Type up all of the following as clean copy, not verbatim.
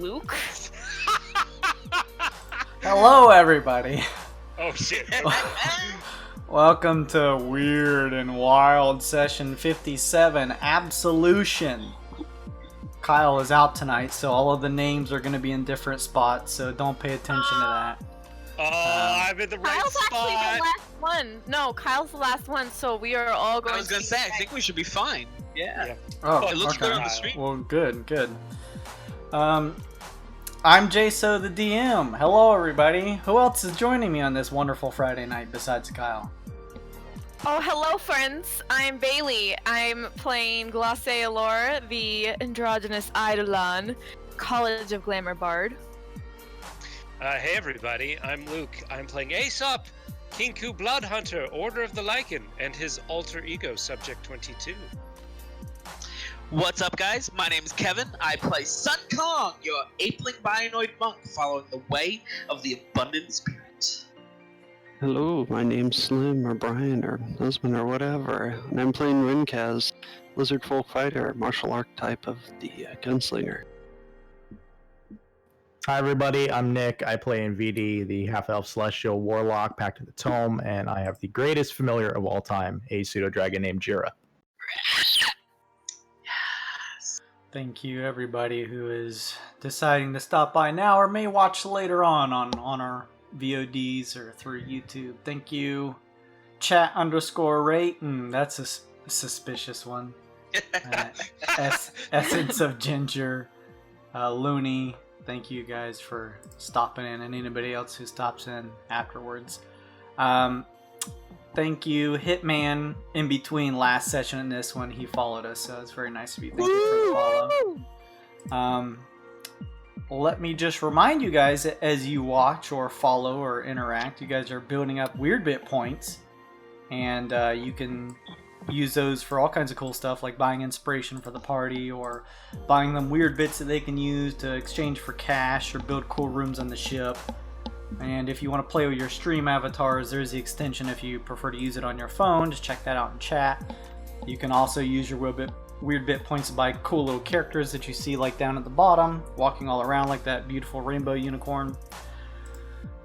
Luke. Hello, everybody. Oh shit. Welcome to Wyrd and Wyld session 57, Absolution. Kyle is out tonight, so all of the names are going to be in different spots, so don't pay attention to that. I'm in the right Kyle's spot. actually the last one. No, Kyle's the last one, so we are all going I was gonna say, I think we should be fine. Yeah. Oh, It looks okay. good on the street. Well, good. I'm Jaso the DM. Hello, everybody. Who else is joining me on this wonderful Friday night besides Kyle? Oh, hello, friends. I'm Bailey. I'm playing Glace Allure, the androgynous Eidolon, College of Glamour Bard. Hey everybody, I'm Luke. I'm playing Aesop, Kinku Blood Hunter, Order of the Lycan, and his alter ego, Subject 22. What's up, guys? My name is Kevin. I play Sun Kong, your apeling bionoid monk following the way of the abundant spirit. Hello, my name's Slim, or Brian, or husband, or whatever, and I'm playing Rinkaz, lizard folk fighter, martial archetype of the gunslinger. Hi everybody, I'm Nick. I play in VD, the half-elf celestial warlock, Pact of the Tome, and I have the greatest familiar of all time, a pseudo-dragon named Jira. Thank you, everybody who is deciding to stop by now or may watch later on our VODs or through YouTube. Thank you, chat_rate. That's a suspicious one. Essence of Ginger, Looney. Thank you guys for stopping in, and anybody else who stops in afterwards. Thank you, Hitman. In between last session and this one, he followed us, so it's very nice of you. Thank you for the follow. Let me just remind you guys that as you watch or follow or interact, you guys are building up Wyrd bit points, and you can use those for all kinds of cool stuff, like buying inspiration for the party or buying them Wyrd bits that they can use to exchange for cash or build cool rooms on the ship. And if you want to play with your stream avatars, there's the extension if you prefer to use it on your phone. Just check that out in chat. You can also use your Wyrd bit points to buy cool little characters that you see like down at the bottom, walking all around like that beautiful rainbow unicorn.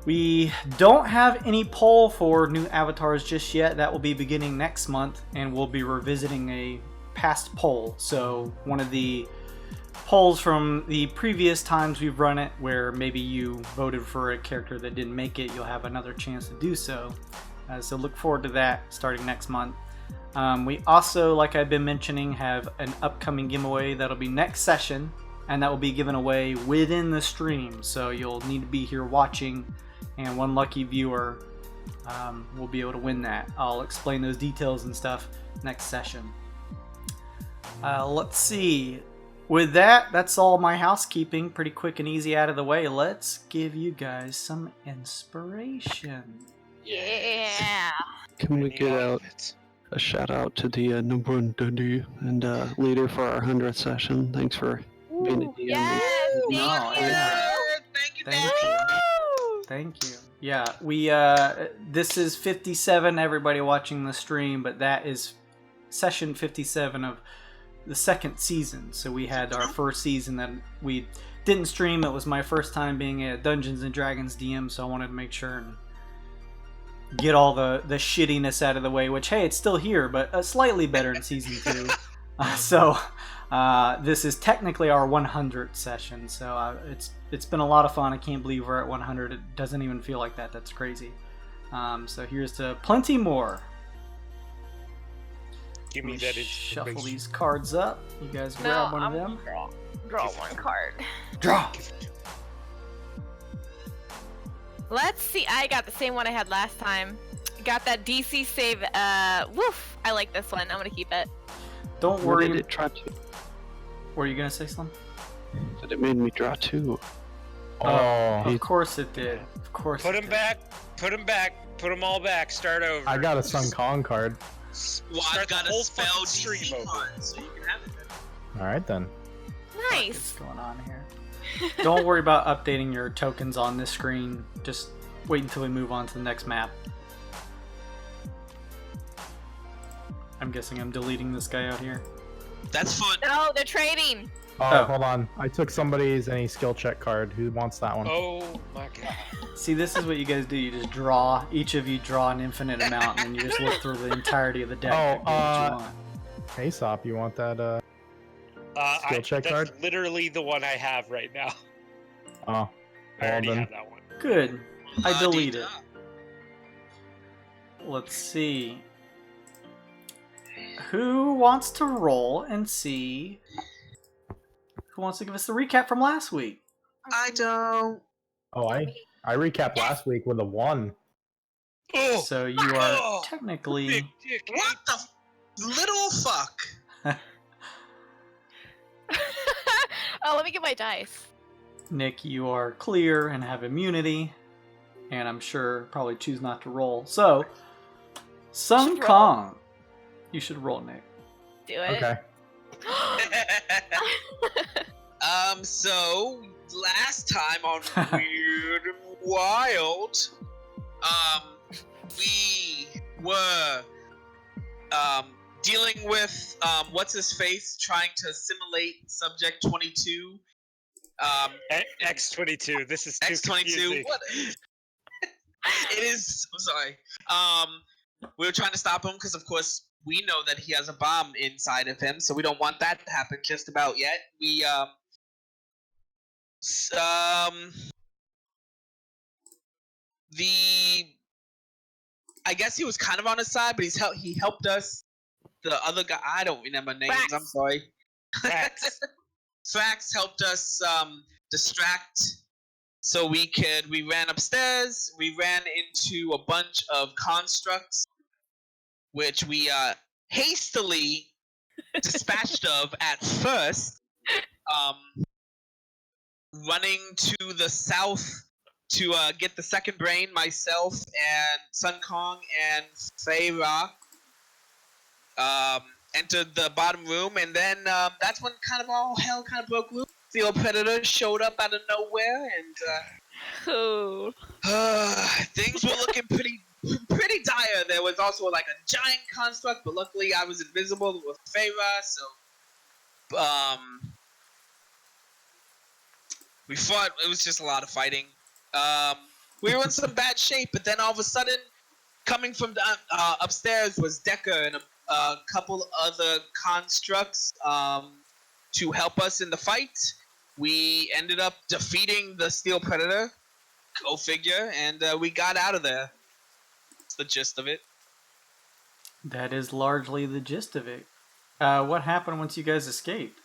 We don't have any poll for new avatars just yet. That will be beginning next month, and we'll be revisiting a past poll. So one of the polls from the previous times we've run it, where maybe you voted for a character that didn't make it, you'll have another chance to do so. So look forward to that starting next month. We also, like I've been mentioning, have an upcoming giveaway that'll be next session, and that will be given away within the stream. So you'll need to be here watching, and one lucky viewer will be able to win that. I'll explain those details and stuff next session. Let's see. With that, that's all my housekeeping. Pretty quick and easy out of the way. Let's give you guys some inspiration. Yeah. Can we get out a shout out to the number one Dundee and leader for our 100th session? Thanks for being a DM. Yes, Thank you. Thank you. Yeah, we this is 57, everybody watching the stream, but that is session 57 of the second season. So we had our first season that we didn't stream. It was my first time being a Dungeons and Dragons DM, so I wanted to make sure and get all the shittiness out of the way, which, hey, it's still here, but slightly better in season 2. So this is technically our 100th session, so it's been a lot of fun. I can't believe we're at 100. It doesn't even feel like that. That's crazy. So here's to plenty more. Give me that Shuffle these cards up. You guys grab one of them. Draw one card. Draw. Let's see. I got the same one I had last time. Got that DC save. Woof. I like this one. I'm gonna keep it. Don't Where worry. did it draw to? What are you gonna say, Slim? That it made me draw 2. Oh, Of course it did. Of course. Put it them did. back. Put them back. Put them all back. Start over. I got a Sun Kong card. Well, Start I've got the a whole spell fucking stream DC over. one, so you can have it then. Alright then. What's Nice. going on here? Don't worry about updating your tokens on this screen. Just wait until we move on to the next map. I'm guessing I'm deleting this guy out here. That's fun. No, they're trading. Oh, hold on. I took somebody's any skill check card. Who wants that one? Oh my god. See, this is what you guys do. You just draw. Each of you draw an infinite amount, and then you just look through the entirety of the deck. Oh, and get what you want. Aesop, you want that skill check that's card? literally the one I have right now. Oh, I well already then. have that one. Good. I delete it. La-dee-da. Let's see. Who wants to roll and see? Who wants to give us the recap from last week? I don't. Oh, I recapped last week with a 1. Oh, So you are Oh, technically. big dick. What the little fuck? Oh, let me get my dice. Nick, you are clear and have immunity, and I'm sure probably choose not to roll. So, Sun Should roll. Kong, you should roll, Nick. Do it. Okay. So last time on Weird and Wild, we were dealing with what's his face trying to assimilate Subject 22. X22. This is too X22. confusing. What? It is. I'm sorry. We were trying to stop him because, of course, we know that he has a bomb inside of him, so we don't want that to happen just about yet. We I guess he was kind of on his side, but he helped us. The other guy, I don't remember names. Thrax. I'm sorry. Thrax. Thrax helped us distract, so we ran upstairs. We ran into a bunch of constructs, which we hastily dispatched of at first. Running to the south to get the second brain, myself and Sun Kong and Feyra entered the bottom room, and then that's when kind of all hell kind of broke loose. The old predator showed up out of nowhere, and Oh. things were looking pretty dire. There was also like a giant construct, but luckily I was invisible with Feyra, so we fought. It was just a lot of fighting. We were in some bad shape, but then all of a sudden, coming from upstairs was Decker and a couple other constructs to help us in the fight. We ended up defeating the Steel Predator. Go figure, and we got out of there. That's the gist of it. That is largely the gist of it. What happened once you guys escaped?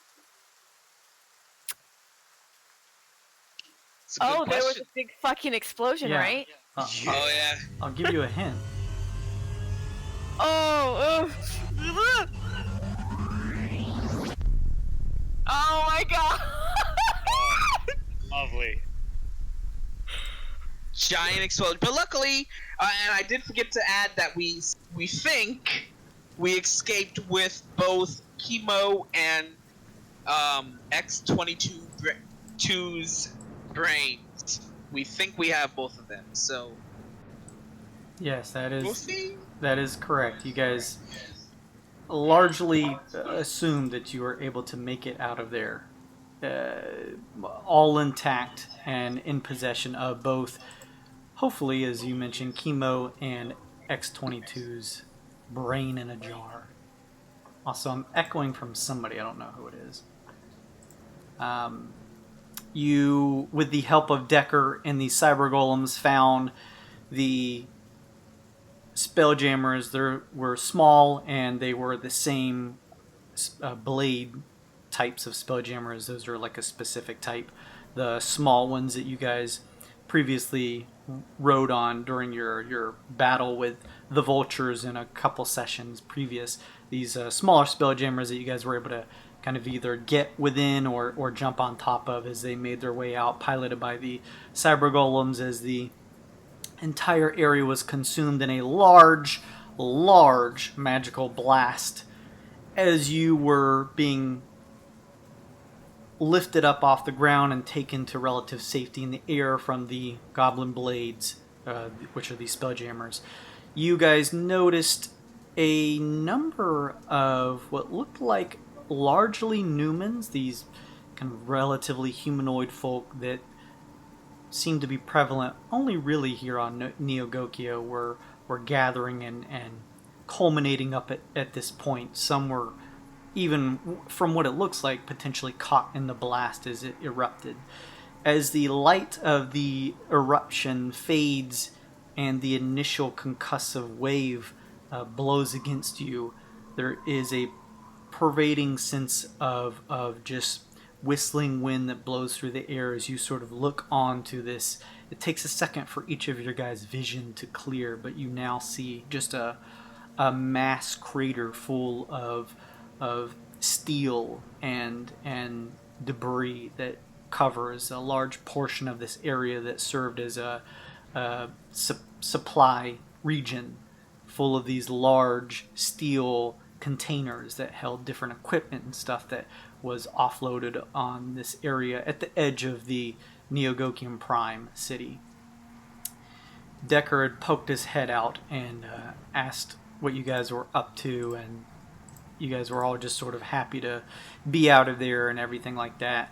It's a good Oh, there was question. a big fucking explosion, Yeah. right? Uh, Oh yeah. I'll give you a hint. Oh. Oh my god. Lovely. Giant explosion. But luckily, and I did forget to add that we think we escaped with both Kemo and X22's brains. We think we have both of them, so Yes, that we'll is see. that is correct. You guys largely assumed that you were able to make it out of there, all intact and in possession of both. Hopefully, as you mentioned, Kemo and X22's brain in a jar. Also, I'm echoing from somebody. I don't know who it is. You, with the help of Decker and the cyber golems, found the spelljammers. They were small, and they were the same blade types of spelljammers. Those are like a specific type. The small ones that you guys previously rode on during your battle with the vultures in a couple sessions previous. These smaller spelljammers that you guys were able to kind of either get within or jump on top of as they made their way out, piloted by the cyber golems, as the entire area was consumed in a large magical blast as you were being lifted up off the ground and taken to relative safety in the air from the goblin blades, which are these spelljammers. You guys noticed a number of what looked like largely Newmans, these kind of relatively humanoid folk that seem to be prevalent only really here on Neogokyo, were gathering and culminating up at this point. Some were, even from what it looks like, potentially caught in the blast as it erupted. As the light of the eruption fades and the initial concussive wave blows against you, there is a pervading sense of just whistling wind that blows through the air as you sort of look onto this. It takes a second for each of your guys' vision to clear, but you now see just a mass crater full of steel and debris that covers a large portion of this area that served as a supply region full of these large steel containers that held different equipment and stuff that was offloaded on this area at the edge of the Neogokian Prime city. Decker had poked his head out and asked what you guys were up to, and you guys were all just sort of happy to be out of there and everything like that.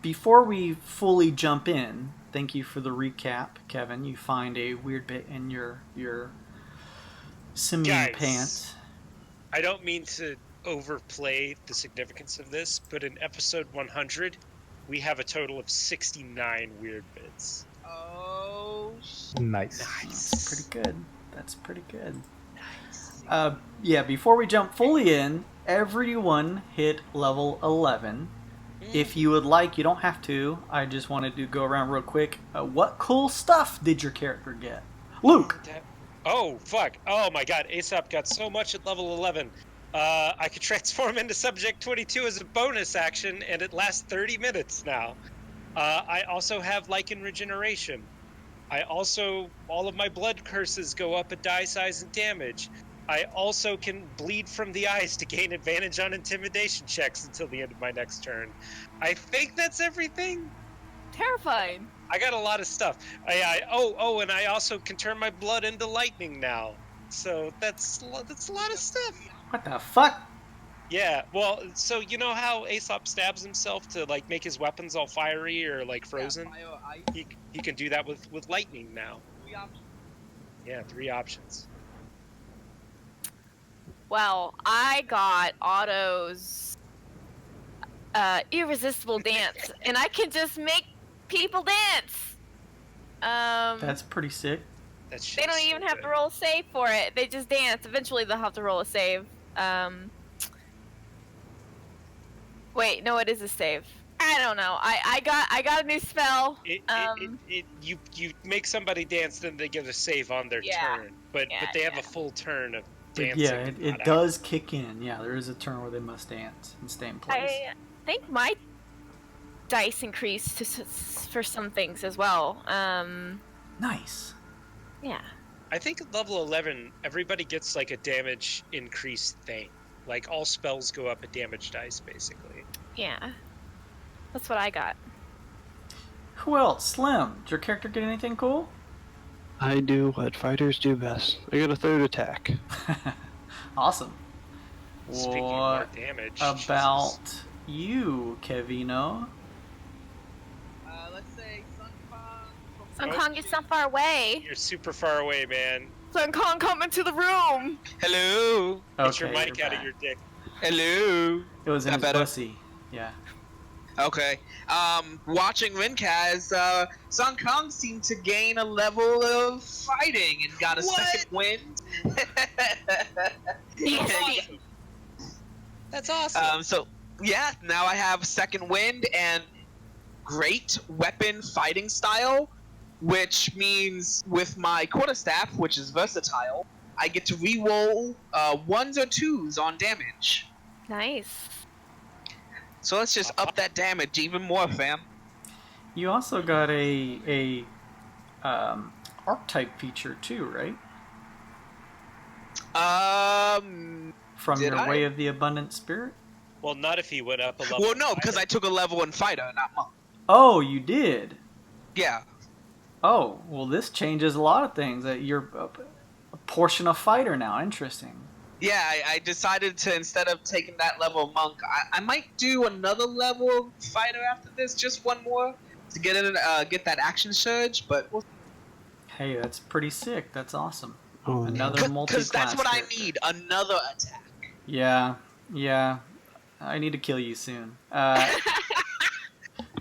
Before we fully jump in, thank you for the recap, Kevin. You find a weird bit in your simian pants. I don't mean to overplay the significance of this, but in episode 100, we have a total of 69 weird bits. Oh, Nice. That's pretty good. That's pretty good. Yeah, before we jump fully in, everyone hit level 11. If you would like, you don't have to. I just wanted to go around real quick. What cool stuff did your character get? Luke! Oh, fuck. Oh my god, Aesop got so much at level 11. I could transform into Subject 22 as a bonus action, and it lasts 30 minutes now. I also have Lichen Regeneration. All of my blood curses go up a die size and damage. I also can bleed from the eyes to gain advantage on intimidation checks until the end of my next turn. I think that's everything. Terrifying. I got a lot of stuff. And I also can turn my blood into lightning now. So that's a lot of stuff. What the fuck? Yeah, well, so you know how Aesop stabs himself to like make his weapons all fiery or like frozen? Yeah, He can do that with lightning now. 3 options. Yeah, 3 options. Well, I got Otto's irresistible dance, and I can just make people dance. That's pretty sick. They don't even have to roll a save for it. They just dance. Eventually, they'll have to roll a save. Wait, no, it is a save. I don't know. I got a new spell. You make somebody dance, then they get a save on their turn. But they have a full turn of dancing. Yeah, it does kick in. Yeah, there is a turn where they must dance and stay in place. I think my dice increased for some things as well. Nice. Yeah. I think at level 11, everybody gets like a damage increase thing. Like all spells go up a damage dice, basically. Yeah. That's what I got. Who else? Slim, did your character get anything cool? I do what fighters do best. I got a 3rd attack. Awesome. Speaking of more damage. About you, Kevino? Let's say Sun Kong is not far away. You're super far away, man. Sun Kong, come into the room. Hello. Get your Okay, mic you're out of back. your dick. Hello. It was in That his better? pussy. Yeah. Okay. Watching Rinkaz, Sun Kong seemed to gain a level of fighting and got a second wind. That's awesome. So yeah, now I have second wind and great weapon fighting style, which means with my quarterstaff, which is versatile, I get to re-roll 1s or 2s on damage. Nice. So let's just up that damage even more, fam. You also got a archetype feature too, right? From Did your I? Way of the Abundant Spirit? Well, not if he went up a level. Well, no, because higher. I took a level in fighter, not monk. Oh, you did? Yeah. Oh, well, this changes a lot of things. That you're a portion of fighter now. Interesting. Yeah, I decided to, instead of taking that level monk, I might do another level fighter after this, just one more to get in, get that action surge. But Hey, that's pretty sick. That's awesome. Oh, Another no. multi-class because that's what character. I need, another attack. Yeah, yeah. I need to kill you soon.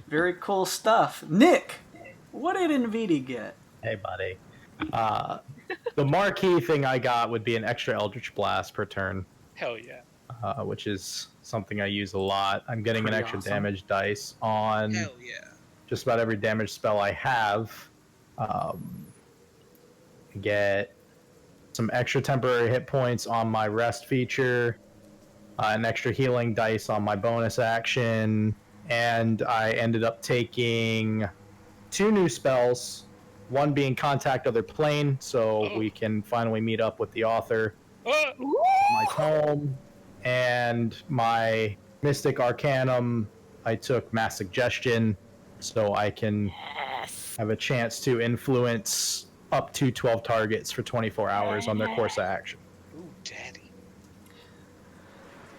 Very cool stuff. Nick, what did NVD get? Hey, buddy. The marquee thing I got would be an extra Eldritch Blast per turn, Hell yeah. which is something I use a lot. I'm getting Pretty an extra awesome. damage dice on Hell yeah. just about every damage spell I have. I get some extra temporary hit points on my rest feature, an extra healing dice on my bonus action, and I ended up taking 2 new spells, one being Contact Other Plane, so we can finally meet up with the author, my tome, and my Mystic Arcanum, I took Mass Suggestion, so I can have a chance to influence up to 12 targets for 24 hours on their course of action. Ooh, daddy.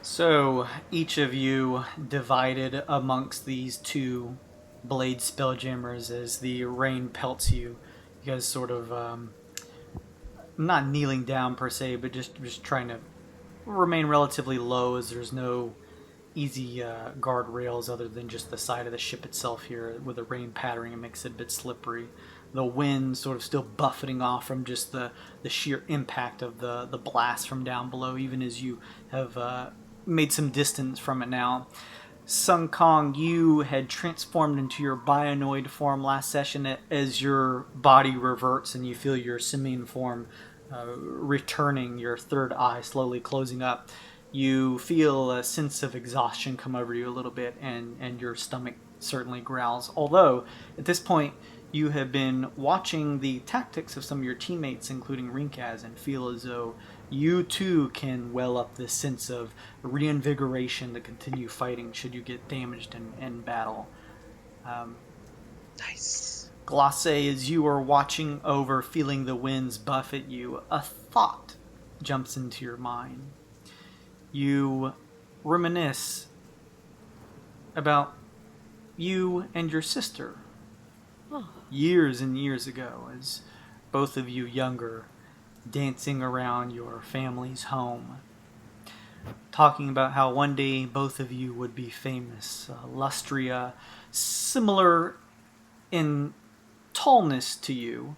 So, each of you divided amongst these 2 blade spelljammers as the rain pelts you. You guys sort of, not kneeling down per se, but just trying to remain relatively low as there's no easy guardrails other than just the side of the ship itself here. With the rain pattering, it makes it a bit slippery. The wind sort of still buffeting off from just the sheer impact of the blast from down below, even as you have made some distance from it now. Sung Kong, you had transformed into your bionoid form last session. As your body reverts and you feel your simian form returning, your third eye slowly closing up, you feel a sense of exhaustion come over you a little bit, and your stomach certainly growls. Although, at this point, you have been watching the tactics of some of your teammates, including Rinkaz, and feel as though you too can well up this sense of reinvigoration to continue fighting should you get damaged in battle. Nice. Glace, as you are watching over, feeling the winds buffet you, a thought jumps into your mind. You reminisce about you and your sister years and years ago, as both of you younger, dancing around your family's home, talking about how one day both of you would be famous. Lustria, similar in tallness to you,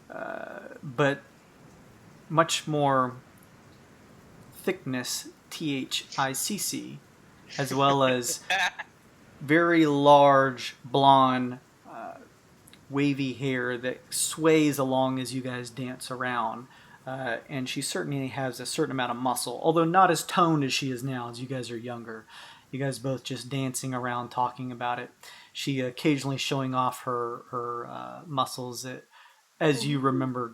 but much more thickness, THICC, as well as very large, blonde, wavy hair that sways along as you guys dance around. And she certainly has a certain amount of muscle, although not as toned as she is now as you guys are younger. You guys both just dancing around, talking about it. She occasionally showing off her muscles that, as you remember,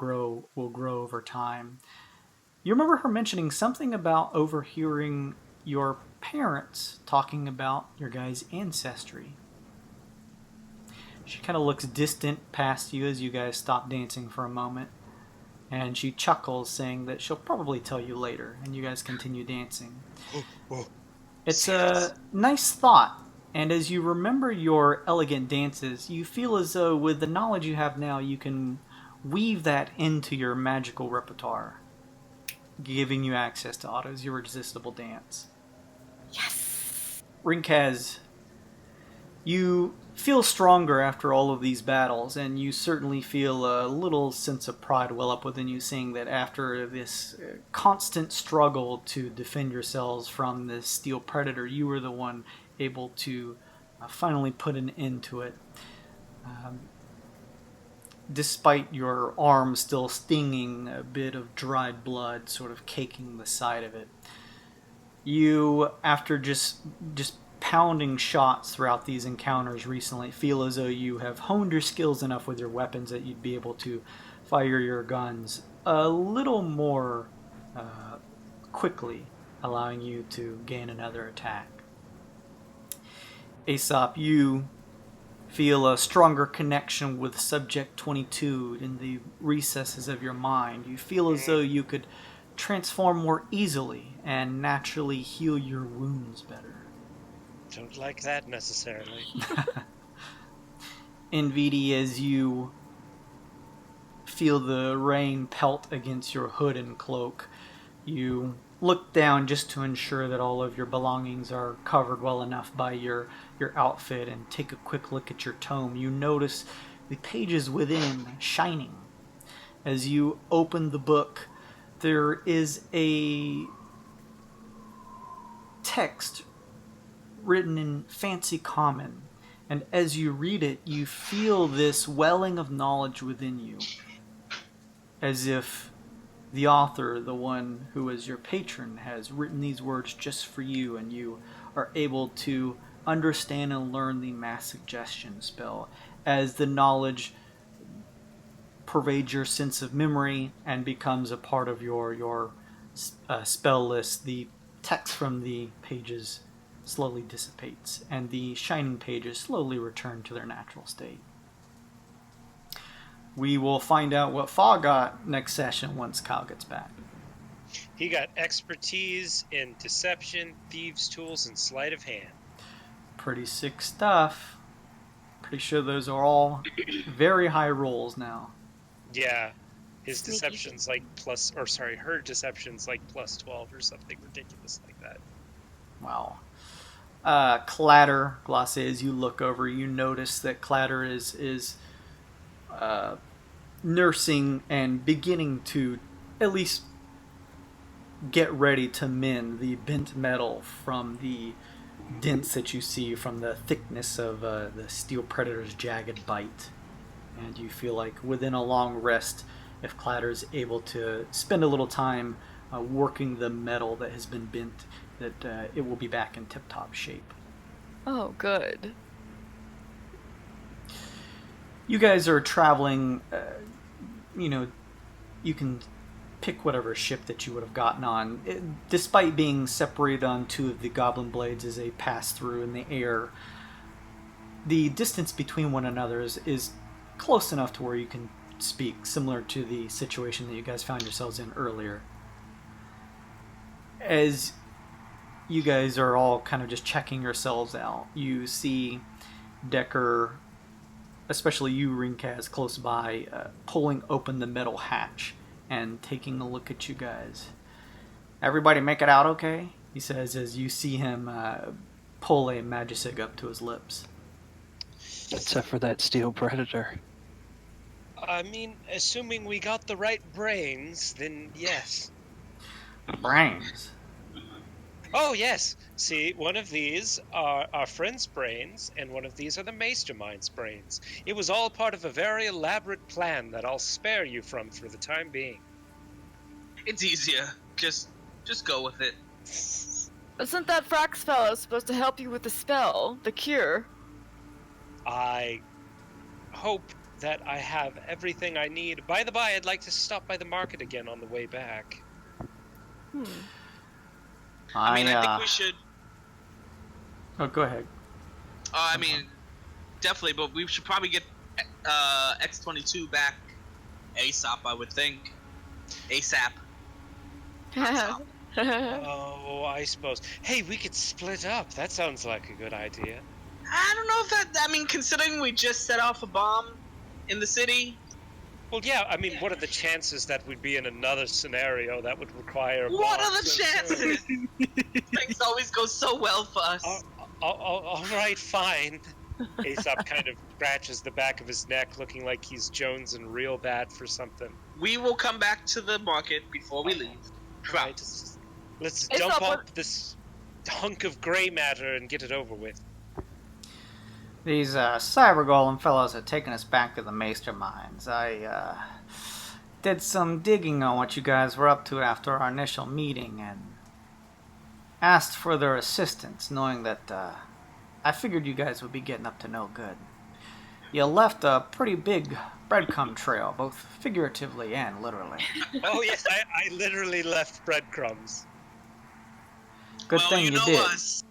will grow over time. You remember her mentioning something about overhearing your parents talking about your guys' ancestry. She kind of looks distant past you as you guys stop dancing for a moment. And she chuckles, saying that she'll probably tell you later, and you guys continue dancing. It's a nice thought, and as you remember your elegant dances, you feel as though with the knowledge you have now, you can weave that into your magical repertoire, giving you access to Otto's irresistible dance. Yes. Rinkaz, you feel stronger after all of these battles, and you certainly feel a little sense of pride well up within you, seeing that after this constant struggle to defend yourselves from this steel predator, you were the one able to finally put an end to it. Despite your arm still stinging, a bit of dried blood sort of caking the side of it. You, after just pounding shots throughout these encounters recently, feel as though you have honed your skills enough with your weapons that you'd be able to fire your guns a little more quickly, allowing you to gain another attack. Aesop, you feel a stronger connection with Subject 22 in the recesses of your mind. You feel as though you could transform more easily and naturally heal your wounds better. Don't like that necessarily. Nvd, as you feel the rain pelt against your hood and cloak, you look down just to ensure that all of your belongings are covered well enough by your outfit and take a quick look at your tome. You notice the pages within shining. As you open the book, there is a text written in fancy common, and as you read it, you feel this welling of knowledge within you, as if the author, the one who is your patron, has written these words just for you, and you are able to understand and learn the mass suggestion spell as the knowledge pervades your sense of memory and becomes a part of your spell list. The text from the pages slowly dissipates, and the shining pages slowly return to their natural state. We will find out what Fa got next session once Kyle gets back. He got expertise in deception, thieves' tools, and sleight of hand. Pretty sick stuff. Pretty sure those are all very high rolls now. Yeah. His Sneaky. deception's like her deception's like plus 12 or something ridiculous like that. Wow. Clatter, Glosse, as you look over, you notice that Clatter is nursing and beginning to at least get ready to mend the bent metal from the dents that you see from the thickness of the steel predator's jagged bite. And you feel like within a long rest, if Clatter's able to spend a little time working the metal that has been bent, that it will be back in tip-top shape. Oh, good. You guys are traveling, you can pick whatever ship that you would have gotten on. Despite being separated on two of the goblin blades as they pass through in the air, the distance between one another is close enough to where you can speak, similar to the situation that you guys found yourselves in earlier. As you guys are all kind of just checking yourselves out, you see Decker, especially you, Rinkaz, close by, pulling open the metal hatch and taking a look at you guys. "Everybody make it out okay?" he says as you see him pull a majestic up to his lips. Except for that steel predator. I mean, assuming we got the right brains, then yes. Brains? Oh, yes. See, one of these are our friend's brains, and one of these are the Mastermind's brains. It was all part of a very elaborate plan that I'll spare you from for the time being. It's easier. Just go with it. Isn't that Frax fellow supposed to help you with the spell, the cure? I hope that I have everything I need. By the by, I'd like to stop by the market again on the way back. I think we should... Oh, go ahead. I mean, definitely, but we should probably get X-22 back Aesop, I would think. ASAP. Oh, I suppose. Hey, we could split up. That sounds like a good idea. I don't know if that... I mean, considering we just set off a bomb in the city... Well, yeah, I mean, what are the chances that we'd be in another scenario that would require... What are the chances? Things always go so well for us. All right, fine. Aesop kind of scratches the back of his neck, looking like he's jonesing real bad for something. We will come back to the market before we leave. Right, let's dump off this hunk of gray matter and get it over with. These cyber golem fellows are taking us back to the Meister mines. I did some digging on what you guys were up to after our initial meeting and asked for their assistance, knowing that I figured you guys would be getting up to no good. You left a pretty big breadcrumb trail, both figuratively and literally. Oh yes, I literally left breadcrumbs. Good thing you did. Us.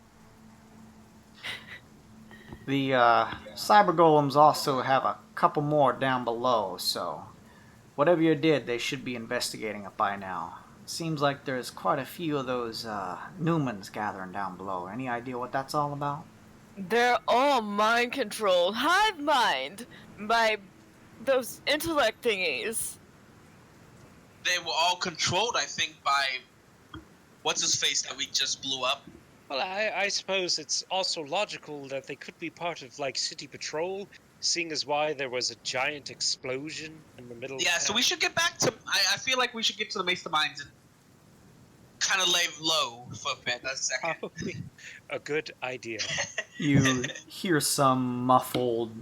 The cyber golems also have a couple more down below, so whatever you did, they should be investigating it by now. seems like there's quite a few of those Newmans gathering down below. Any idea what that's all about? They're all mind controlled, hive mind, by those intellect thingies. They were all controlled, I think, by what's his face that we just blew up. Well, I suppose it's also logical that they could be part of, like, city patrol, seeing as why there was a giant explosion in the middle Yeah, of so town. we should get back to. I feel like we should get to the masterminds and kind of lay low for a bit. A second. Probably a good idea. You hear some muffled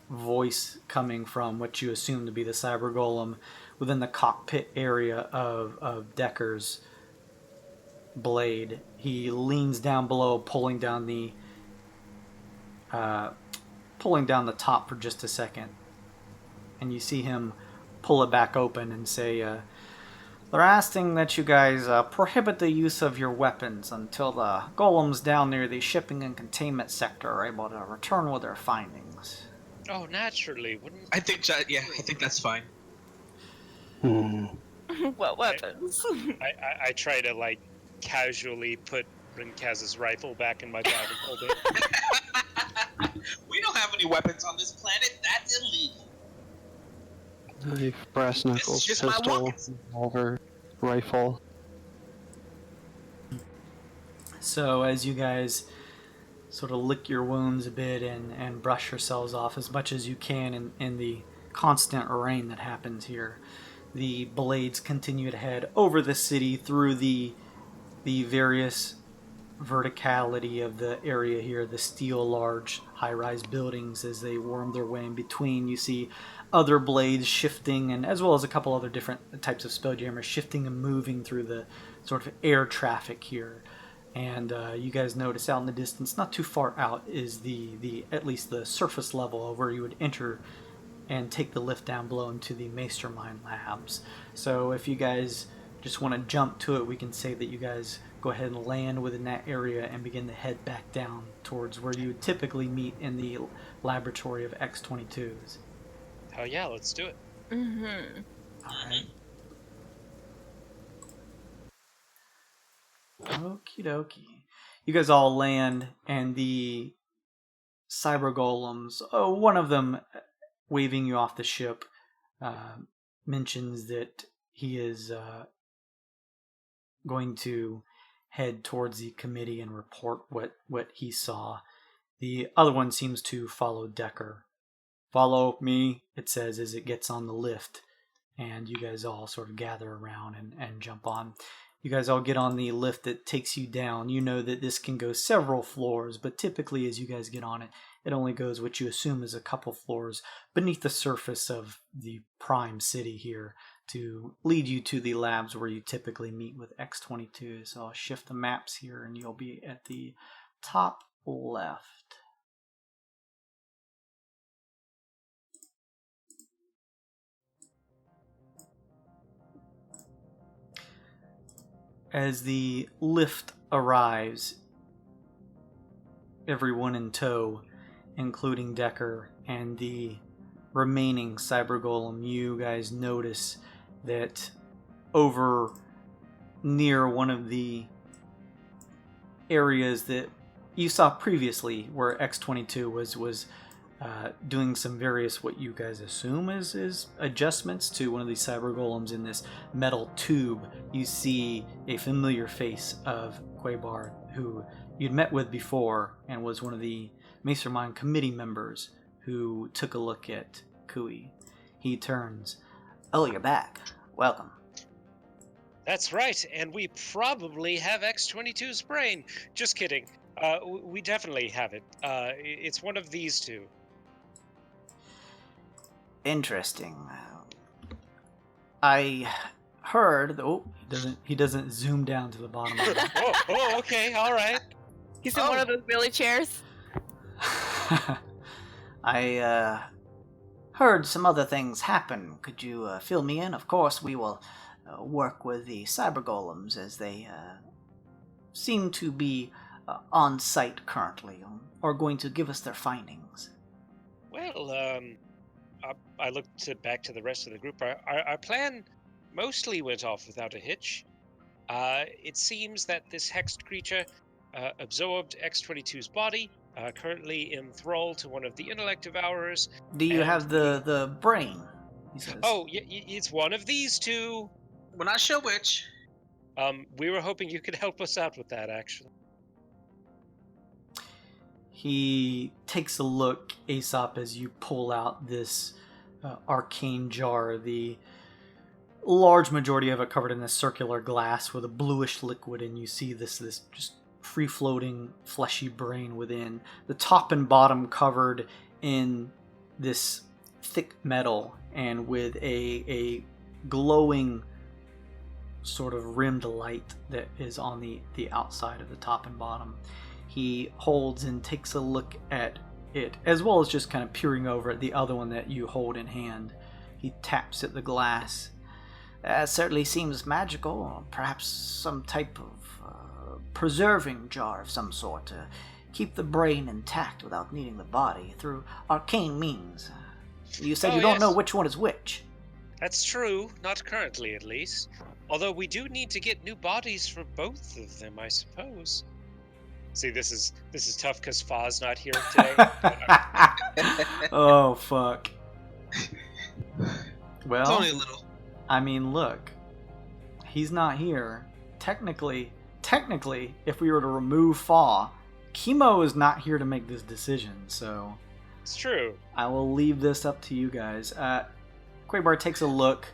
voice coming from what you assume to be the cyber golem within the cockpit area of Decker's blade. He leans down below, pulling down the top for just a second, and you see him pull it back open and say, they're asking that you guys prohibit the use of your weapons until the golems down near the shipping and containment sector are able to return with their findings. Oh, naturally, wouldn't... I think that's fine. What weapons? I try to, like, casually put Rinkaz's rifle back in my bag and hold it. We don't have any weapons on this planet. That's illegal. Knife, brass knuckles, just my pistol, weapons. revolver, rifle. So as you guys sort of lick your wounds a bit and brush yourselves off as much as you can in the constant rain that happens here, the blades continue to head over the city through the various verticality of the area here, the steel large high-rise buildings. As they worm their way in between, you see other blades shifting, and as well as a couple other different types of spelljammers shifting and moving through the sort of air traffic here. And you guys notice out in the distance, not too far out, is the at least the surface level of where you would enter and take the lift down below into the Mastermind labs. So if you guys just want to jump to it, we can say that you guys go ahead and land within that area and begin to head back down towards where you would typically meet in the laboratory of X-22s. Oh yeah, let's do it. Mm-hmm. Alright. Okie dokie. You guys all land, and the cyber golems, one of them waving you off the ship, mentions that he is going to head towards the committee and report what he saw. The other one seems to follow Decker. Follow me, it says as it gets on the lift, and you guys all sort of gather around and jump on. You guys all get on the lift that takes you down. You know that this can go several floors, but typically as you guys get on it, it only goes what you assume is a couple floors beneath the surface of the prime city here to lead you to the labs where you typically meet with X-22. So I'll shift the maps here and you'll be at the top left. As the lift arrives, everyone in tow, including Decker and the remaining cyber golem, you guys notice that over near one of the areas that you saw previously where X-22 was doing some various what you guys assume is adjustments to one of these cyber golems in this metal tube, you see a familiar face of Quabar, who you'd met with before and was one of the Mastermind committee members who took a look at Kui. He turns. Oh, you're back. Welcome. That's right, and we probably have X-22's brain. Just kidding. We definitely have it. It's one of these two. Interesting. I heard. Oh, he doesn't zoom down to the bottom of it. Oh, okay, all right. He's in one of those wheelie chairs. I heard some other things happen. Could you fill me in? Of course, we will work with the cyber golems as they seem to be on site currently, or going to give us their findings. Well, I looked back to the rest of the group. Our plan mostly went off without a hitch. It seems that this hexed creature absorbed X-22's body, currently enthralled to one of the intellect devourers. Do you and have the brain? He says. Oh, it's one of these two. We're not sure which. We were hoping you could help us out with that, actually. He takes a look, Aesop, as you pull out this arcane jar. The large majority of it covered in this circular glass with a bluish liquid, and you see this just free-floating, fleshy brain within. The top and bottom covered in this thick metal, and with a glowing sort of rimmed light that is on the outside of the top and bottom. He holds and takes a look at it, as well as just kind of peering over at the other one that you hold in hand. He taps at the glass. That certainly seems magical. Perhaps some type of preserving jar of some sort to keep the brain intact without needing the body through arcane means. You said you don't know which one is which. That's true, not currently at least. Although we do need to get new bodies for both of them, I suppose. See, this is tough because Fa's not here today. Oh, fuck. Well, It's only a little. I mean, look. He's not here. Technically, if we were to remove Fa, Kemo is not here to make this decision, so... It's true. I will leave this up to you guys. Quaybar takes a look.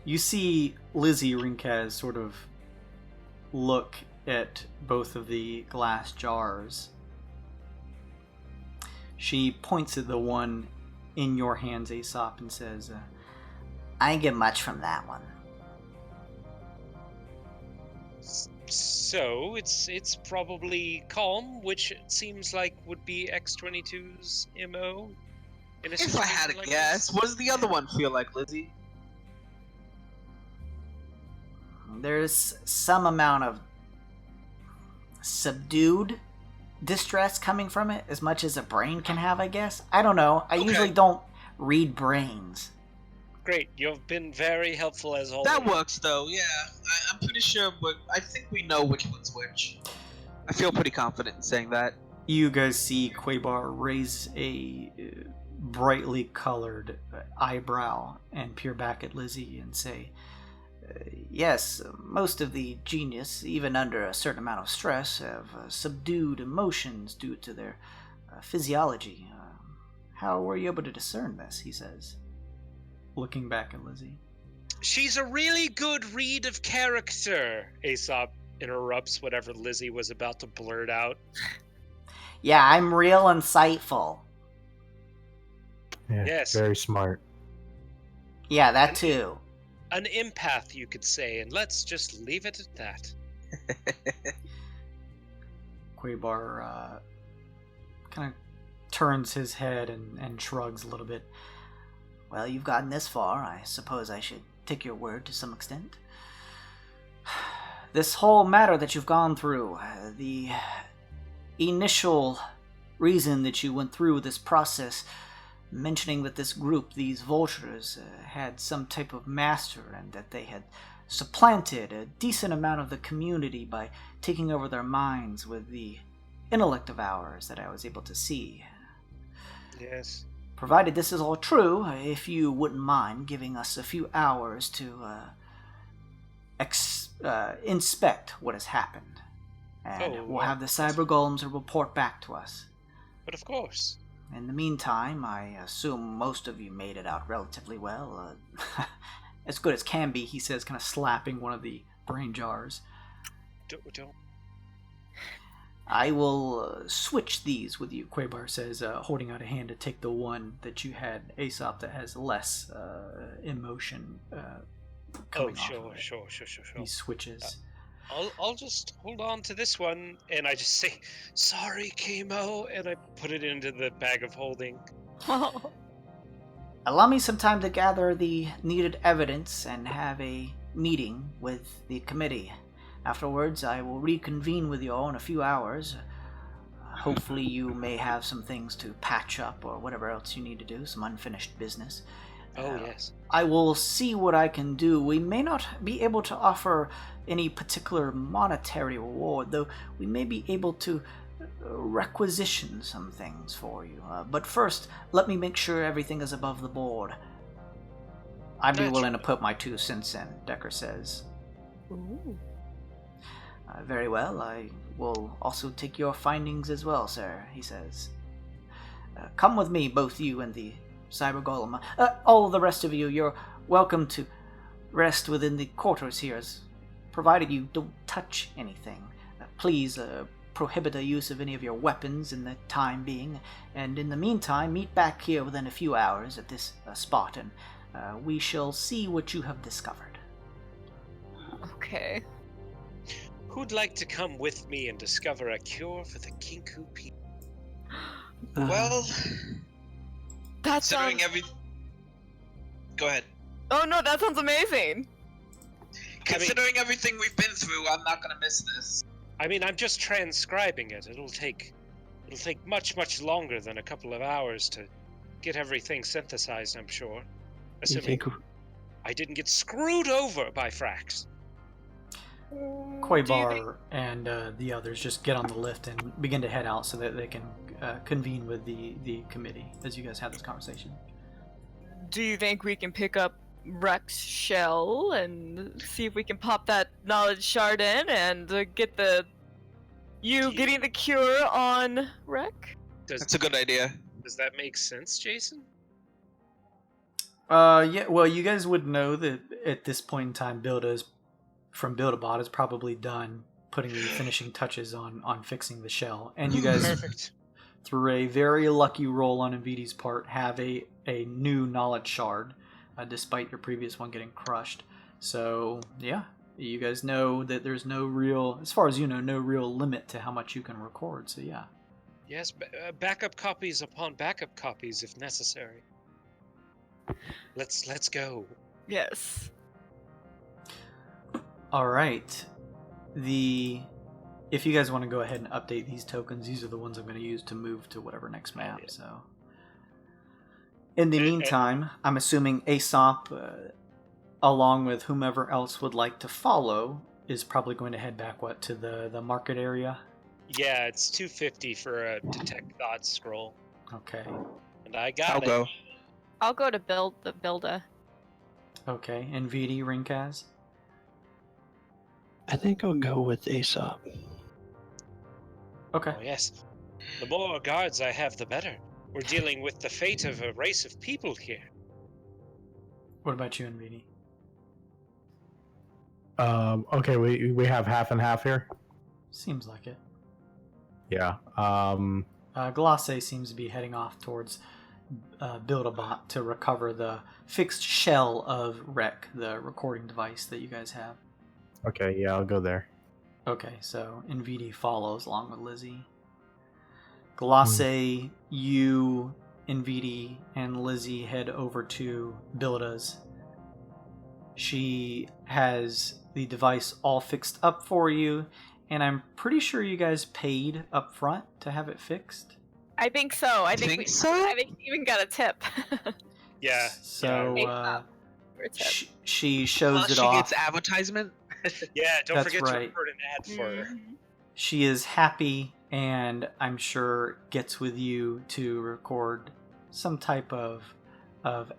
You see Lizzie Rinkaz sort of look at both of the glass jars. She points at the one in your hands, Aesop, and says, I didn't get much from that one. So, it's probably calm, which it seems like would be X-22's MO. In a If I had situation to like guess, this. what does the other one feel like, Lizzie? There's some amount of subdued distress coming from it, as much as a brain can have, I guess. I don't know. I usually don't read brains. Great, you've been very helpful as always. That works, though. Yeah, I'm pretty sure, but I think we know which one's which. I feel pretty confident in saying that. You guys see Quaybar raise a brightly colored eyebrow and peer back at Lizzie and say, yes, most of the genius, even under a certain amount of stress, have subdued emotions due to their physiology. How were you able to discern this, he says, looking back at Lizzie. She's a really good read of character, Aesop interrupts whatever Lizzie was about to blurt out. Yeah, I'm real insightful. Yeah, Yes. very smart. Yeah, that too. An empath, you could say, and let's just leave it at that. Quaybar kind of turns his head and shrugs a little bit. Well, you've gotten this far. I suppose I should take your word to some extent. This whole matter that you've gone through, the initial reason that you went through this process, mentioning that this group, these vultures, had some type of master and that they had supplanted a decent amount of the community by taking over their minds with the intellect of ours that I was able to see. Yes. Provided this is all true, if you wouldn't mind giving us a few hours to inspect what has happened. And we'll have the cyber golems report back to us. But of course. In the meantime, I assume most of you made it out relatively well. As good as can be, he says, kind of slapping one of the brain jars. Don't. I will switch these with you, Quaybar says, holding out a hand to take the one that you had, Aesop, that has less emotion coming off of it. Sure. He switches. I'll just hold on to this one, and I just say, sorry, Kemo, and I put it into the bag of holding. Allow me some time to gather the needed evidence and have a meeting with the committee. Afterwards, I will reconvene with you all in a few hours. Hopefully you may have some things to patch up or whatever else you need to do, some unfinished business. Oh, yes. I will see what I can do. We may not be able to offer any particular monetary reward, though we may be able to requisition some things for you. But first, let me make sure everything is above the board. I'd be willing to put my 2 cents in, Decker says. Ooh. Very well, I will also take your findings as well, sir, he says. Come with me, both you and the cyber golem. All the rest of you, you're welcome to rest within the quarters here, provided you don't touch anything. Please prohibit the use of any of your weapons in the time being, and in the meantime, meet back here within a few hours at this spot, and we shall see what you have discovered. Okay. Who'd like to come with me and discover a cure for the Kinku people? Well, That considering sounds... Go ahead. Oh no, that sounds amazing! Considering everything we've been through, I'm not gonna miss this. I mean, I'm just transcribing it. It'll take much, much longer than a couple of hours to get everything synthesized, I'm sure. Assuming I didn't get screwed over by Frax. Koibar and the others just get on the lift and begin to head out so that they can convene with the committee as you guys have this conversation. Do you think we can pick up Rek's shell and see if we can pop that knowledge shard in and get getting the cure on Rek? That's a good idea. Does that make sense, Jason? Yeah, well, you guys would know that at this point in time, from Build-A-Bot is probably done putting the finishing touches on fixing the shell. And you guys, Perfect. through a very lucky roll on Nvidi's part, have a new knowledge shard, despite your previous one getting crushed. So, yeah, you guys know that there's no real, as far as you know, no real limit to how much you can record, so yeah. Yes, backup copies upon backup copies if necessary. Let's go. Yes. All right. If you guys want to go ahead and update these tokens, these are the ones I'm going to use to move to whatever next map. So, in the meantime, I'm assuming Aesop, along with whomever else would like to follow, is probably going to head back to the market area. Yeah, it's 250 for a detect thought scroll. Okay. And I got I'll it. go. I'll go to Builda. Okay. And VD Ringkaz? I think I'll go with Aesop. Okay. Oh, yes. The more guards I have, the better. We're dealing with the fate of a race of people here. What about you and VD? Okay, we have half and half here. Seems like it. Yeah. Glace seems to be heading off towards Build-A-Bot to recover the fixed shell of Rek, the recording device that you guys have. Okay, yeah, I'll go there. Okay, so NVD follows along with Lizzie. Glace, you, NVD, and Lizzie head over to Builda's. She has the device all fixed up for you, and I'm pretty sure you guys paid up front to have it fixed. I think so. I think we even got a tip. Yeah. So For a tip. she shows Plus it she off. gets advertisement. Yeah, don't That's forget right. to record an ad for her. Mhm. She is happy, and I'm sure gets with you to record some type of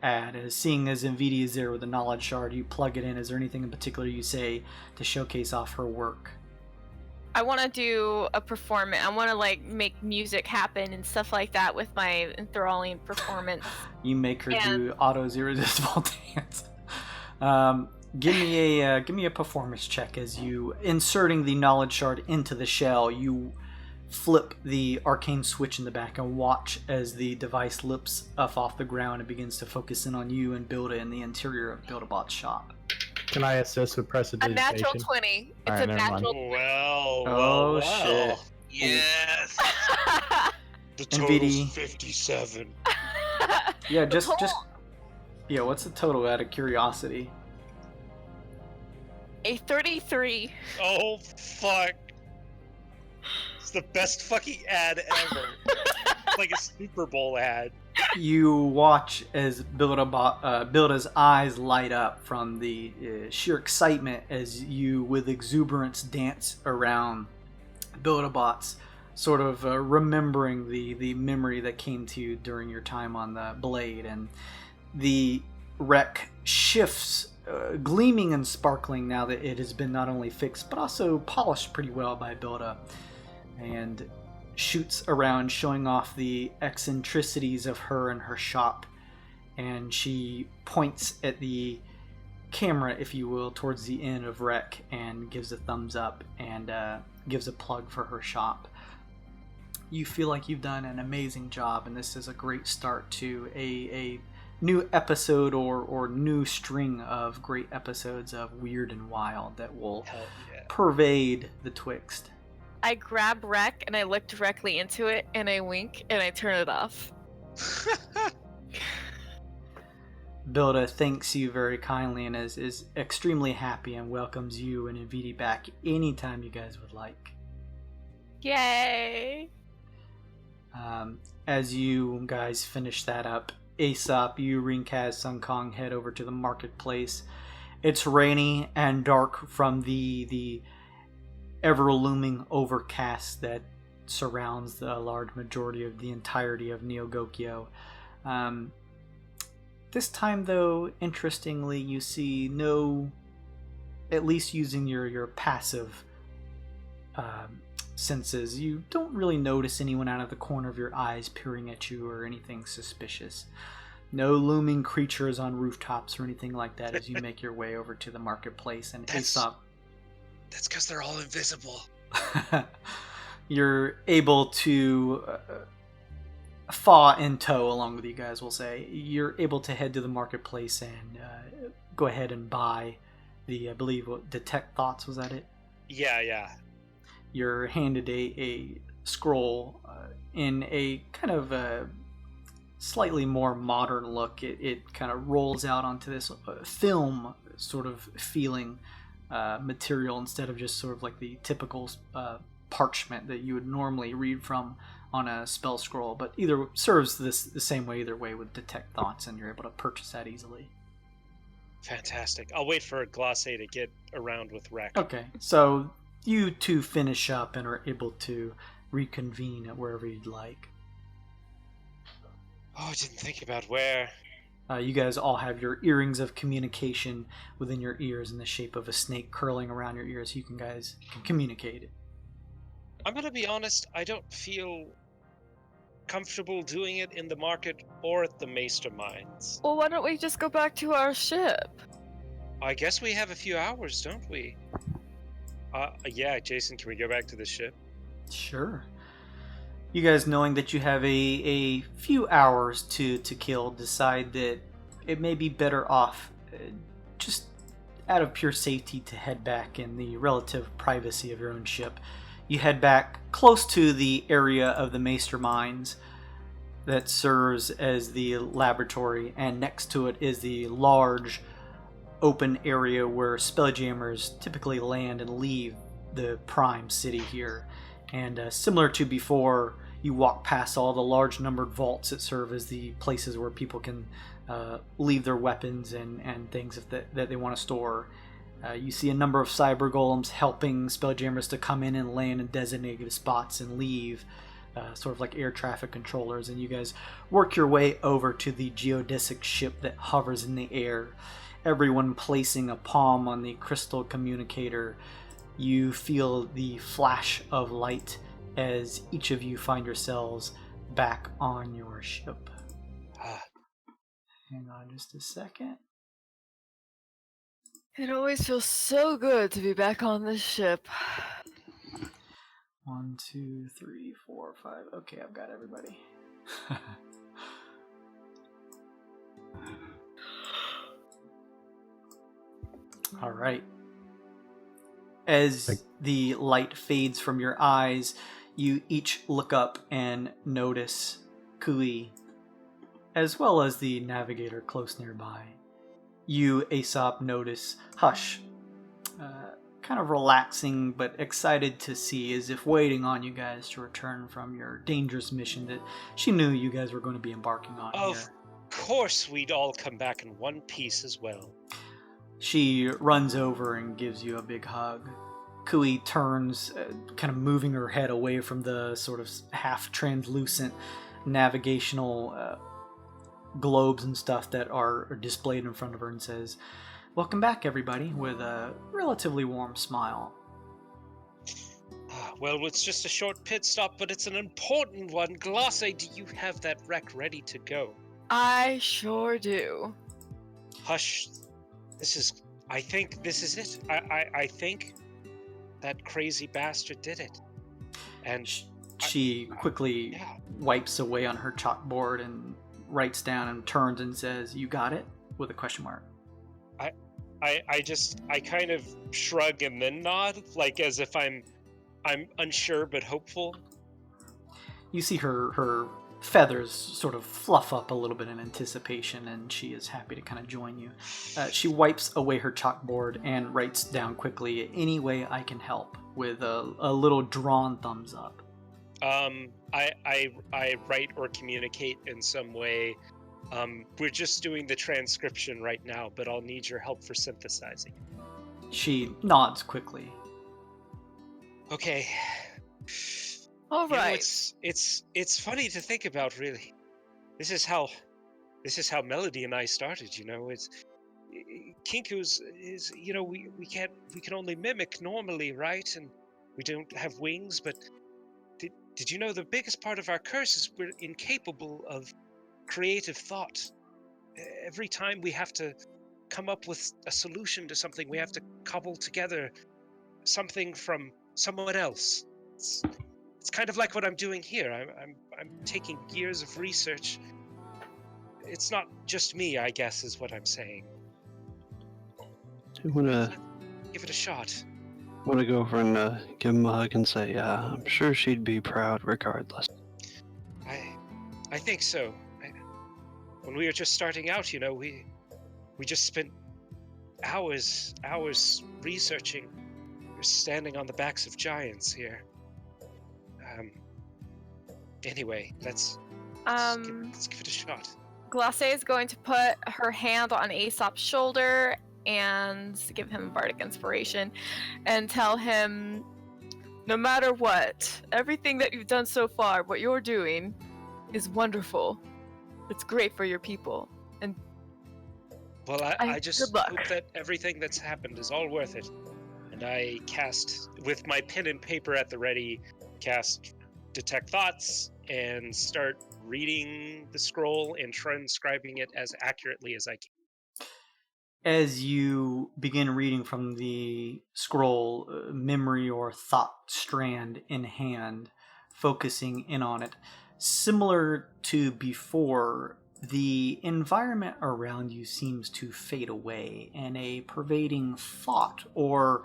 ad. As seeing as NVIDIA is there with the knowledge shard, you plug it in. Is there anything in particular you say to showcase off her work? I want to do a performance. I want to make music happen and stuff like that with my enthralling performance. You make her do Otto's irresistible dance. Give me a performance check as you inserting the knowledge shard into the shell. You flip the arcane switch in the back and watch as the device lifts up off the ground and begins to focus in on you and Builda in the interior of Build-A-Bot's shop. Can I assist with A prestidigitation? natural 20. It's Alright, a never natural. Well. Shit. Yes. The NVD. total's 57. Yeah, just yeah. What's the total out of curiosity? A 33. Oh, fuck. It's the best fucking ad ever. like a Super Bowl ad. You watch as Bilda's eyes light up from the sheer excitement as you, with exuberance, dance around Bildabot's, sort of remembering the memory that came to you during your time on the blade. And the wreck shifts, gleaming and sparkling now that it has been not only fixed but also polished pretty well by Bilda, and shoots around, showing off the eccentricities of her and her shop. And she points at the camera, if you will, towards the end of Wreck, and gives a thumbs up and gives a plug for her shop. You feel like you've done an amazing job, and this is a great start to a new episode or new string of great episodes of Wyrd and Wyld that will pervade the Twixt. I grab Rec and I look directly into it and I wink and I turn it off. Bilda thanks you very kindly and is extremely happy and welcomes you and Inviti back anytime you guys would like. Yay! As you guys finish that up, Aesop, you, Rinkaz, Sun Kong head over to the marketplace. It's rainy and dark from the ever-looming overcast that surrounds the large majority of the entirety of Neogokyo. This time, though, interestingly, you see no, at least using your passive senses, you don't really notice anyone out of the corner of your eyes peering at you or anything suspicious. No looming creatures on rooftops or anything like that as you make your way over to the marketplace. And Aesop... That's because they're all invisible. You're able to faw in tow along with you guys, we'll say. You're able to head to the marketplace and go ahead and buy the, I believe, detect thoughts, was that it? Yeah. You're handed a scroll in a kind of a slightly more modern look. It kind of rolls out onto this film sort of feeling material instead of just sort of like the typical parchment that you would normally read from on a spell scroll, but either serves the same way either way with detect thoughts, and you're able to purchase that easily. Fantastic. I'll wait for Glace to get around with Rec. Okay, so you two finish up and are able to reconvene at wherever you'd like. Oh, I didn't think about where. You guys all have your earrings of communication within your ears in the shape of a snake curling around your ears so you guys can communicate. I'm going to be honest, I don't feel comfortable doing it in the market or at the Meister mines. Well, why don't we just go back to our ship? I guess we have a few hours, don't we? Yeah, Jason, can we go back to the ship? Sure. You guys, knowing that you have a few hours to kill, decide that it may be better off just out of pure safety to head back in the relative privacy of your own ship. You head back close to the area of the Meister mines that serves as the laboratory, and next to it is the large open area where spelljammers typically land and leave the prime city here. And similar to before, you walk past all the large numbered vaults that serve as the places where people can leave their weapons and things that they want to store. You see a number of cyber golems helping spelljammers to come in and land in designated spots and leave, sort of like air traffic controllers. And you guys work your way over to the geodesic ship that hovers in the air, everyone placing a palm on the crystal communicator. You feel the flash of light as each of you find yourselves back on your ship. Hang on just a second. It always feels so good to be back on this ship. 1, 2, 3, 4, 5. Okay, I've got everybody. All right. As the light fades from your eyes, you each look up and notice Kui, as well as the navigator close nearby. You, Aesop, notice Hush, kind of relaxing but excited to see, as if waiting on you guys to return from your dangerous mission that she knew you guys were going to be embarking on here. Of course we'd all come back in one piece as well. She runs over and gives you a big hug. Kui turns, kind of moving her head away from the sort of half-translucent navigational globes and stuff that are displayed in front of her, and says, "Welcome back, everybody," with a relatively warm smile. Well, it's just a short pit stop, but it's an important one. Glace, do you have that wreck ready to go? I sure do. Hush. I think this is it. I think that crazy bastard did it. And she quickly wipes away on her chalkboard and writes down and turns and says, "You got it?" with a question mark. I kind of shrug and then nod, like as if I'm unsure but hopeful. You see her feathers sort of fluff up a little bit in anticipation, and she is happy to kind of join you. She wipes away her chalkboard and writes down quickly, "Any way I can help," with a little drawn thumbs up. I write or communicate in some way. We're just doing the transcription right now, but I'll need your help for synthesizing. She nods quickly. Okay. All right. You know, it's funny to think about, really. This is how Melody and I started. You know, it's Kinku's is, you know, we can only mimic normally, right? And we don't have wings. But did you know the biggest part of our curse is we're incapable of creative thought. Every time we have to come up with a solution to something, we have to cobble together something from someone else. It's kind of like what I'm doing here. I'm taking years of research. It's not just me, I guess, is what I'm saying. Do you wanna Give it a shot. go over and give him a hug and say, I'm sure she'd be proud regardless. I think so. When we were just starting out, you know, we just spent hours researching. We're standing on the backs of giants here. Anyway, let's give it a shot. Glace is going to put her hand on Aesop's shoulder and give him bardic inspiration and tell him, no matter what, everything that you've done so far, what you're doing is wonderful. It's great for your people. And well, I just good luck. hope that everything that's happened is all worth it. And I cast, with my pen and paper at the ready, cast Detect Thoughts and start reading the scroll and transcribing it as accurately as I can. As you begin reading from the scroll, memory or thought strand in hand, focusing in on it, similar to before, the environment around you seems to fade away, and a pervading thought or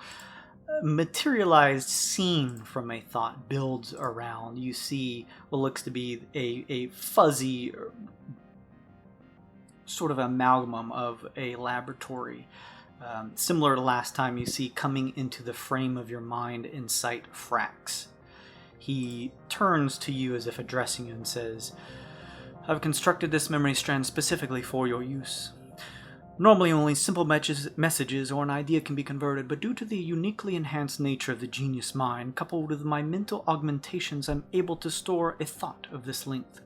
materialized scene from a thought builds around. You see what looks to be a fuzzy sort of amalgam of a laboratory. Similar to last time, you see coming into the frame of your mind in sight Frax. He turns to you as if addressing you and says, "I've constructed this memory strand specifically for your use. Normally only simple messages or an idea can be converted, but due to the uniquely enhanced nature of the genius mind, coupled with my mental augmentations, I'm able to store a thought of this length.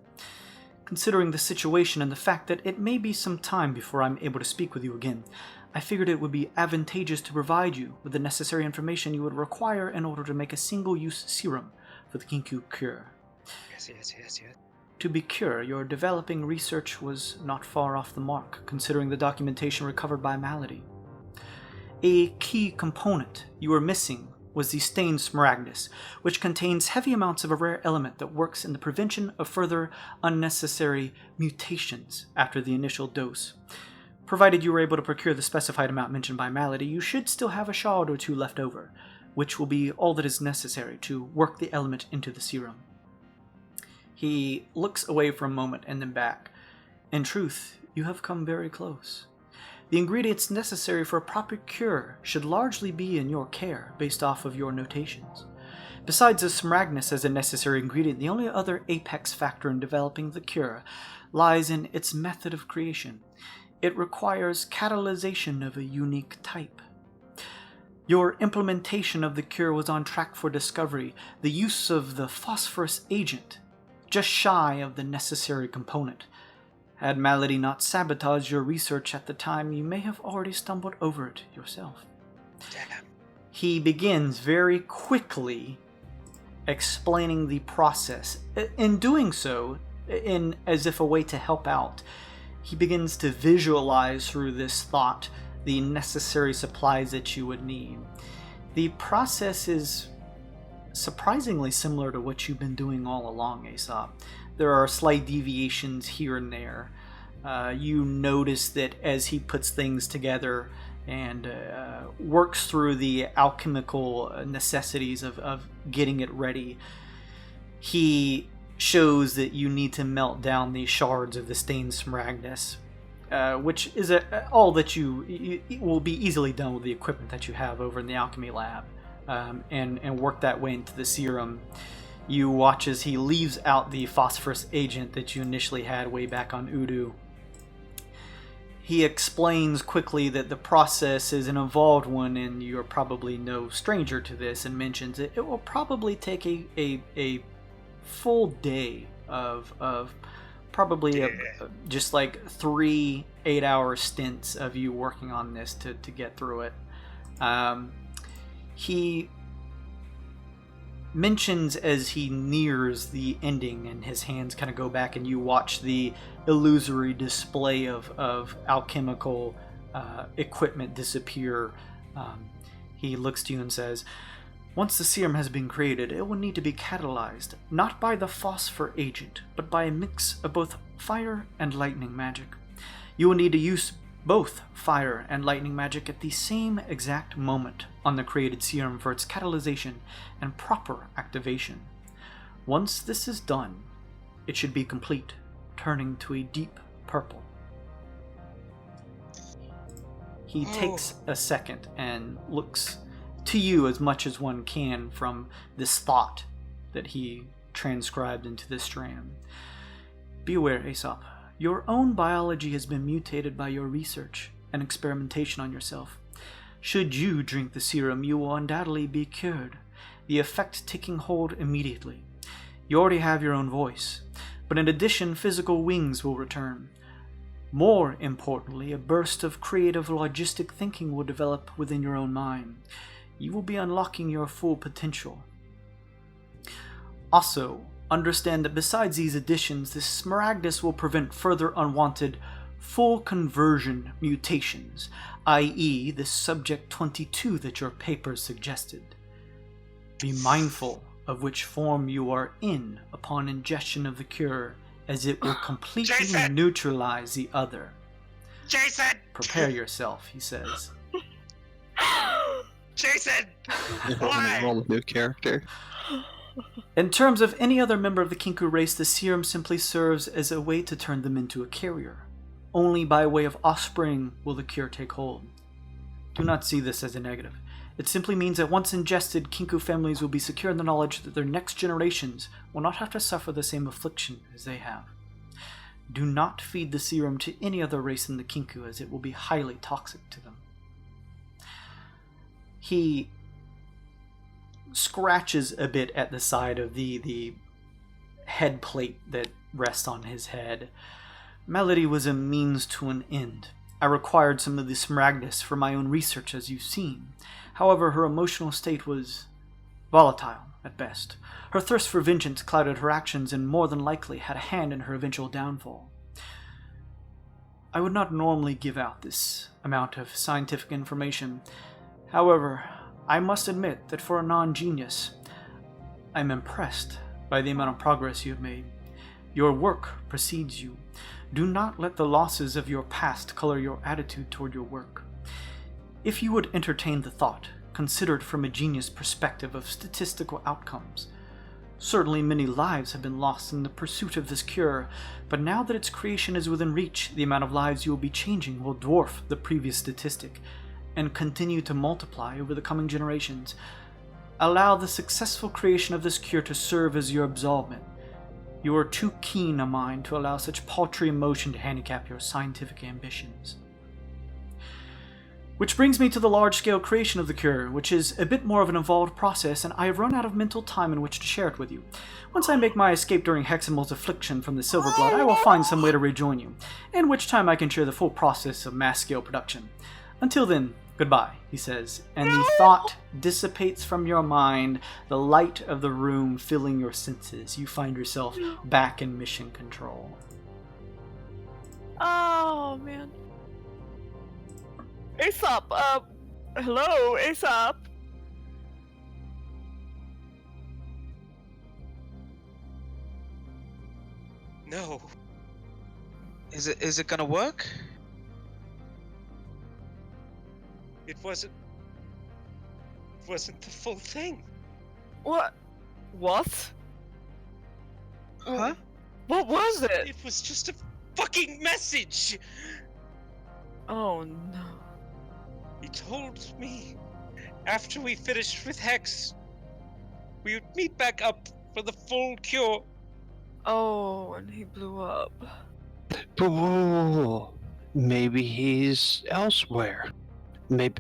Considering the situation and the fact that it may be some time before I'm able to speak with you again, I figured it would be advantageous to provide you with the necessary information you would require in order to make a single-use serum for the Kinku cure. Yes. To be cured, your developing research was not far off the mark, considering the documentation recovered by Malady. A key component you were missing was the stained smaragdus, which contains heavy amounts of a rare element that works in the prevention of further unnecessary mutations after the initial dose. Provided you were able to procure the specified amount mentioned by Malady, you should still have a shard or two left over, which will be all that is necessary to work the element into the serum." He looks away for a moment and then back. "In truth, you have come very close. The ingredients necessary for a proper cure should largely be in your care, based off of your notations. Besides the smaragdus as a necessary ingredient, the only other apex factor in developing the cure lies in its method of creation. It requires catalyzation of a unique type. Your implementation of the cure was on track for discovery, the use of the phosphorus agent, just shy of the necessary component. Had Malady not sabotaged your research at the time, you may have already stumbled over it yourself. Damn. He begins very quickly explaining the process. In doing so, as if a way to help out, he begins to visualize through this thought the necessary supplies that you would need. The process is surprisingly similar to what you've been doing all along, Aesop. There are slight deviations here and there. You notice that as he puts things together and works through the alchemical necessities of getting it ready, he shows that you need to melt down the shards of the stained smaragdus, which is all that you will be easily done with the equipment that you have over in the alchemy lab, and work that way into the serum. You watch as he leaves out the phosphorus agent that you initially had way back on Udu. He explains quickly that the process is an involved one, and you're probably no stranger to this, and mentions it will probably take a full day of probably just like 3 8-hour stints of you working on this to get through it. He mentions as he nears the ending and his hands kind of go back and you watch the illusory display of alchemical equipment disappear. He looks to you and says, once the serum has been created, it will need to be catalyzed, not by the phosphor agent, but by a mix of both fire and lightning magic. You will need to use both fire and lightning magic at the same exact moment on the created serum for its catalyzation and proper activation. Once this is done, it should be complete, turning to a deep purple. He takes a second and looks to you as much as one can from this thought that he transcribed into this strand. Be aware, Aesop. Your own biology has been mutated by your research and experimentation on yourself. Should you drink the serum, you will undoubtedly be cured, the effect taking hold immediately. You already have your own voice, but in addition, physical wings will return. More importantly, a burst of creative logistic thinking will develop within your own mind. You will be unlocking your full potential. Also, understand that besides these additions, this smaragdus will prevent further unwanted full conversion mutations, i.e. the subject 22 that your papers suggested. Be mindful of which form you are in upon ingestion of the cure, as it will completely Jason! neutralize the other. Jason! Prepare yourself, he says. Jason! Why? Roll a new character. In terms of any other member of the Kinku race, the serum simply serves as a way to turn them into a carrier. Only by way of offspring will the cure take hold. Do not see this as a negative. It simply means that once ingested, Kinku families will be secure in the knowledge that their next generations will not have to suffer the same affliction as they have. Do not feed the serum to any other race than the Kinku, as it will be highly toxic to them. He scratches a bit at the side of the head plate that rests on his head. Melody was a means to an end. I required some of the smaragdus for my own research, as you've seen. However, her emotional state was volatile at best. Her thirst for vengeance clouded her actions and more than likely had a hand in her eventual downfall. I would not normally give out this amount of scientific information. However, I must admit that for a non-genius, I'm impressed by the amount of progress you have made. Your work precedes you. Do not let the losses of your past color your attitude toward your work. If you would entertain the thought, considered from a genius perspective of statistical outcomes, Certainly many lives have been lost in the pursuit of this cure, but now that its creation is within reach, the amount of lives you will be changing will dwarf the previous statistic, and continue to multiply over the coming generations. Allow the successful creation of this cure to serve as your absolvement. You are too keen a mind to allow such paltry emotion to handicap your scientific ambitions. Which brings me to the large-scale creation of the cure, which is a bit more of an involved process, and I have run out of mental time in which to share it with you. Once I make my escape during Heximal's affliction from the Silver Blood, I will find some way to rejoin you, in which time I can share the full process of mass-scale production. Until then, goodbye, he says, and the thought dissipates from your mind, the light of the room filling your senses. You find yourself back in mission control. Oh, man. Aesop, hello, Aesop. No. Is it gonna work? It wasn't the full thing. What? What? Huh? What was it? It was just a fucking message. Oh, no. He told me after we finished with Hex, we would meet back up for the full cure. Oh, and he blew up. But whoa, maybe he's elsewhere. Maybe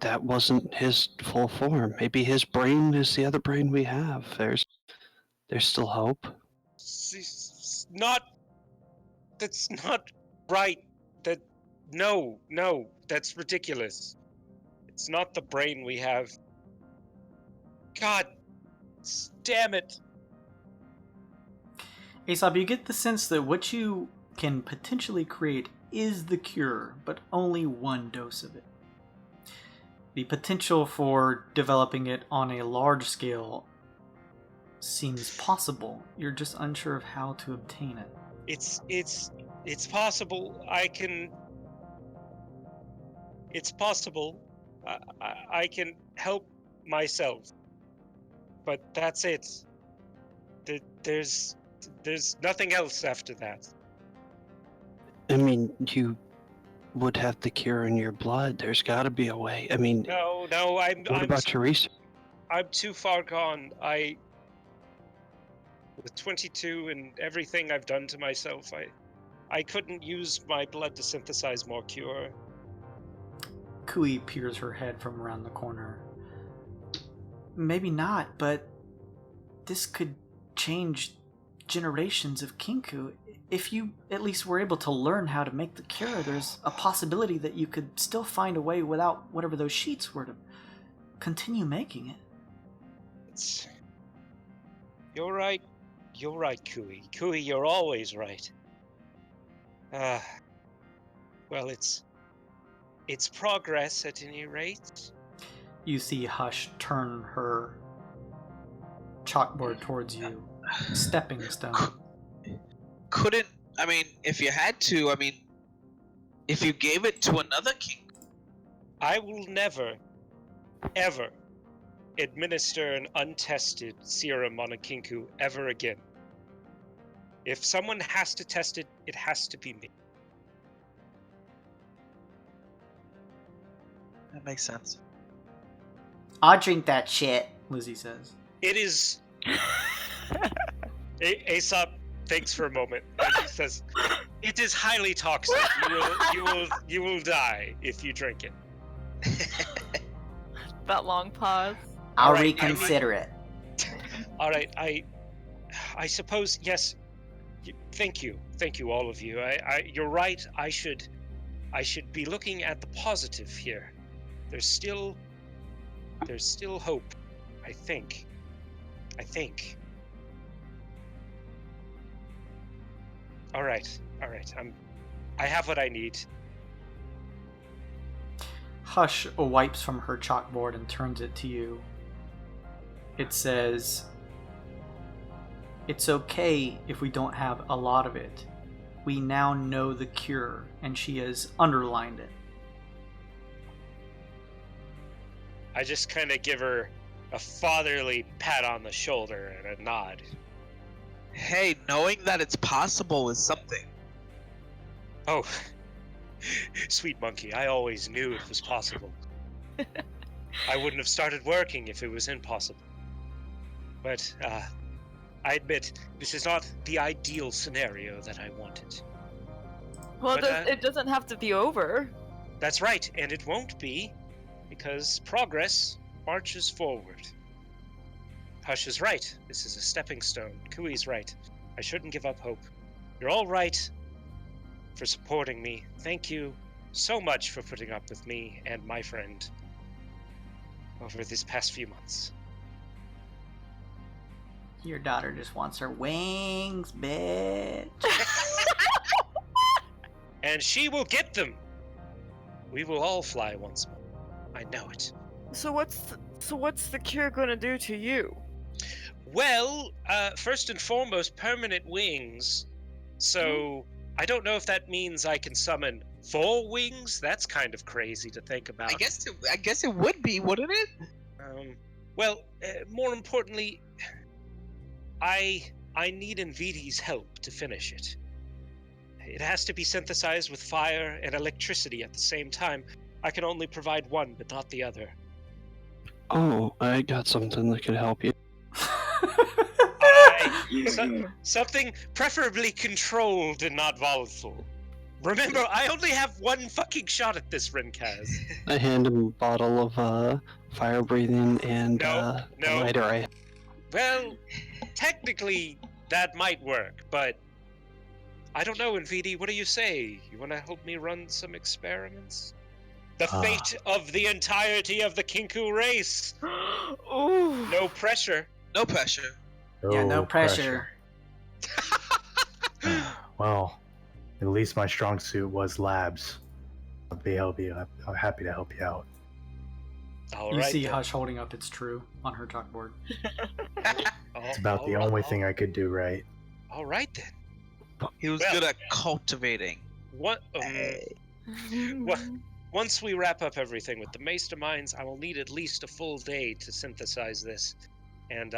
that wasn't his full form. Maybe his brain is the other brain we have. There's still hope. That's not right. No, that's ridiculous. It's not the brain we have. God damn it. Aesop, you get the sense that what you can potentially create is the cure, but only one dose of it. The potential for developing it on a large scale seems possible. You're just unsure of how to obtain it. It's possible. It's possible. I can help myself. But that's it. There's nothing else after that. I mean, you would have the cure in your blood. There's got to be a way. I mean, No, what about your research? I'm too far gone. With 22 and everything I've done to myself, I couldn't use my blood to synthesize more cure. Kui peers her head from around the corner. Maybe not, but this could change generations of Kinku. If you at least were able to learn how to make the cure, there's a possibility that you could still find a way without whatever those sheets were to continue making it. You're right, Kui. Kui, you're always right. Well, it's progress at any rate. You see Hush turn her chalkboard towards you. Stepping stone. If you had to, if you gave it to another king. I will never, ever administer an untested serum on a Kinku ever again. If someone has to test it, it has to be me. That makes sense. I'll drink that shit, Lizzie says. It is... Aesop thinks for a moment, and he says, "It is highly toxic. You will die if you drink it." That long pause. I'll All right, reconsider it. All right, I suppose yes. Thank you, all of you. You're right. I should be looking at the positive here. There's still hope. I think. All right. I have what I need. Hush wipes from her chalkboard and turns it to you. It says, "It's okay if we don't have a lot of it. We now know the cure," and she has underlined it. I just kind of give her a fatherly pat on the shoulder and a nod. Hey, knowing that it's possible is something. Oh, sweet monkey, I always knew it was possible. I wouldn't have started working if it was impossible. But, I admit, this is not the ideal scenario that I wanted. Well, But, it doesn't have to be over. That's right, and it won't be, because progress marches forward. Hush is right. This is a stepping stone. Kui's right. I shouldn't give up hope. You're all right for supporting me. Thank you so much for putting up with me and my friend over these past few months. Your daughter just wants her wings, bitch. And she will get them. We will all fly once more. I know it. So what's the cure gonna do to you? Well, first and foremost, permanent wings. So I don't know if that means I can summon 4 wings. That's kind of crazy to think about. I guess it would be, wouldn't it? Well, more importantly, I need Nvidi's help to finish it. It has to be synthesized with fire and electricity at the same time. I can only provide one, but not the other. Oh, I got something that could help you. Something preferably controlled and not volatile. Remember, I only have one fucking shot at this, Rinkaz. I hand him a bottle of fire breathing and No. a lighter. I Well, technically, that might work, but I don't know, Nvidi, what do you say? You want to help me run some experiments? The fate of the entirety of the Kinku race! Ooh. No pressure. No pressure. Yeah, no pressure. Well, at least my strong suit was labs. I'm happy to help you out. All You right, see then. Hush holding up "It's true" on her chalkboard. It's about the only thing I could do right. All right, then. He was good at cultivating. What? Once we wrap up everything with the Meister mines, I will need at least a full day to synthesize this. And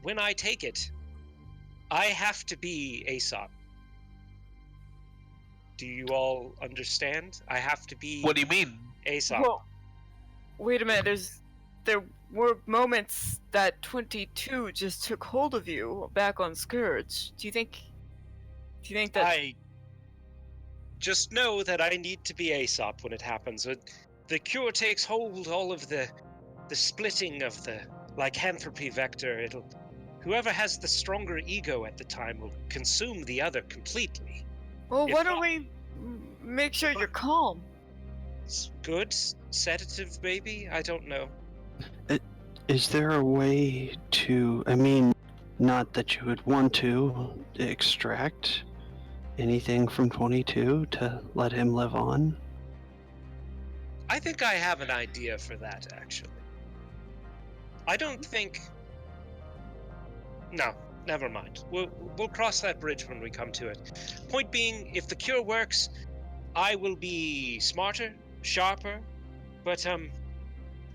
when I take it, I have to be Aesop. Do you all understand? I have to be What do you mean? Aesop. Whoa. Wait a minute, there were moments that 22 just took hold of you back on Scourge. Do you think that... I just know that I need to be Aesop when it happens. The cure takes hold, all of the splitting of the lycanthropy vector. Whoever has the stronger ego at the time will consume the other completely. Well, If why don't not- we make sure you're calm? It's good sedative, maybe? I don't know. Is there a way to, I mean, not that you would want to, extract anything from 22 to let him live on? I think I have an idea for that, actually. I don't think... No, never mind. We'll cross that bridge when we come to it. Point being, if the cure works, I will be smarter, sharper, but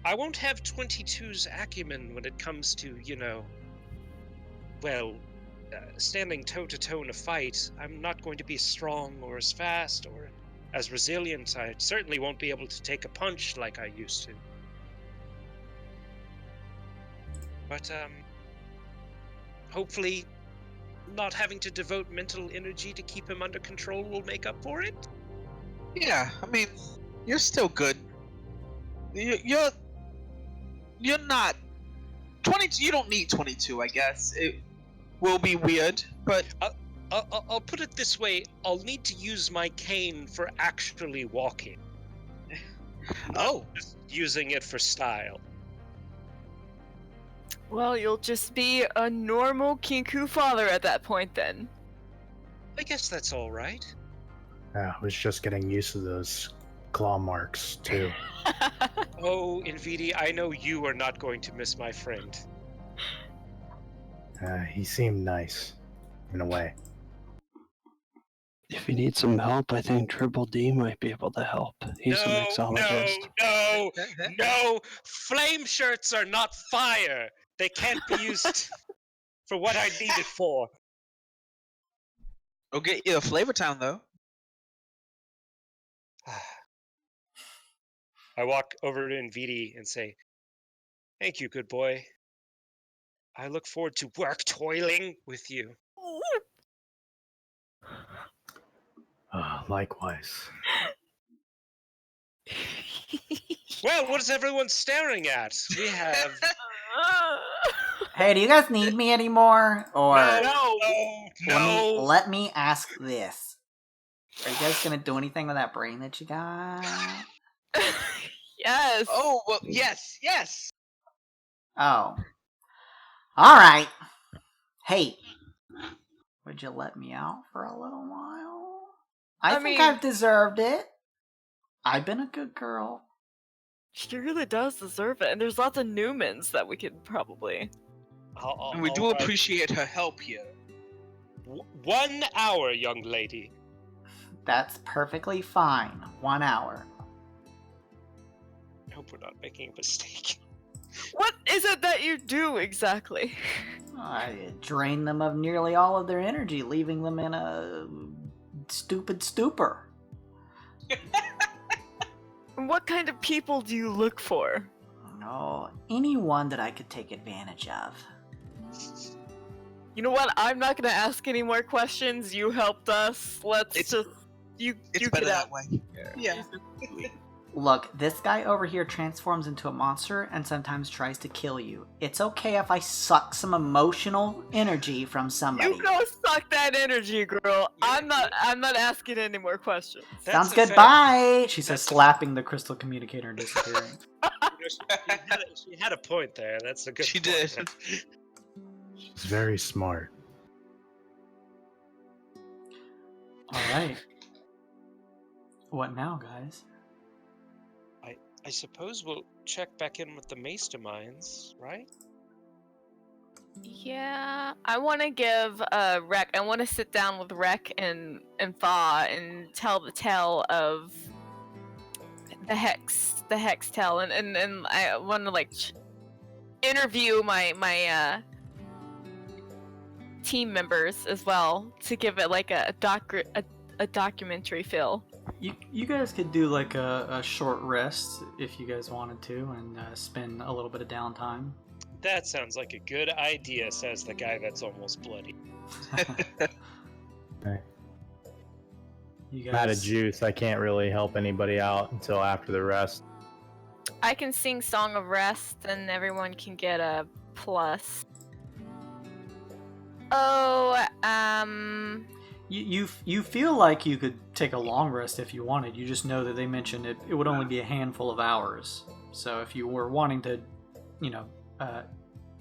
I won't have 22's acumen when it comes to, standing toe-to-toe in a fight. I'm not going to be as strong or as fast or as resilient. I certainly won't be able to take a punch like I used to. But, hopefully not having to devote mental energy to keep him under control will make up for it. Yeah, I mean, you're still good. You're not 22. You don't need 22, I guess. It will be weird, but I'll put it this way: I'll need to use my cane for actually walking. oh, Just using it for style. Well, you'll just be a normal Kinku father at that point then. I guess that's all right. I was just getting used to those claw marks, too. Oh, Nvidi, I know you are not going to miss my friend. He seemed nice, in a way. If you need some help, I think Triple D might be able to help. He's a mixologist. No! Flame shirts are not fire! They can't be used for what I need it for. We'll get you a Flavor Town, though. I walk over to Nvidi and say, "Thank you, good boy. I look forward to work toiling with you." Likewise. Well, what is everyone staring at? We have... Hey, do you guys need me anymore? Or No! let me ask this. Are you guys gonna do anything with that brain that you got? Yes. Oh, well, yes. Oh. Alright. Hey. Would you let me out for a little while? I think I've deserved it. I've been a good girl. She really does deserve it, and there's lots of Newmans that we could probably... And we do appreciate her help here. 1 hour, young lady. That's perfectly fine. 1 hour. I hope we're not making a mistake. What is it that you do exactly? I drain them of nearly all of their energy, leaving them in a stupid stupor. What kind of people do you look for? No, anyone that I could take advantage of. You know what? I'm not gonna ask any more questions. You helped us. It's get better out. that way. Yeah. Look, this guy over here transforms into a monster and sometimes tries to kill you. It's okay if I suck some emotional energy from somebody. You go suck that energy, girl. I'm not asking any more questions. Sounds good. Bye. She says, slapping the crystal communicator and disappearing. She had a point there. That's a good. She point. did. She's very smart. All right. What now, guys? I suppose we'll check back in with the masterminds, right? Yeah, I want to give Rek. I want to sit down with Rek and Fa and tell the tale of the hex tale, and I want to interview my team members as well to give it like a documentary feel. You guys could do like a short rest if you guys wanted to, and spend a little bit of downtime. That sounds like a good idea, says the guy that's almost bloody. Okay. You I'm out of guys, juice. I can't really help anybody out until after the rest. I can sing Song of Rest, and everyone can get a plus. Oh, You feel like you could take a long rest if you wanted. You just know that they mentioned it would only be a handful of hours. So if you were wanting to,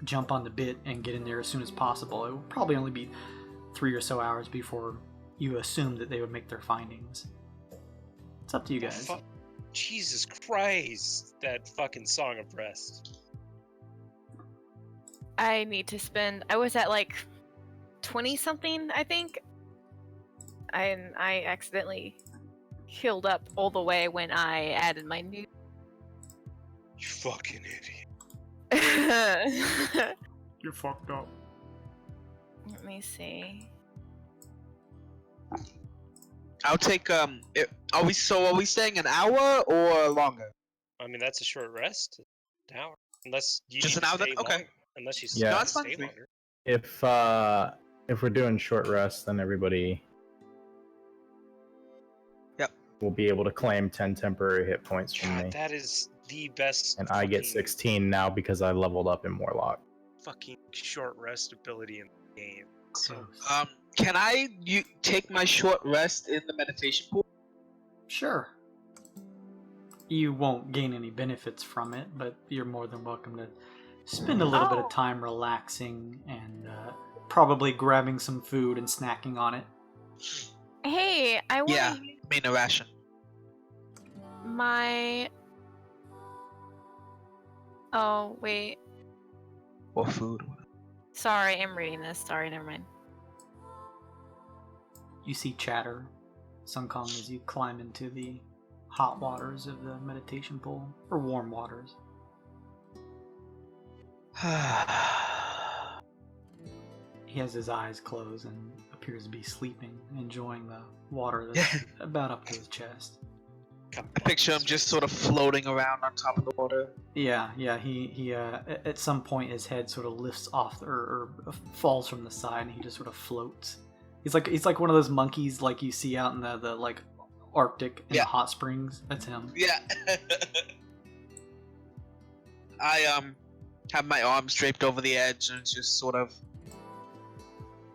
jump on the bit and get in there as soon as possible, it would probably only be 3 or so hours before you assumed that they would make their findings. It's up to you guys. Jesus Christ, that fucking Song of Rest. I need to spend. I was at 20 something, I think. And I accidentally healed up all the way when I added my new. You fucking idiot. You're fucked up. Let me see. I'll take Are we staying an hour or longer? I mean, that's a short rest. An hour. Unless you Just need an hour to then? stay Okay. longer. Unless you Yeah. No, that's stay fine. longer. If we're doing short rest, then everybody will be able to claim 10 temporary hit points from God, me. that is the best. And I get 16 now because I leveled up in Warlock. Fucking short rest ability in the game. So Can I take my short rest in the meditation pool? Sure. You won't gain any benefits from it, but you're more than welcome to spend a little bit of time relaxing and probably grabbing some food and snacking on it. Hey, I want to Yeah, main a ration. my. Oh wait. Or food. Sorry, I'm reading this. Sorry, never mind. You see chatter Sun Kong, as you climb into the hot waters of the meditation pool, or warm waters. He has his eyes closed and appears to be sleeping, enjoying the water that's about up to his chest. I picture him just sort of floating around on top of the water. Yeah. He at some point his head sort of lifts off or falls from the side, and he just sort of floats. He's like one of those monkeys like you see out in the like Arctic in the hot springs. That's him. Yeah. I have my arms draped over the edge and it's just sort of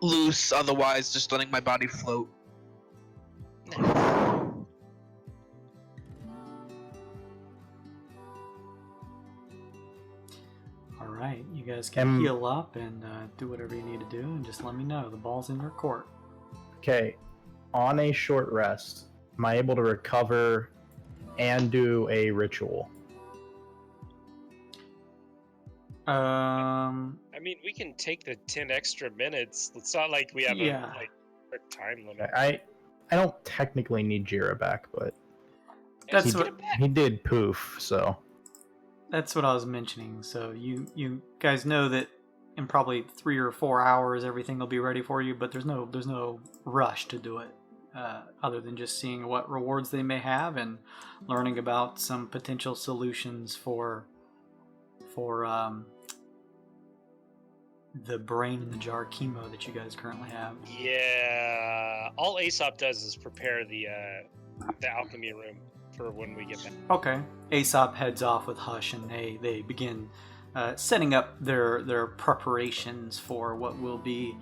loose, otherwise just letting my body float. Alright, you guys can heal up and do whatever you need to do, and just let me know. The ball's in your court. Okay, on a short rest, am I able to recover and do a ritual? I mean, we can take the 10 extra minutes. It's not like we have a strict time limit. I don't technically need Jira back, but That's he did poof, so. That's what I was mentioning. So you guys know that in probably 3 or 4 hours everything will be ready for you, but there's no rush to do it, other than just seeing what rewards they may have and learning about some potential solutions for the brain in the jar chemo that you guys currently have. Yeah, all Aesop does is prepare the alchemy room for when we get back. Okay. Aesop heads off with Hush, and they begin setting up their preparations for what will be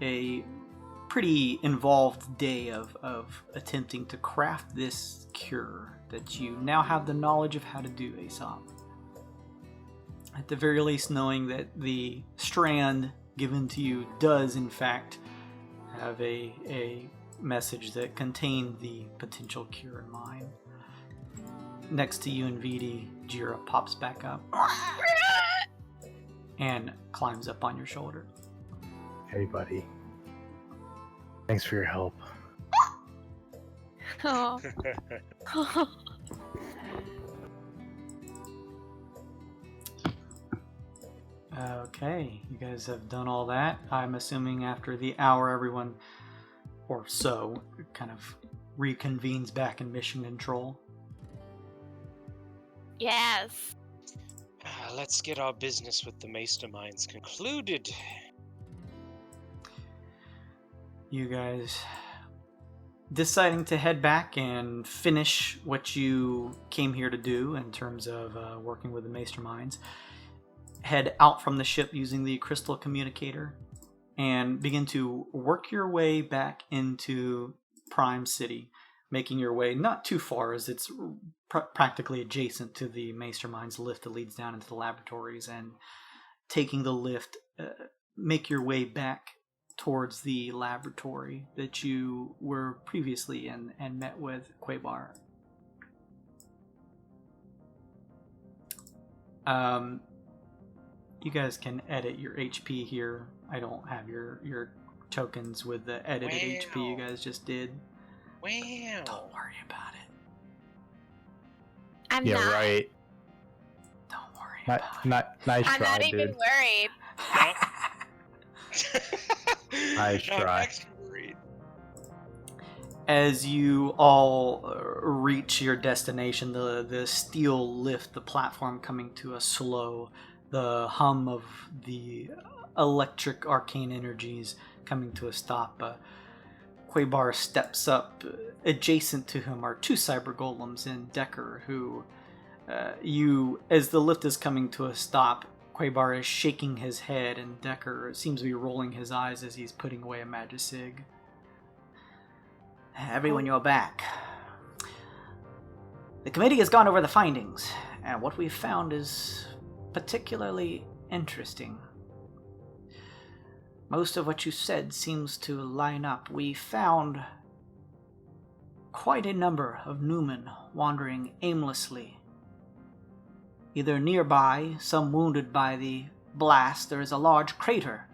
a pretty involved day of attempting to craft this cure that you now have the knowledge of how to do, Aesop. At the very least, knowing that the strand given to you does in fact have a message that contained the potential cure in mind. Next to you and Vidi, Jira pops back up and climbs up on your shoulder. Hey, buddy. Thanks for your help. Oh. Okay, you guys have done all that. I'm assuming after the hour, everyone, or so, kind of reconvenes back in mission control. Yes. Let's get our business with the Masterminds concluded. You guys deciding to head back and finish what you came here to do in terms of working with the Masterminds. Head out from the ship using the crystal communicator and begin to work your way back into Prime City, making your way not too far as it's practically adjacent to the Mastermind's lift that leads down into the laboratories, and taking the lift, make your way back towards the laboratory that you were previously in and met with Quabar. You guys can edit your HP here. I don't have your tokens with the edited HP you guys just did. Wow. Don't worry about it. I'm Yeah, not. right. Don't worry about it. Nice I'm try, not even dude. worried. Nice No, I'm try. actually worried. As you all reach your destination, the steel lift, the platform coming to a slow, the hum of the electric arcane energies coming to a stop. Quabar steps up. Adjacent to him are two cyber golems and Decker, who as the lift is coming to a stop, Quabar is shaking his head, and Decker seems to be rolling his eyes as he's putting away a majestic. Everyone, you're back. The committee has gone over the findings, and what we've found is particularly interesting. Most of what you said seems to line up. We found quite a number of Newmen wandering aimlessly. Either nearby, some wounded by the blast, there is a large crater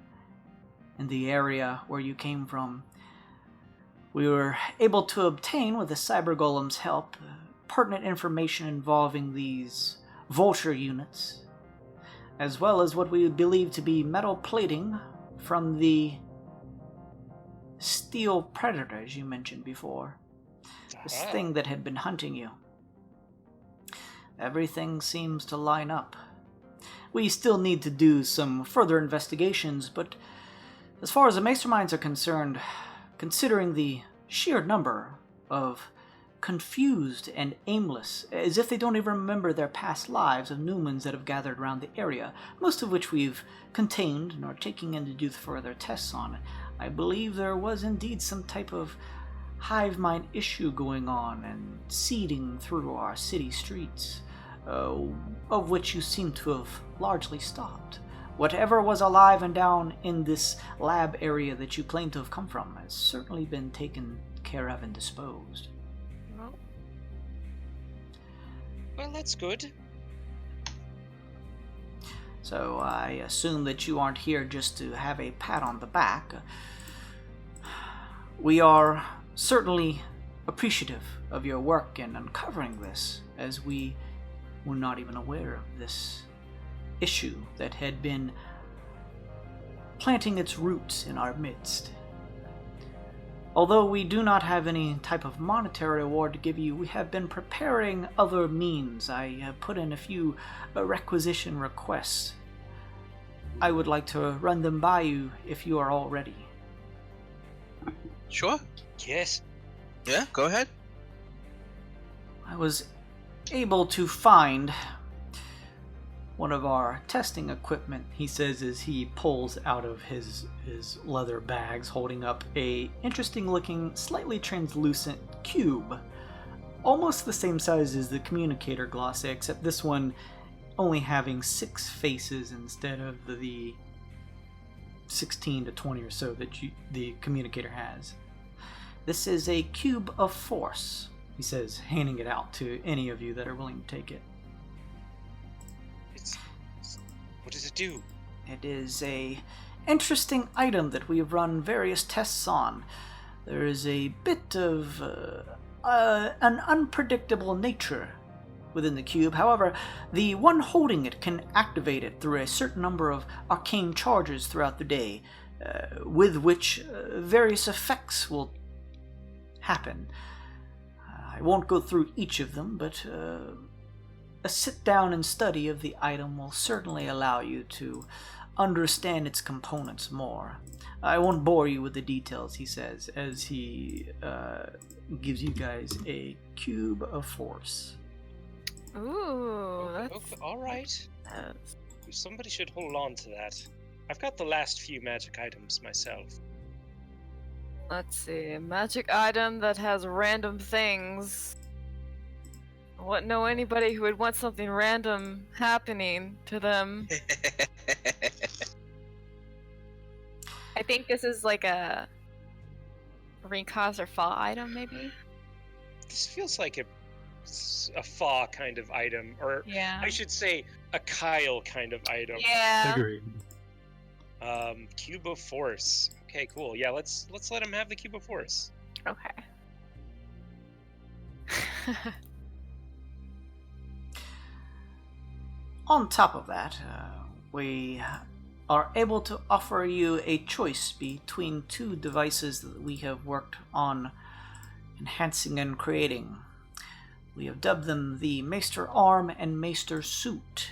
in the area where you came from. We were able to obtain, with the Cyber Golem's help, pertinent information involving these vulture units, as well as what we believe to be metal plating from the steel predator, as you mentioned before. This thing that had been hunting you. Everything seems to line up. We still need to do some further investigations, but as far as the masterminds are concerned, considering the sheer number of confused and aimless, as if they don't even remember their past lives, of Newmans that have gathered around the area, most of which we've contained and are taking in to do further tests on, I believe there was indeed some type of hive mind issue going on and seeding through our city streets, of which you seem to have largely stopped. Whatever was alive and down in this lab area that you claim to have come from has certainly been taken care of and disposed. Well, that's good. So I assume that you aren't here just to have a pat on the back. We are certainly appreciative of your work in uncovering this, as we were not even aware of this issue that had been planting its roots in our midst. Although we do not have any type of monetary reward to give you, we have been preparing other means. I have put in a few requisition requests. I would like to run them by you if you are all ready. Sure. Yes. Yeah, go ahead. I was able to find one of our testing equipment, he says as he pulls out of his leather bags, holding up a interesting looking, slightly translucent cube. Almost the same size as the communicator gloss, except this one only having 6 faces instead of the 16 to 20 or so that the communicator has. This is a cube of force, he says, handing it out to any of you that are willing to take it. What does it do? It is a interesting item that we have run various tests on. There is a bit of an unpredictable nature within the cube. However, the one holding it can activate it through a certain number of arcane charges throughout the day, with which various effects will happen. I won't go through each of them, but a sit-down and study of the item will certainly allow you to understand its components more. I won't bore you with the details, he says, as he gives you guys a cube of force. Ooh, that's... Okay, all right. Somebody should hold on to that. I've got the last few magic items myself. Let's see, a magic item that has random things. I wouldn't know anybody who would want something random happening to them. I think this is like a recast or fall item, maybe? This feels like a Fa kind of item, or Yeah. I should say a Kyle kind of item. Yeah. Agreed. Cube of Force. Okay, cool. Yeah, let's let him have the Cube of Force. Okay. On top of that, we are able to offer you a choice between 2 devices that we have worked on enhancing and creating. We have dubbed them the Meister Arm and Meister Suit.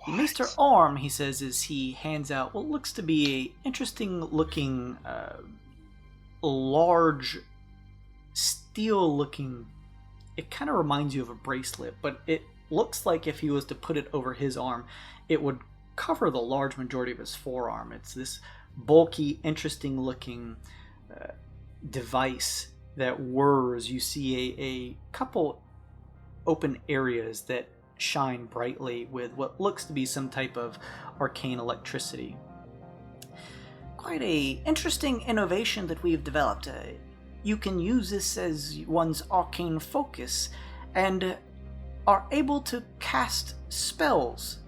The Meister Arm, he says, as he hands out what looks to be a interesting looking, large, steel looking, it kind of reminds you of a bracelet, but it looks like if he was to put it over his arm, it would cover the large majority of his forearm. It's this bulky, interesting looking device that whirs. You see a couple open areas that shine brightly with what looks to be some type of arcane electricity. Quite a interesting innovation that we've developed. You can use this as one's arcane focus and are able to cast spells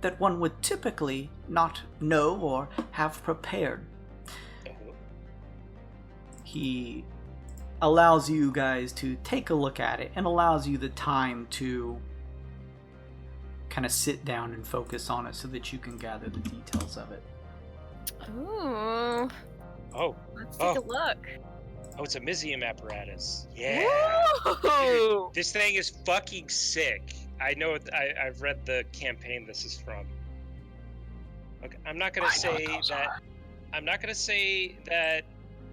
that one would typically not know or have prepared. He allows you guys to take a look at it and allows you the time to kind of sit down and focus on it so that you can gather the details of it. Ooh. Oh, Let's take a look. oh, it's a museum apparatus. Yeah. Woo! This thing is fucking sick. I know. I've read the campaign this is from. Okay, I'm not gonna say that. I'm not gonna say that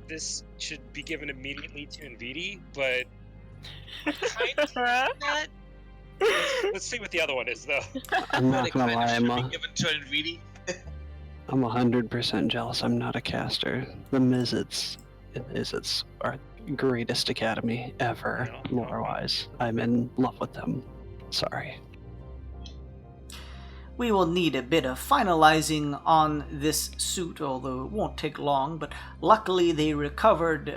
this should be given immediately to Nvidi, but kind of that. Let's see what the other one is, though. I'm not gonna lie, Should be given to Nvidi. I'm 100% jealous I'm not a caster. The Mizzets and Izzets are the greatest academy ever, No. lore-wise. I'm in love with them. Sorry. We will need a bit of finalizing on this suit, although it won't take long, but luckily they recovered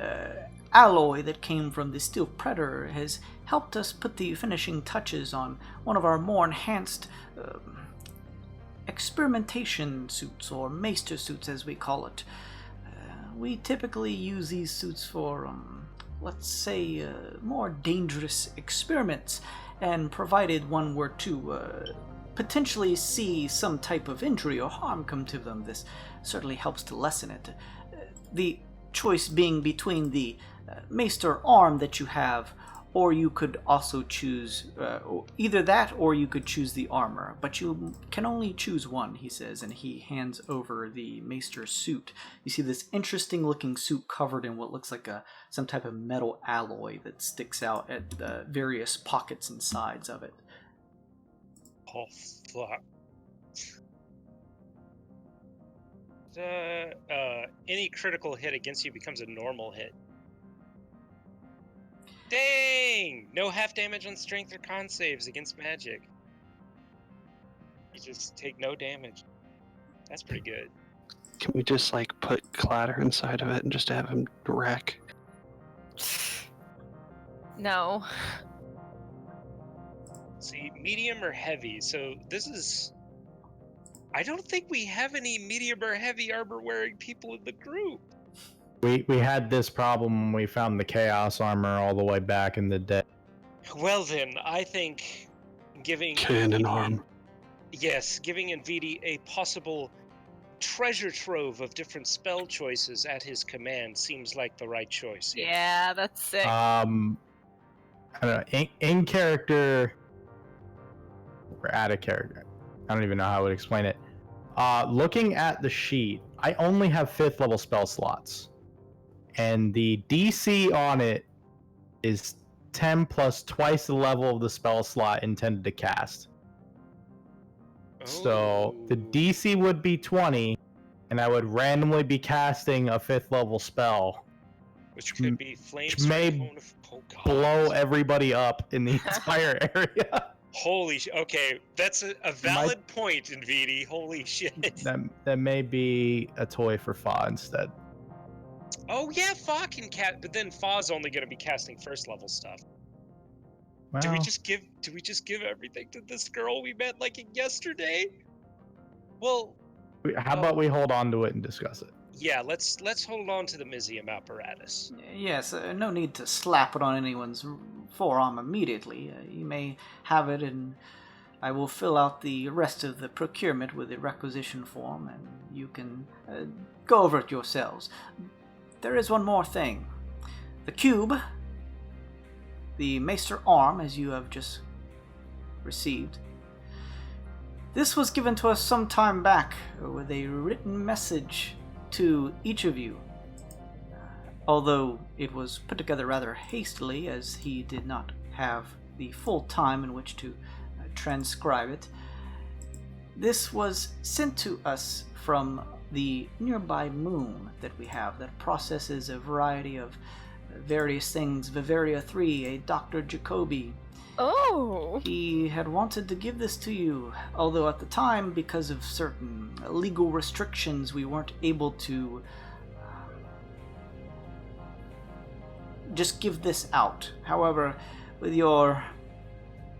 alloy that came from the Steel Predator has helped us put the finishing touches on one of our more enhanced experimentation suits, or Meister suits as we call it. We typically use these suits for, let's say, more dangerous experiments, and provided one were to potentially see some type of injury or harm come to them, this certainly helps to lessen it. The choice being between the Meister arm that you have, or you could also choose either that, or you could choose the armor, but you can only choose one, he says, and he hands over the Meister suit. You see this interesting looking suit covered in what looks like some type of metal alloy that sticks out at the various pockets and sides of it. Oh fuck. Any critical hit against you becomes a normal hit. Dang! No half damage on strength or con saves against magic. You just take no damage. That's pretty good. Can we just, like, put Clatter inside of it and just have him wreck? No. See, medium or heavy. So this is... I don't think we have any medium or heavy armor-wearing people in the group. We had this problem when we found the Chaos armor all the way back in the day. Well then, I think giving... Cannon arm. Yes, giving Nvidi a possible treasure trove of different spell choices at his command seems like the right choice. here. Yeah, that's sick. I don't know, in character, or out of character. I don't even know how I would explain it. Looking at the sheet, I only have 5th level spell slots. And the DC on it is 10 plus twice the level of the spell slot intended to cast. So the DC would be 20, and I would randomly be casting a 5th level spell, Which could be flames. which may blow everybody up in the entire area. Holy okay, that's a valid point, Nvidi. Holy shit. That may be a toy for Fa instead. Oh yeah, Fa can cast, but then Fa's only going to be casting 1st level stuff. Well, Do we just give everything to this girl we met like yesterday? Well, how about we hold on to it and discuss it? yeah, let's hold on to the museum apparatus. Yes, no need to slap it on anyone's forearm immediately. You may have it, and I will fill out the rest of the procurement with the requisition form, and you can go over it yourselves. There is one more thing. The cube, the Meister arm, as you have just received. This was given to us some time back with a written message to each of you. Although it was put together rather hastily, as he did not have the full time in which to transcribe it. This was sent to us from the nearby moon that we have that processes a variety of various things. Vivaria 3, a Dr. Jacobi. Oh! He had wanted to give this to you, although at the time, because of certain legal restrictions, we weren't able to just give this out. However, with your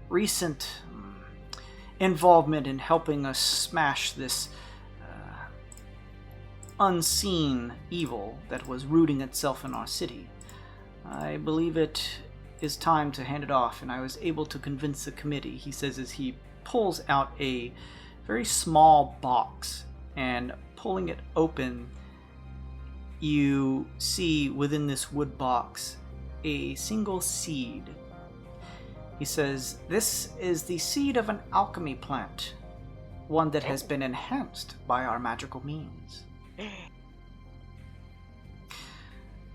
recent involvement in helping us smash this unseen evil that was rooting itself in our city, I believe it is time to hand it off, and I was able to convince the committee, he says as he pulls out a very small box, and pulling it open, you see within this wood box a single seed. He says, "This is the seed of an alchemy plant, one that has been enhanced by our magical means."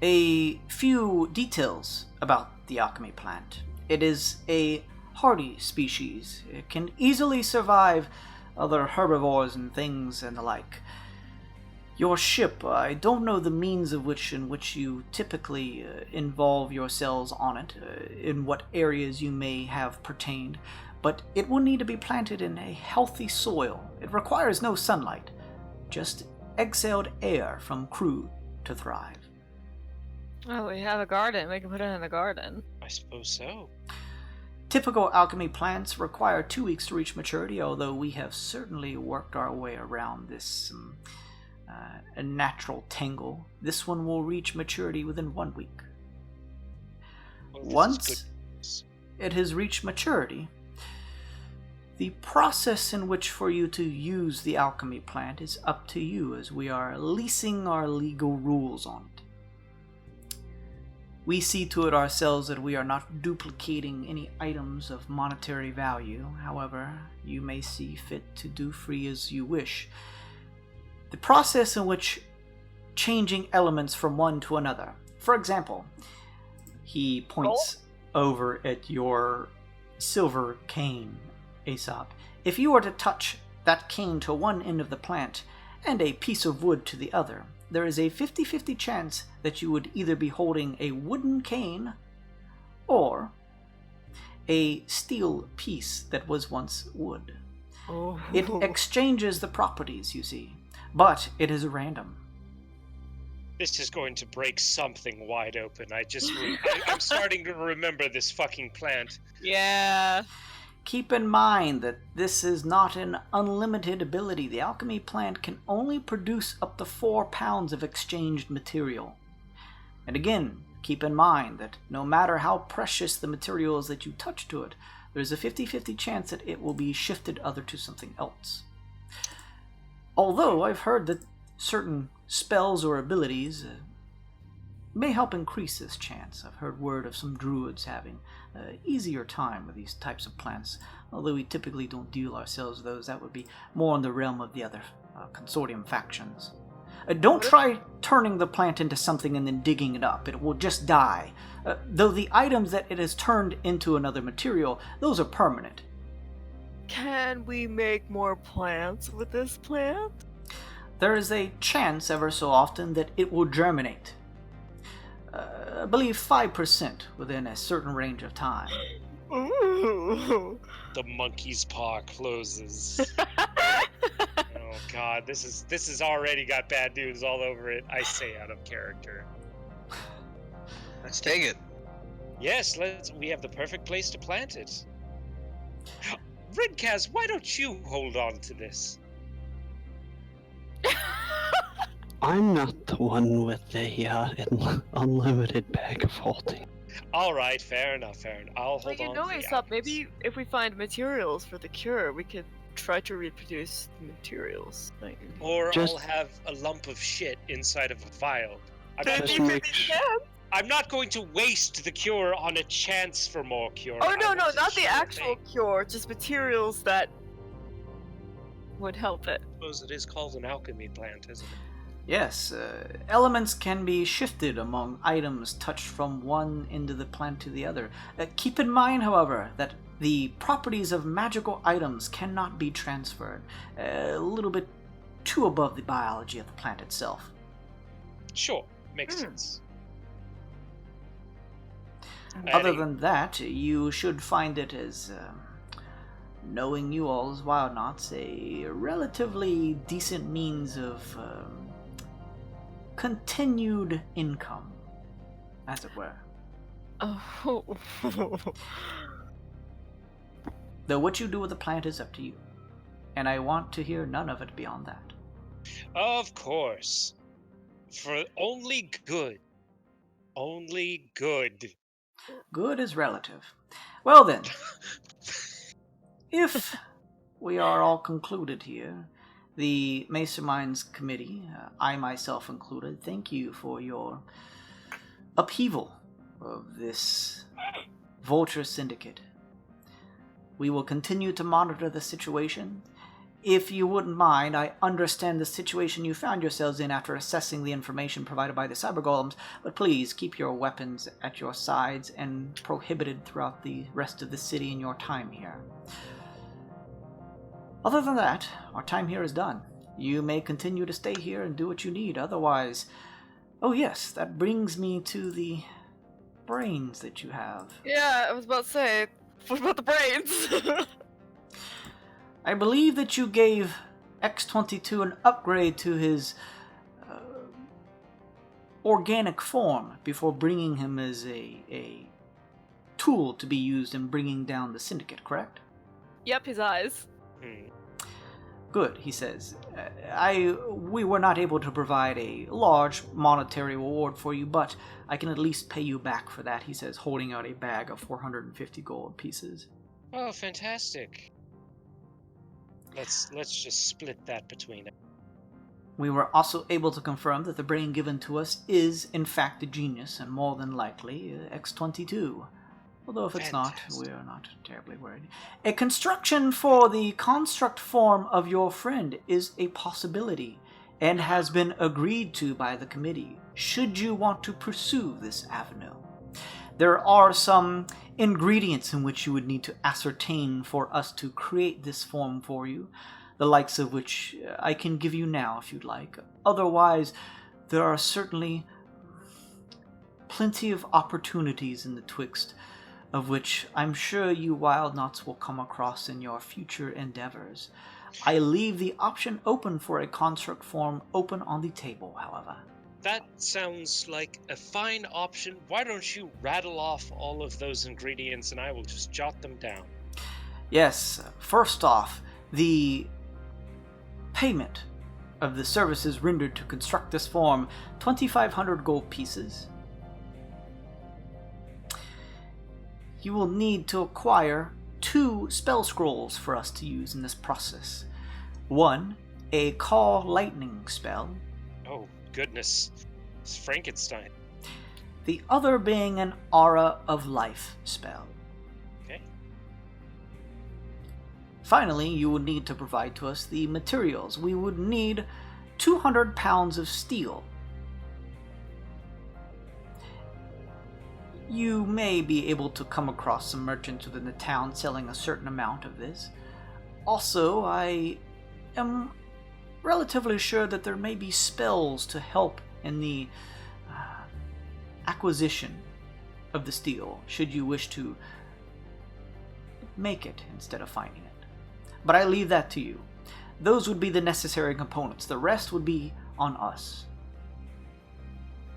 A few details about the alchemy plant. It is a hardy species. It can easily survive other herbivores and things and the like. Your ship, I don't know the means in which you typically involve yourselves on it, in what areas you may have pertained, but it will need to be planted in a healthy soil. It requires no sunlight, just exhaled air from crew to thrive. Oh, we have a garden. We can put it in the garden. I suppose so. Typical alchemy plants require 2 weeks to reach maturity, although we have certainly worked our way around this a natural tangle. This one will reach maturity within 1 week. Well, this is Once good. it has reached maturity, the process in which for you to use the alchemy plant is up to you, as we are leasing our legal rules on it. We see to it ourselves that we are not duplicating any items of monetary value. However, you may see fit to do free as you wish. The process in which changing elements from one to another. For example, he points over at your silver cane, Aesop. If you were to touch that cane to one end of the plant and a piece of wood to the other, there is a 50-50 chance that you would either be holding a wooden cane or a steel piece that was once wood. Oh. It exchanges the properties, you see, but it is random. This is going to break something wide open. I'm starting to remember this fucking plant. Yeah. Keep in mind that this is not an unlimited ability. The alchemy plant can only produce up to 4 pounds of exchanged material. And again, keep in mind that no matter how precious the material is that you touch to it, there's a 50-50 chance that it will be shifted other to something else. Although I've heard that certain spells or abilities may help increase this chance. I've heard word of some druids having an easier time with these types of plants, although we typically don't deal ourselves with those. That would be more in the realm of the other consortium factions. Don't try turning the plant into something and then digging it up. It will just die. Though the items that it has turned into another material, those are permanent. Can we make more plants with this plant? There is a chance ever so often that it will germinate. I believe 5% within a certain range of time. Ooh. The monkey's paw closes. Oh god, this is already got bad news all over it. I say out of character. Let's take it. Yes, we have the perfect place to plant it. Ridkaz, why don't you hold on to this? I'm not the one with the unlimited bag of holding. All right, fair enough. I'll Well, hold you on know, to the Aesop, apples. maybe if we find materials for the cure, we could try to reproduce the materials. Like, Or Just- I'll have a lump of shit inside of a vial. Just make sure. I'm not going to waste the cure on a chance for more cure. Oh, I no, want a not the sure actual thing. cure, just materials that would help it. I suppose it is called an alchemy plant, isn't it? Yes, elements can be shifted among items touched from one end of the plant to the other. Keep in mind, however, that the properties of magical items cannot be transferred. A little bit too above the biology of the plant itself. Sure, makes sense. Other than that, you should find it as, knowing you all as Wildknots, a relatively decent means of continued income, as it were. Oh. Though what you do with the plant is up to you, and I want to hear none of it beyond that. Of course. For only good. only good. Good is relative. Well then, if we are all concluded here, the Masterminds Committee, I myself included, thank you for your upheaval of this Vulture Syndicate. We will continue to monitor the situation. If you wouldn't mind, I understand the situation you found yourselves in after assessing the information provided by the cyber golems, but please keep your weapons at your sides and prohibited throughout the rest of the city in your time here. Other than that, our time here is done. You may continue to stay here and do what you need, otherwise... Oh yes, that brings me to the brains that you have. Yeah, I was about to say, what about the brains? I believe that you gave X-22 an upgrade to his organic form before bringing him as a tool to be used in bringing down the Syndicate, correct? Yep, his eyes. Good, he says. We were not able to provide a large monetary reward for you, but I can at least pay you back for that, he says, holding out a bag of 450 gold pieces. Oh, fantastic. Let's just split that between us. We were also able to confirm that the brain given to us is, in fact, a genius, and more than likely, X-22. Although if it's not, we are not terribly worried. A construction for the construct form of your friend is a possibility, and has been agreed to by the committee, should you want to pursue this avenue. There are some ingredients in which you would need to ascertain for us to create this form for you, the likes of which I can give you now if you'd like. Otherwise, there are certainly plenty of opportunities in the Twixt, of which I'm sure you Wyld Knots will come across in your future endeavors. I leave the option open for a construct form open on the table, however. That sounds like a fine option. Why don't you rattle off all of those ingredients and I will just jot them down? Yes, first off, the payment of the services rendered to construct this form, 2,500 gold pieces. You will need to acquire 2 spell scrolls for us to use in this process. One, a Call Lightning spell. Oh, goodness. It's Frankenstein. The other being an Aura of Life spell. Okay. Finally, you would need to provide to us the materials. We would need 200 pounds of steel. You may be able to come across some merchants within the town selling a certain amount of this. Also, I am relatively sure that there may be spells to help in the acquisition of the steel, should you wish to make it instead of finding it. But I leave that to you. Those would be the necessary components. The rest would be on us.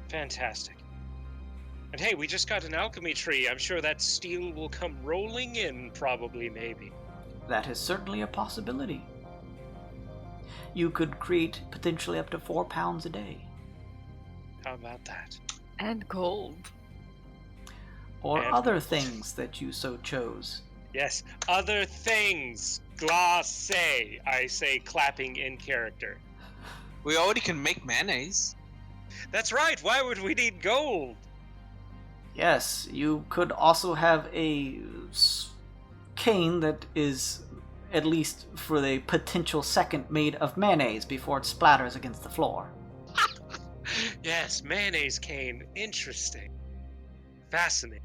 Fantastic. And hey, we just got an alchemy tree. I'm sure that steel will come rolling in, probably, maybe. That is certainly a possibility. You could create potentially up to 4 pounds a day. How about that? And gold. Or And other gold. things that you so chose. Yes, other things. Glace, I say, clapping in character. We already can make mayonnaise. That's right. Why would we need gold? Yes, you could also have a cane that is, at least for the potential second, made of mayonnaise before it splatters against the floor. Yes, mayonnaise cane. Interesting. Fascinating.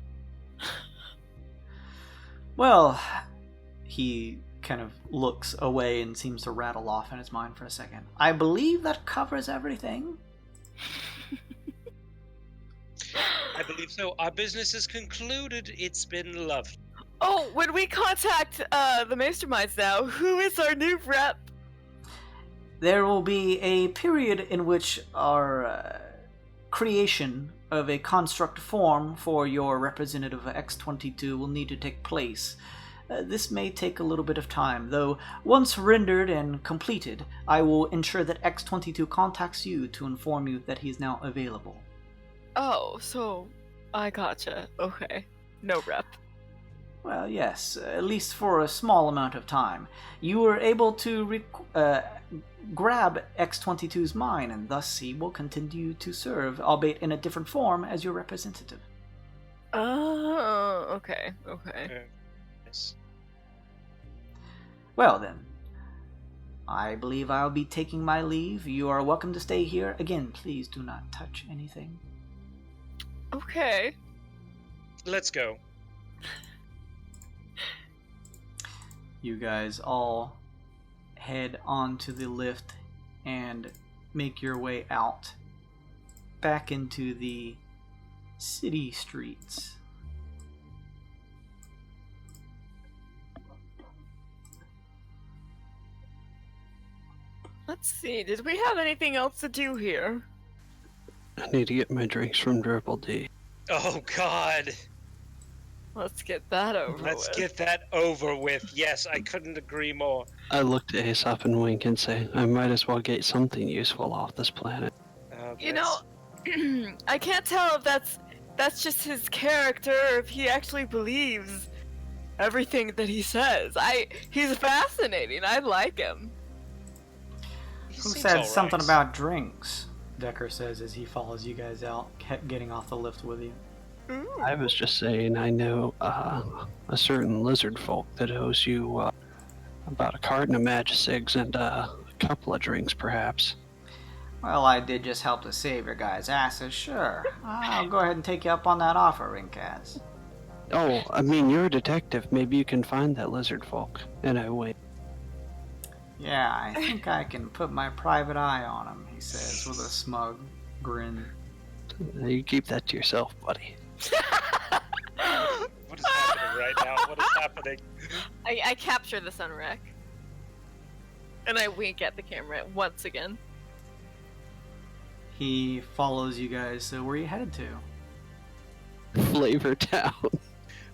Well, he kind of looks away and seems to rattle off in his mind for a second. I believe that covers everything. I believe so. Our business is concluded. It's been lovely. Oh, when we contact the Masterminds now, who is our new rep? There will be a period in which our creation of a construct form for your representative X-22 will need to take place. This may take a little bit of time, though once rendered and completed, I will ensure that X-22 contacts you to inform you that he is now available. Oh, so I gotcha. Okay. No rep. Well, yes, at least for a small amount of time. You were able to grab X-22's mine, and thus he will continue to serve, albeit in a different form, as your representative. Oh, okay, okay. Yes. Well then, I believe I'll be taking my leave. You are welcome to stay here. Again, please do not touch anything. Okay. Let's go. You guys all head onto the lift and make your way out back into the city streets. Let's see. Did we have anything else to do here? I need to get my drinks from Triple D. Oh God. Let's get that over Let's with. get that over with. Yes, I couldn't agree more. I look to Aesop and wink and say, I might as well get something useful off this planet. You know, I can't tell if that's just his character or if he actually believes everything that he says. He's fascinating. I like him. Who said something about drinks? Decker says as he follows you guys out, getting off the lift with you. Ooh. I was just saying I know a certain lizard folk that owes you about a carton of magestics and a couple of drinks, perhaps. Well, I did just help to save your guys' asses, sure. I'll go ahead and take you up on that offer, Rinkaz. Oh, I mean, you're a detective. Maybe you can find that lizard folk. And I wait. Yeah, I think I can put my private eye on him, he says with a smug grin. You keep that to yourself, buddy. What is happening right now? What is happening? I capture the sunwreck. And I wink at the camera once again. He follows you guys, so where are you headed to? Flavor Town.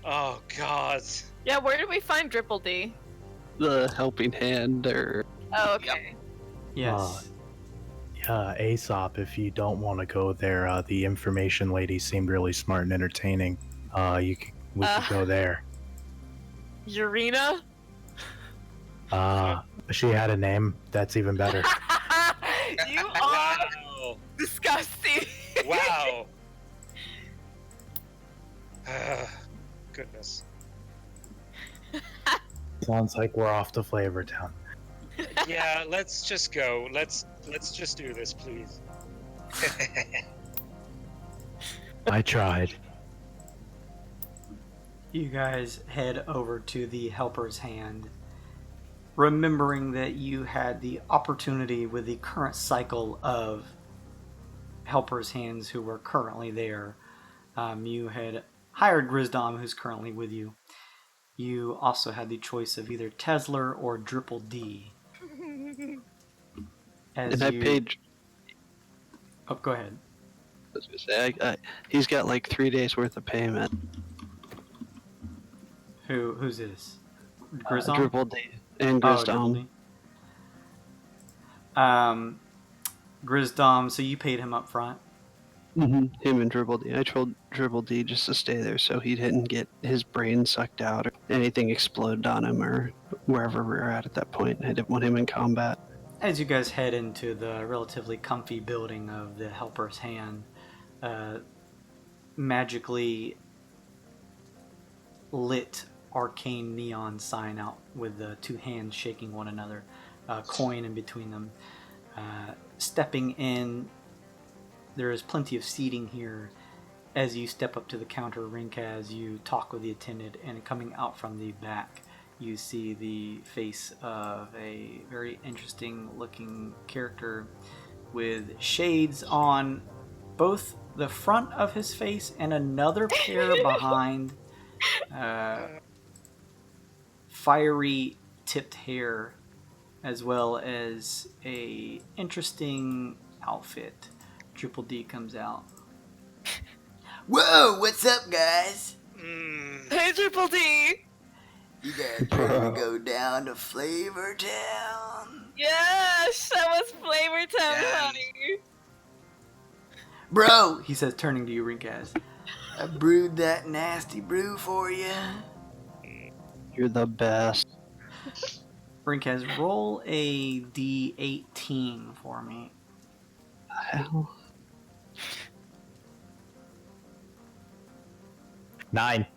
Oh God. Yeah, where did we find Triple D? The helping hand, or... Oh, okay. Yes. Yeah, Aesop, if you don't want to go there, the information lady seemed really smart and entertaining. We could go there. Urena? She had a name. That's even better. You are Wow. disgusting. Wow. Goodness. Sounds like we're off to Flavor Town. Yeah, let's just go. Let's just do this, please. I tried. You guys head over to the Helper's Hand, remembering that you had the opportunity with the current cycle of Helper's Hands who were currently there. You had hired Grizdom, who's currently with you. You also had the choice of either Tesla or Triple D. And I paid... Oh, go ahead. I was gonna say, he's got like 3 days worth of payment. Who's this? Grizdom? Triple D. And Grizdom. Grizdom, so you paid him up front? Mm-hmm. Him and Triple D. I told Triple D just to stay there so he didn't get his brain sucked out or anything exploded on him or wherever we were at that point. I didn't want him in combat. As you guys head into the relatively comfy building of the Helper's Hand, magically lit arcane neon sign out with the two hands shaking one another, coin in between them. Stepping in, there is plenty of seating here. As you step up to the counter, Rinkaz, you talk with the attendant, and coming out from the back, you see the face of a very interesting looking character with shades on both the front of his face and another pair behind. Fiery tipped hair, as well as a interesting outfit. Triple D comes out. Whoa, what's up, guys? Hey, Triple D! You guys ready to go down to Flavor Town? Yes, that was Flavor Town, Yeah. honey. Bro, he says, turning to you, Rinkaz. I brewed that nasty brew for you. You're the best. Rinkaz, roll a d18 for me. Hell. 9.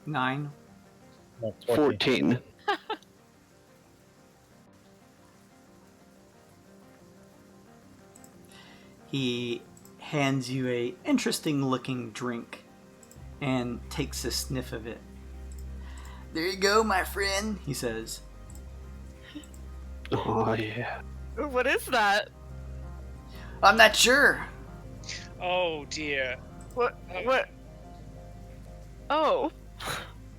9. No, 14. He hands you a interesting looking drink and takes a sniff of it. There you go, my friend. He says, Oh, yeah. What is that? I'm not sure. Oh dear. What? What? Oh.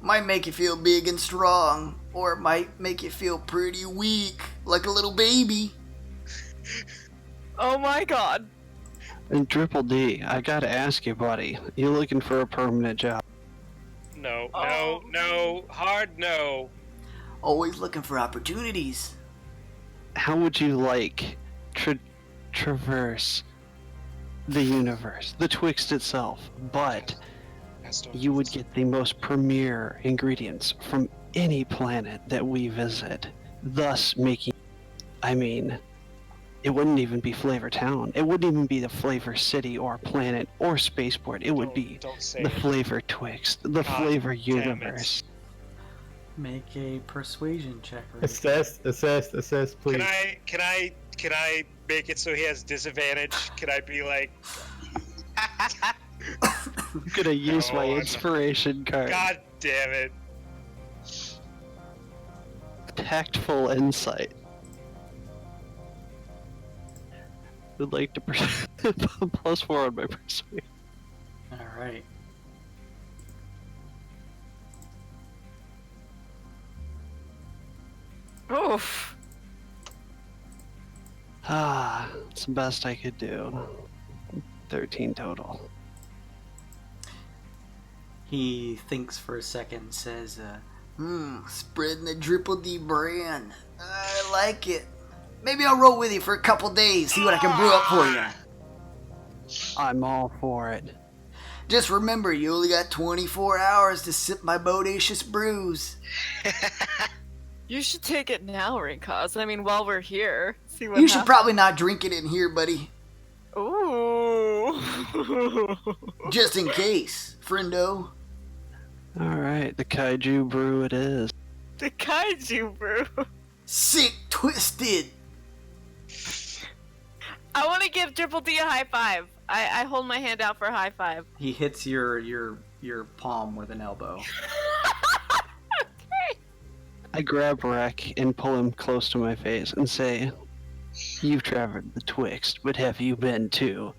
Might make you feel big and strong, or it might make you feel pretty weak, like a little baby. Oh my god. And Triple D, I gotta ask you, buddy. You looking for a permanent job? No, Oh. no, hard no. Always looking for opportunities. How would you like traverse the universe, the Twixt itself, but you would get the most premier ingredients from any planet that we visit, thus making, I mean, it wouldn't even be Flavor Town. It wouldn't even be the Flavor City or planet or spaceport. It would be Don't say the it. Flavor Twixt, the God Flavor damn it. universe. make a persuasion check. Assist, please. Can I make it so he has disadvantage? Can I be like, I'm gonna use No, my I'm not. inspiration card. God damn it. Tactful insight. Would like to +4 on my persuasion. Alright. Oof. Ah, it's the best I could do. 13 total. He thinks for a second, says, Spreading the Triple D brand. I like it. Maybe I'll roll with you for a couple days, see what I can brew up for you. I'm all for it. Just remember, you only got 24 hours to sip my bodacious brews. You should take it now, Rinkaz. I mean, while we're here. See what You should happens. probably not drink it in here, buddy. Ooh. Just in case, friendo. Alright, the Kaiju brew it is. The kaiju brew. Sick twisted. I want to give Triple D a high five. I hold my hand out for a high five. he hits your palm with an elbow. I grab Rek and pull him close to my face and say, "You've traveled the Twixt, but have you been too?"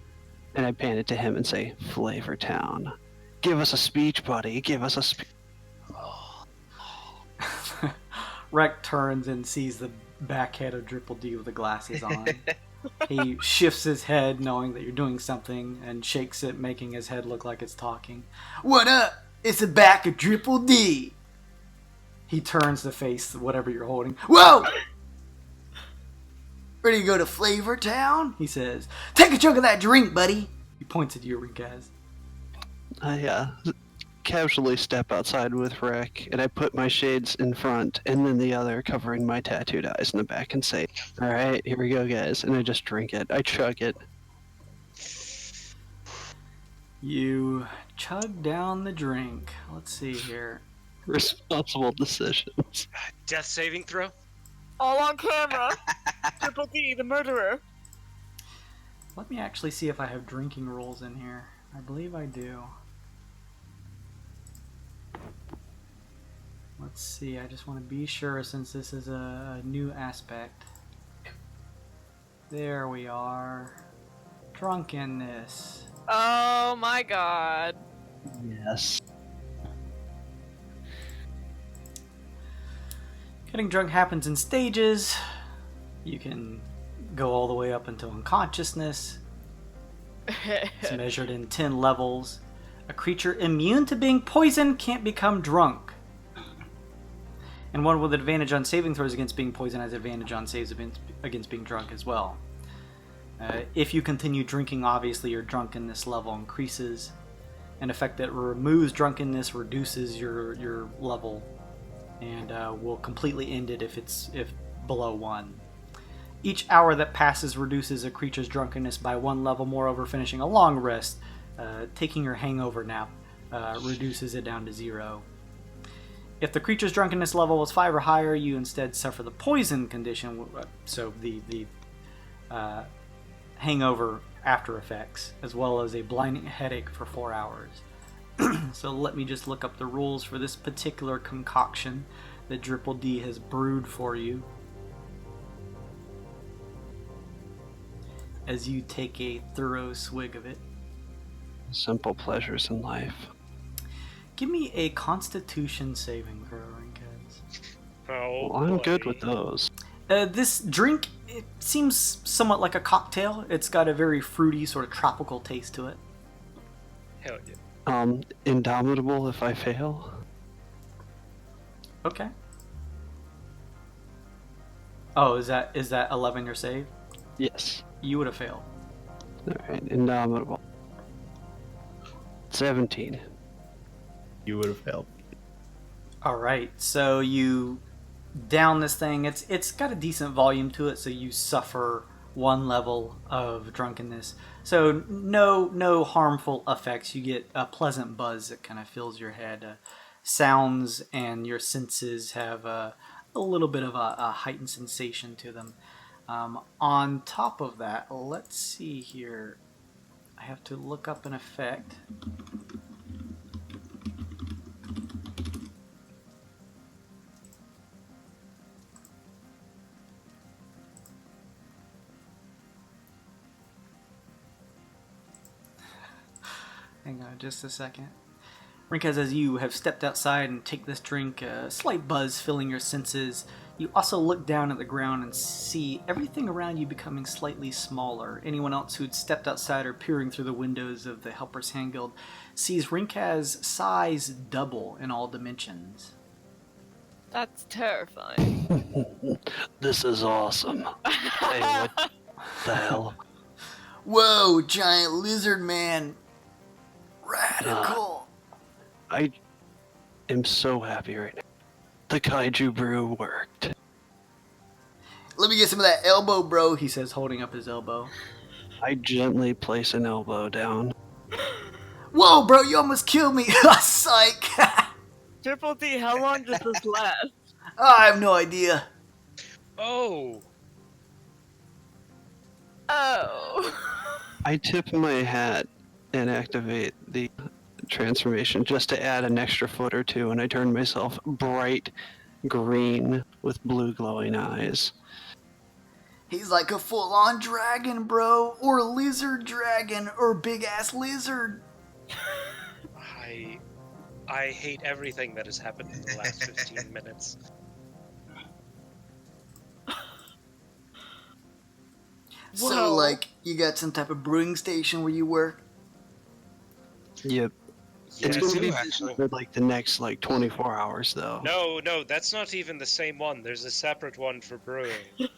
And I pan it to him and say, "Flavor Town. Give us a speech, buddy. Give us a speech." Rek turns and sees the back head of Triple D with the glasses on. He shifts his head, knowing that you're doing something, and shakes it, making his head look like it's talking. What up? It's the back of Triple D. He turns to face whatever you're holding. Whoa! Ready to go to Flavor Town? He says, Take a chunk of that drink, buddy. he points at you, Rinkaz. I casually step outside with Rek, and I put my shades in front and then the other covering my tattooed eyes in the back and say, "Alright, here we go, guys." And I just drink it. I chug it. You chug down the drink. Let's see here. Responsible decisions. Death saving throw? All on camera. Triple D, the murderer. Let me actually see if I have drinking rules in here. I believe I do. Let's see, I just want to be sure since this is a new aspect. There we are. Drunkenness. Oh my god. Yes. Getting drunk happens in stages. You can go all the way up until unconsciousness. It's measured in 10 levels. A creature immune to being poisoned can't become drunk. And one with advantage on saving throws against being poisoned has advantage on saves against being drunk as well. If you continue drinking, obviously your drunkenness level increases. An effect that removes drunkenness reduces your level, and will completely end it if below 1. Each hour that passes reduces a creature's drunkenness by 1 level. Moreover, finishing a long rest, taking your hangover nap, reduces it down to 0. If the creature's drunkenness level is 5 or higher, you instead suffer the poison condition, so the hangover after effects, as well as a blinding headache for 4 hours. So let me just look up the rules for this particular concoction that Triple D has brewed for you. As you take a thorough swig of it. Simple pleasures in life. Give me a Constitution saving throw, Rinkez. Oh, Well, I'm boy. good with those. This drink, it seems somewhat like a cocktail. It's got a very fruity, sort of tropical taste to it. Hell yeah. Indomitable if I fail. Okay. Oh, is that 11 your save? Yes. You would have failed. Alright, indomitable. 17. You would have failed. All right, so you down this thing. It's got a decent volume to it, so you suffer 1 level of drunkenness. So no harmful effects. You get a pleasant buzz that kind of fills your head. Sounds and your senses have a little bit of a heightened sensation to them. On top of that, let's see here. I have to look up an effect. Hang on just a second. Rinkez, as you have stepped outside and take this drink, a slight buzz filling your senses, you also look down at the ground and see everything around you becoming slightly smaller. Anyone else who'd stepped outside or peering through the windows of the Helper's Hand Guild sees Rinkez's size double in all dimensions. That's terrifying. This is awesome. Hey, what the hell? Whoa, giant lizard man. Radical. I am so happy right now. The kaiju brew worked. Let me get some of that elbow, bro. He says, holding up his elbow. I gently place an elbow down. Whoa, bro, you almost killed me. Psych. Triple D, how long does this last? I have no idea. Oh. Oh. I tip my hat and activate the transformation just to add an extra foot or two, and I turn myself bright green with blue glowing eyes. He's like a full-on dragon, bro. Or lizard dragon. Or big-ass lizard. I hate everything that has happened in the last 15 minutes. So, Whoa. like, you got some type of brewing station where you work? Yep. It's Yes, going to be actually. for like the next 24 hours though. No, that's not even the same one. There's a separate one for brewing.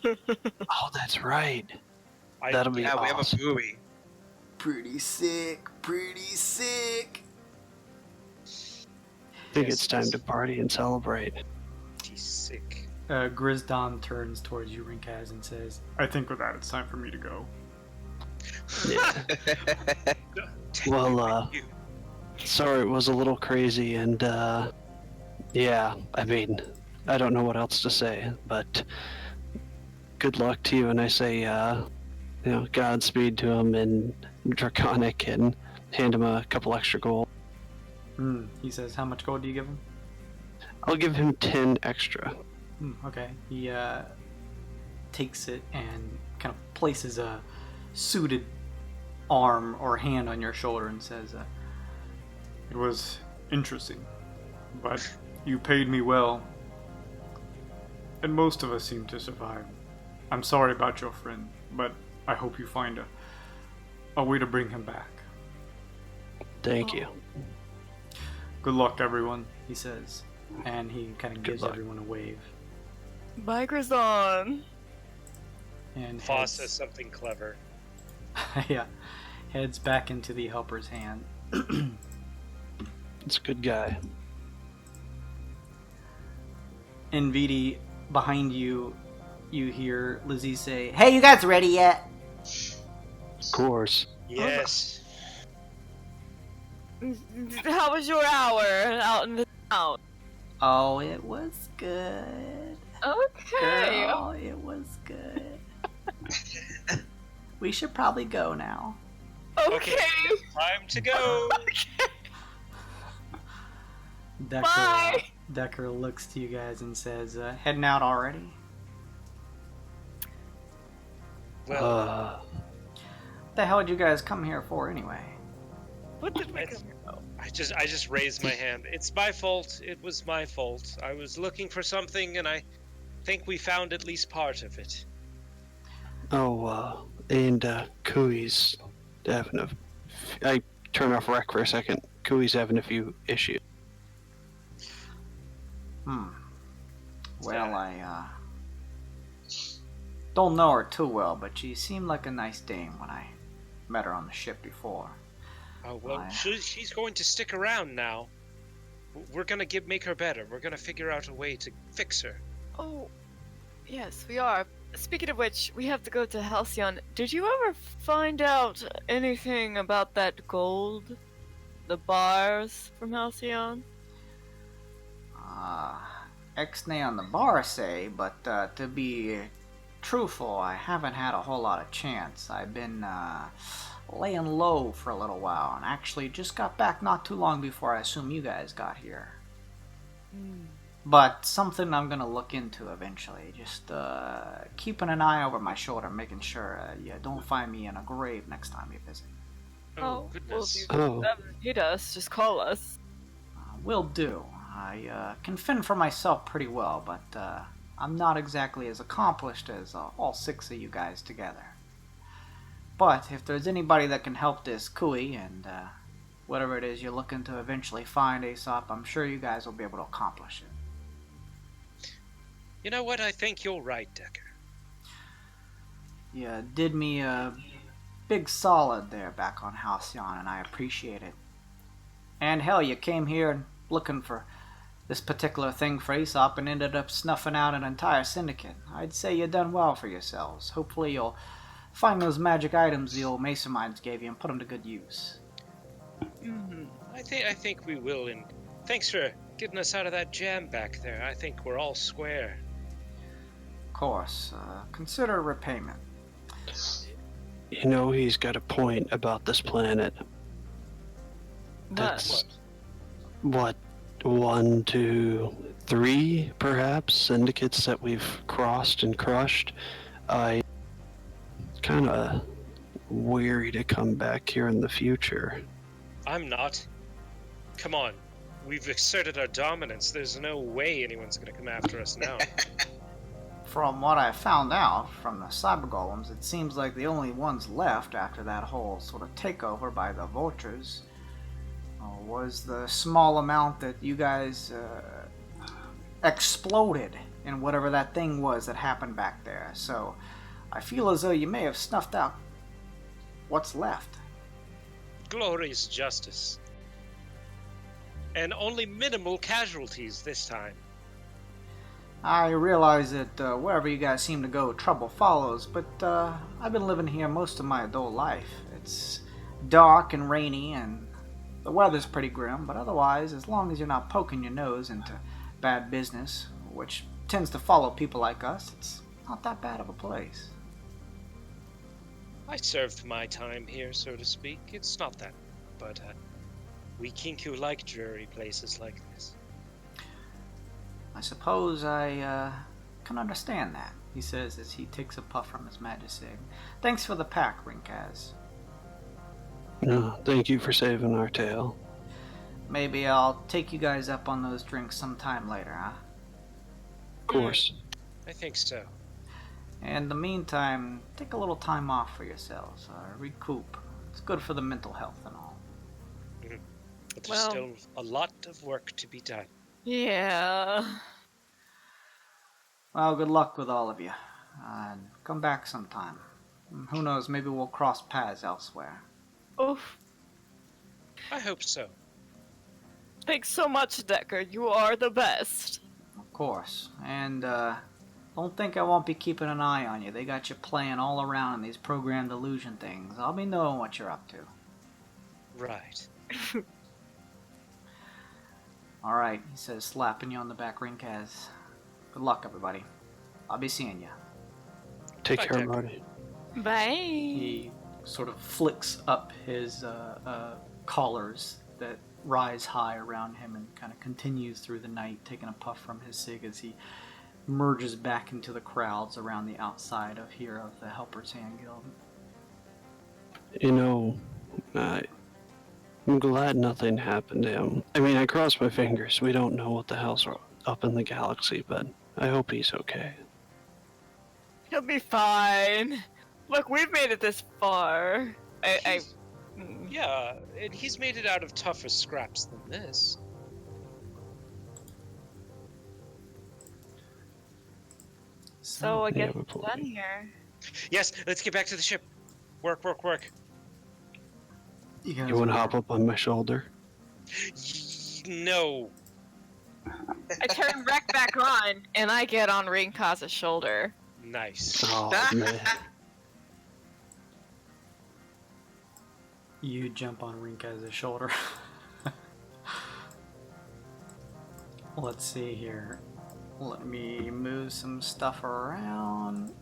Oh, that's right. I, That'll be Yeah, we have a awesome. buoy. Pretty sick. Pretty sick. I think it's time to party and celebrate. He's sick. Grizdon turns towards you, Rinkez, and says, I think with that it's time for me to go. Yeah. Well, You. sorry it was a little crazy, and yeah, I mean, I don't know what else to say, but good luck to you, and I say, Godspeed to him in Draconic, and hand him a couple extra gold. He says, how much gold do you give him? I'll give him 10 extra. Okay. He takes it and kind of places a suited arm or hand on your shoulder and says, it was interesting, but you paid me well, and most of us seem to survive. I'm sorry about your friend, but I hope you find a way to bring him back. Thank you. Good luck, everyone, he says, and he kind of Good gives luck. everyone a wave. Bye, Grizzon. And Foss heads- says something clever. Yeah. Heads back into the helper's hand. It's a good guy. NVD, behind you, you hear Lizzie say, Hey, you guys ready yet? Of course. Yes. How was your hour out in the town? "Oh, it was good. Okay. Girl, it was good. We should probably go now." Okay. Time to go. Bye. Decker looks to you guys and says, "Heading out already?" Well, What the hell did you guys come here for anyway? What did we It's- I just raised my hand. It's my fault. It was my fault. I was looking for something, and I think we found at least part of it. And Kui's having a... I turn off rec for a second. Kui's having a few issues. Well, I don't know her too well, but she seemed like a nice dame when I met her on the ship before. Oh well, Why? she's going to stick around now. We're gonna make her better. We're gonna figure out a way to fix her. Oh, yes, we are. Speaking of which, we have to go to Halcyon. Did you ever find out anything about that gold? The bars from Halcyon? Ex-nay on the bar say, but to be truthful, I haven't had a whole lot of chance. I've been laying low for a little while, and actually just got back not too long before I assume you guys got here. But something I'm gonna look into eventually. Just keeping an eye over my shoulder, making sure you don't find me in a grave next time you visit. Oh, goodness. Oh. Hit us, just call us. Will do. I can fend for myself pretty well, but I'm not exactly as accomplished as all 6 of you guys together. But if there's anybody that can help this Kui and whatever it is you're looking to eventually find, Aesop, I'm sure you guys will be able to accomplish it. You know what? I think you're right, Decker. You did me a big solid there back on Halcyon, and I appreciate it. And hell, you came here looking for this particular thing for Aesop and ended up snuffing out an entire syndicate. I'd say you done well for yourselves. Hopefully you'll find those magic items the old masterminds gave you and put them to good use. I think we will, and thanks for getting us out of that jam back there. I think we're all square. Of course, consider repayment. You know, he's got a point about this planet. That's what, 1, 2, 3, perhaps, syndicates that we've crossed and crushed. I kind of weary to come back here in the future. I'm not. Come on. We've asserted our dominance. There's no way anyone's gonna come after us now. From what I found out from the cyber golems, it seems like the only ones left after that whole sort of takeover by the vultures was the small amount that you guys exploded in whatever that thing was that happened back there. So I feel as though you may have snuffed out what's left. Glorious justice. And only minimal casualties this time. I realize that wherever you guys seem to go, trouble follows, but I've been living here most of my adult life. It's dark and rainy, and the weather's pretty grim, but otherwise, as long as you're not poking your nose into bad business, which tends to follow people like us, it's not that bad of a place. I served my time here, so to speak. It's not that, but we Kinku like dreary places like this. I suppose I can understand that, he says as he takes a puff from his majestic. Thanks for the pack, Rinkaz. No, thank you for saving our tail. Maybe I'll take you guys up on those drinks sometime later, huh? Of course. I think so. In the meantime, take a little time off for yourselves. Recoup. It's good for the mental health and all. But there's Well- still a lot of work to be done. Yeah. Well, good luck with all of you. And come back sometime. Who knows? Maybe we'll cross paths elsewhere. Oof. I hope so. Thanks so much, Decker. You are the best. Of course. And don't think I won't be keeping an eye on you. They got you playing all around in these programmed illusion things. I'll be knowing what you're up to. Right. Alright, he says, slapping you on the back, Rinkaz. Good luck, everybody. I'll be seeing you. Take Bye, care, Decker. Marty. Bye. He sort of flicks up his collars that rise high around him and kind of continues through the night, taking a puff from his cig as he merges back into the crowds around the outside of here of the Helper's Hand Guild. You know, I'm glad nothing happened to him. I mean, I cross my fingers. We don't know what the hell's up in the galaxy, but I hope he's okay. He'll be fine. Look, we've made it this far. Yeah, and he's made it out of tougher scraps than this. So I guess Yeah, it's done here. Yes, let's get back to the ship. Work, work, work. You guys You want to are- hop up on my shoulder? No. I turn Wreck back on, and I get on Ringkaz's shoulder. Nice. Oh, man. You jump on Rinkaz's shoulder. Let's see here. Let me move some stuff around.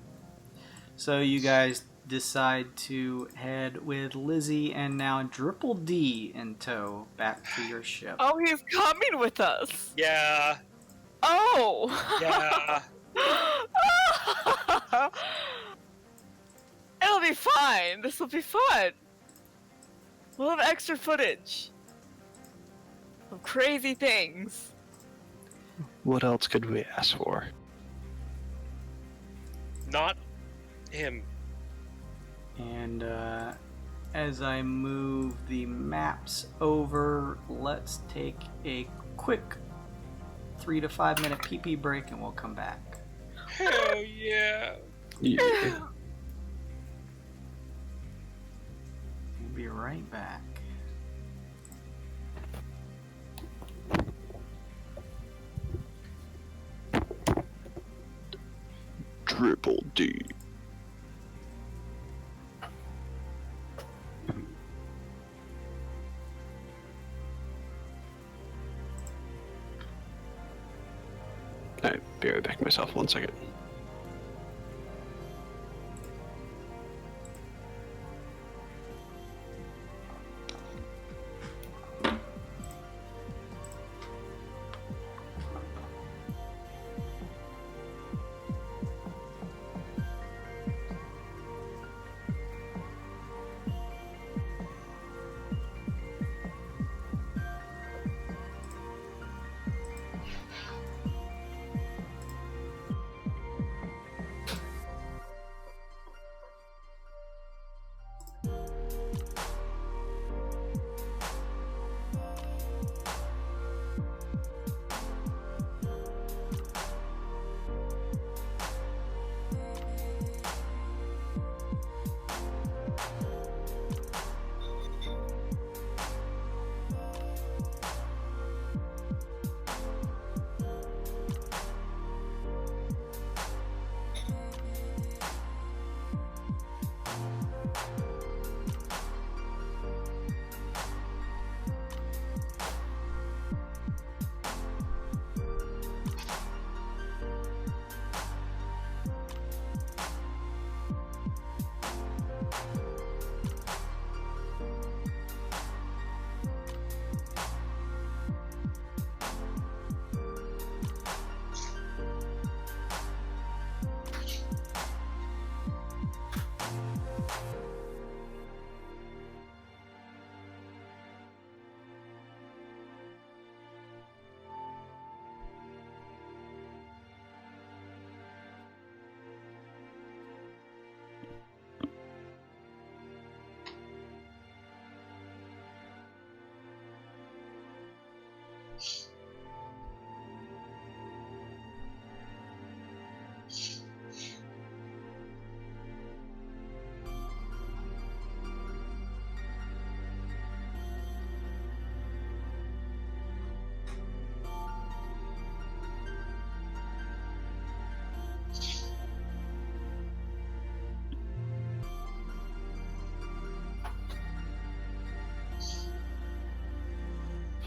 So you guys decide to head with Lizzie and now Dripple D in tow back to your ship. Oh, he's coming with us. Yeah. Oh. Yeah. It'll be fine. This will be fun. We'll have extra footage of crazy things. What else could we ask for? Not him. And as I move the maps over, let's take a quick 3 to 5 minute pee break and we'll come back. Hell yeah. Yeah. We'll be right back. Triple D. Alright, be right back myself, 1 second.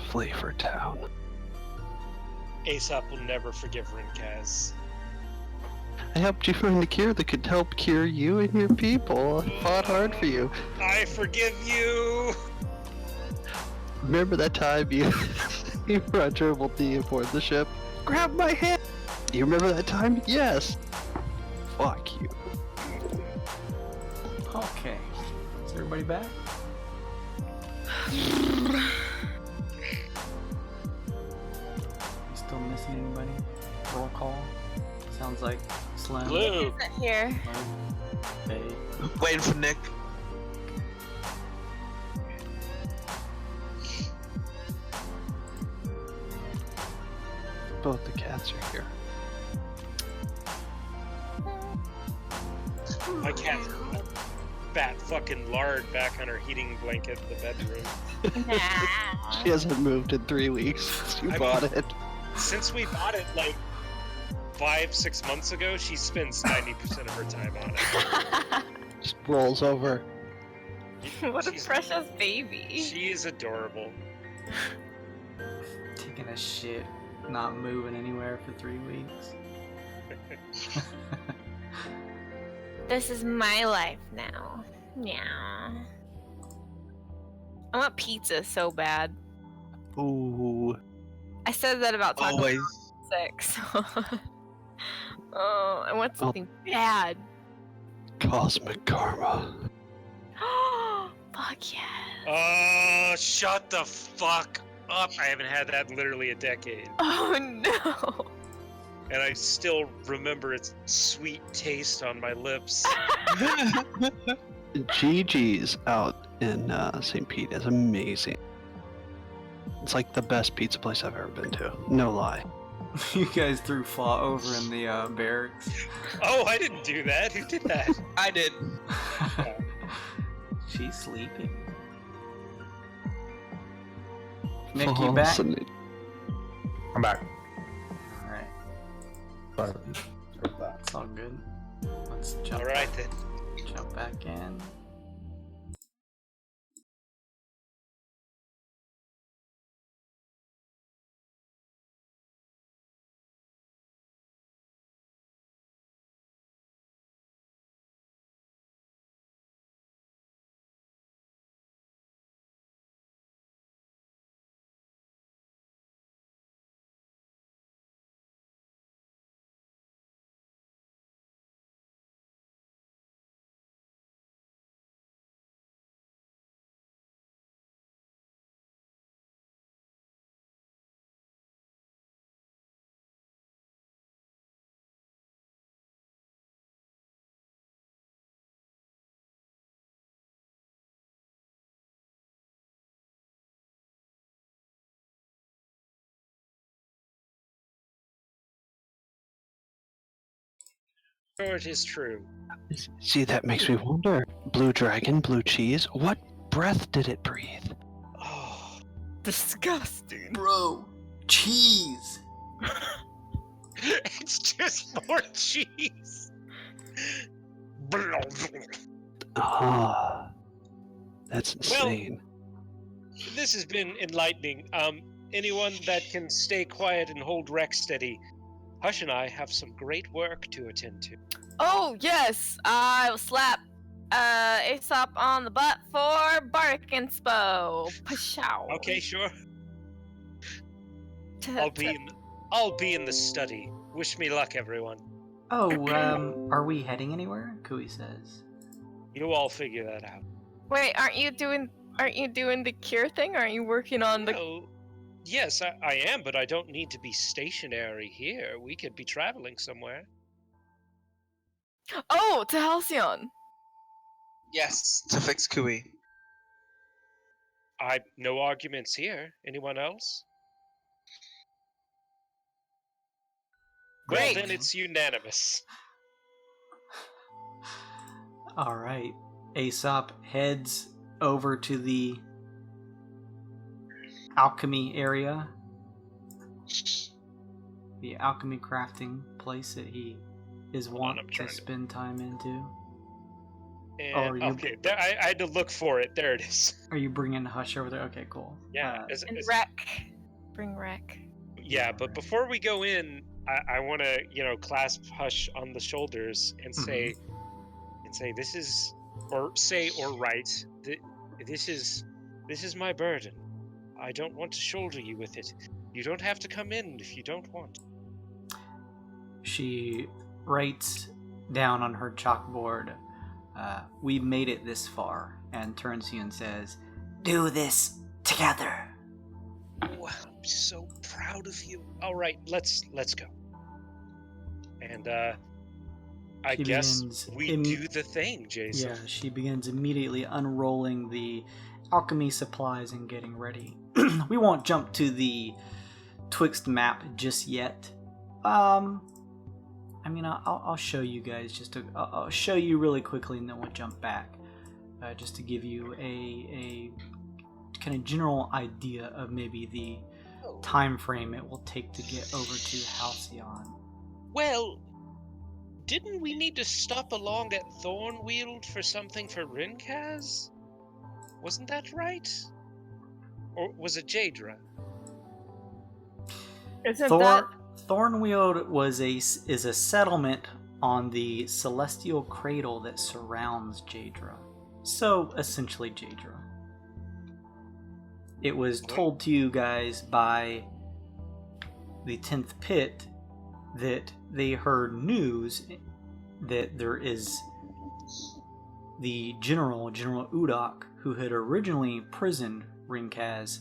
flee for town. Aesop will never forgive Rinkaz. I helped you find the cure that could help cure you and your people. I fought hard for you. I forgive you! Remember that time you you were on Triple D aboard the ship? Grab my hand! You remember that time? Yes! Fuck you. Okay. Is everybody back? Still missing anybody? Roll call. Sounds like Slim. Blue! Isn't here. Hey. Waiting for Nick. Both the cats are here. My cat's got fat fucking lard back on her heating blanket in the bedroom. She hasn't moved in 3 weeks since you I bought mean- it. Since we bought it like 5-6 months ago, she spends 90% of her time on it. Just rolls over. What a She's- precious baby. She is adorable. Taking a shit, not moving anywhere for 3 weeks. This is my life now. Yeah. I want pizza so bad. Ooh. I said that about Taco Always. 6. Oh, I want something bad. Cosmic karma. Fuck yeah. Oh, shut the fuck up. I haven't had that in literally a decade. Oh no. And I still remember its sweet taste on my lips. Gigi's out in St. Pete is amazing. It's like the best pizza place I've ever been to. No lie. You guys threw Flaw over in the barracks. Oh, I didn't do that. Who did that? I did. She's sleeping. Nick, you back? I'm back. Alright, Sorry. it's all good. Let's jump, Alright then. jump back in. Sure, it is true. See, that makes me wonder. Blue dragon, blue cheese. What breath did it breathe? Oh, Disgusting. Bro, cheese. it's just more cheese. Ah, that's insane. This has been enlightening. Anyone that can stay quiet and hold Rex steady, Hush and I have some great work to attend to. Oh yes, I will slap Aesop on the butt for bark inspo. Pashow. Okay, sure. I'll be in the study. Wish me luck, everyone. Oh, are we heading anywhere? Kui says. You all figure that out. Wait, aren't you doing the cure thing? Aren't you working on the? No. Yes, I am, but I don't need to be stationary here. We could be traveling somewhere. Oh, to Halcyon. Yes, to fix Kui. No arguments here. Anyone else? Great. Well, then it's unanimous. Alright. Aesop heads over to the alchemy area. The alchemy crafting place that he is wont to spend time into. And okay, there, I had to look for it. There it is. Are you bringing Hush over there? Okay, cool. Yeah. And Wreck. Bring Wreck. Yeah, but before we go in, I want to, clasp Hush on the shoulders and say, this is, or write, this is my burden. I don't want to shoulder you with it. You don't have to come in if you don't want. She writes down on her chalkboard, we made it this far, and turns to you and says, do this together. Oh, I'm so proud of you. All right, let's go. And I guess we do the thing, Jason. Yeah, she begins immediately unrolling the alchemy supplies and getting ready. We won't jump to the Twixt map just yet. I'll show you guys I'll show you really quickly, and then we'll jump back, just to give you a kind of general idea of maybe the time frame it will take to get over to Halcyon. Well, didn't we need to stop along at Thornweald for something for Rinkaz? Wasn't that right? Or was it Jadra? Thornweald is a settlement on the celestial cradle that surrounds Jadra. So, essentially Jadra. It was told to you guys by the 10th Pit that they heard news that there is the General Udok, who had originally imprisoned Rinkaz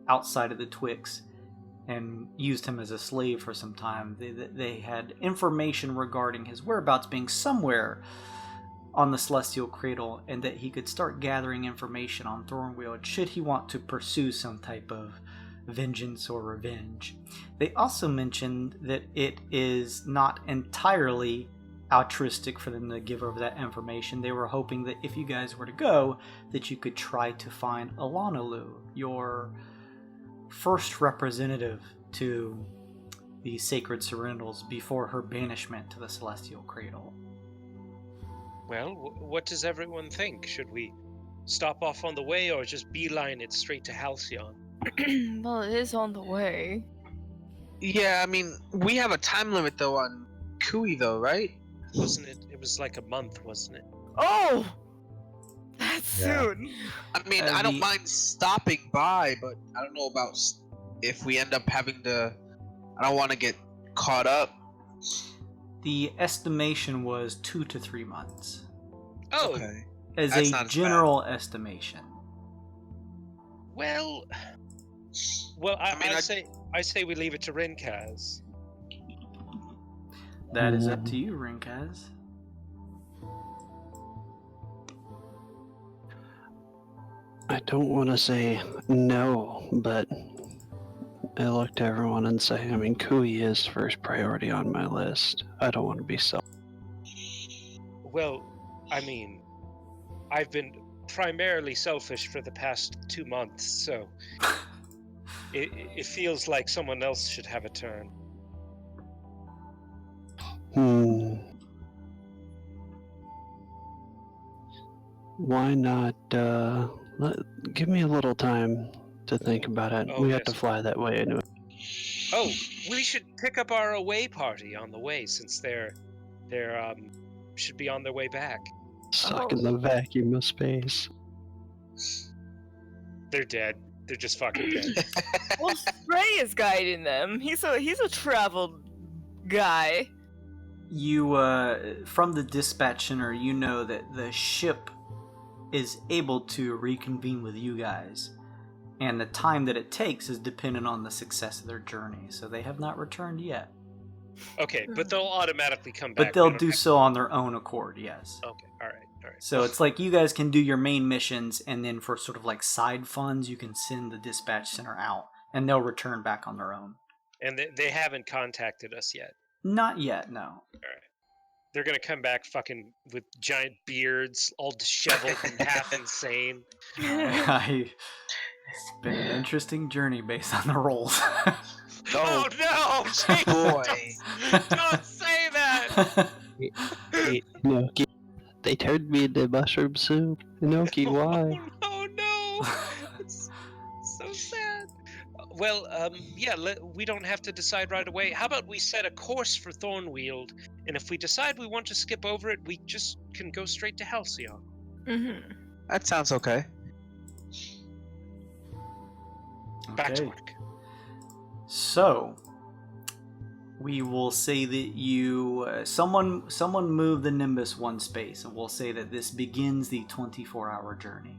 outside of the Twixt and used him as a slave for some time. They had information regarding his whereabouts being somewhere on the Celestial Cradle, and that he could start gathering information on Thornweald should he want to pursue some type of vengeance or revenge. They also mentioned that it is not entirely altruistic for them to give over that information. They were hoping that if you guys were to go, that you could try to find Alanalu, your first representative to the Sacred Serendals before her banishment to the Celestial Cradle. Well, what does everyone think? Should we stop off on the way or just beeline it straight to Halcyon? Well, it is on the way. Yeah, I mean, we have a time limit though on Kui though, right? Wasn't it? It was like a month, wasn't it? Oh! That's soon. I mean, I don't mind stopping by, but I don't know about if we end up having to... I don't want to get caught up. The estimation was 2 to 3 months. Oh, okay. As That's a general estimation. Well, I say we leave it to Rinkaz. That is up to you, Rinkaz. I don't want to say no, but I look to everyone and say, I mean, Kui is first priority on my list. I don't want to be selfish. Well, I mean, I've been primarily selfish for the past 2 months, so it feels like someone else should have a turn. Why not, give me a little time to think about it. We have to fly that way anyway. Oh, we should pick up our away party on the way, since they're should be on their way back. Suck in the vacuum of space. They're dead. They're just fucking dead. Well, Spray is guiding them. He's a traveled guy. You, from the dispatch center, you know that the ship is able to reconvene with you guys. And the time that it takes is dependent on the success of their journey. So they have not returned yet. Okay, but they'll automatically come back. But they'll do so on their own accord, yes. Okay, alright. So it's like you guys can do your main missions, and then for sort of like side funds, you can send the dispatch center out, and they'll return back on their own. And they haven't contacted us yet? Not yet, no. Alright. They're gonna come back fucking with giant beards, all disheveled and half insane. It's been an interesting journey based on the rolls. Oh no! Jesus! Boy. Don't say that! No, They turned me into mushroom soup. Inoki, why? Oh no! It's so sad. Well, yeah, we don't have to decide right away. How about we set a course for Thornweald, and if we decide we want to skip over it, we just can go straight to Halcyon. Mm-hmm. That sounds okay. Back to Okay. work. So, we will say that you someone moved the Nimbus one space, and we'll say that this begins the 24-hour journey.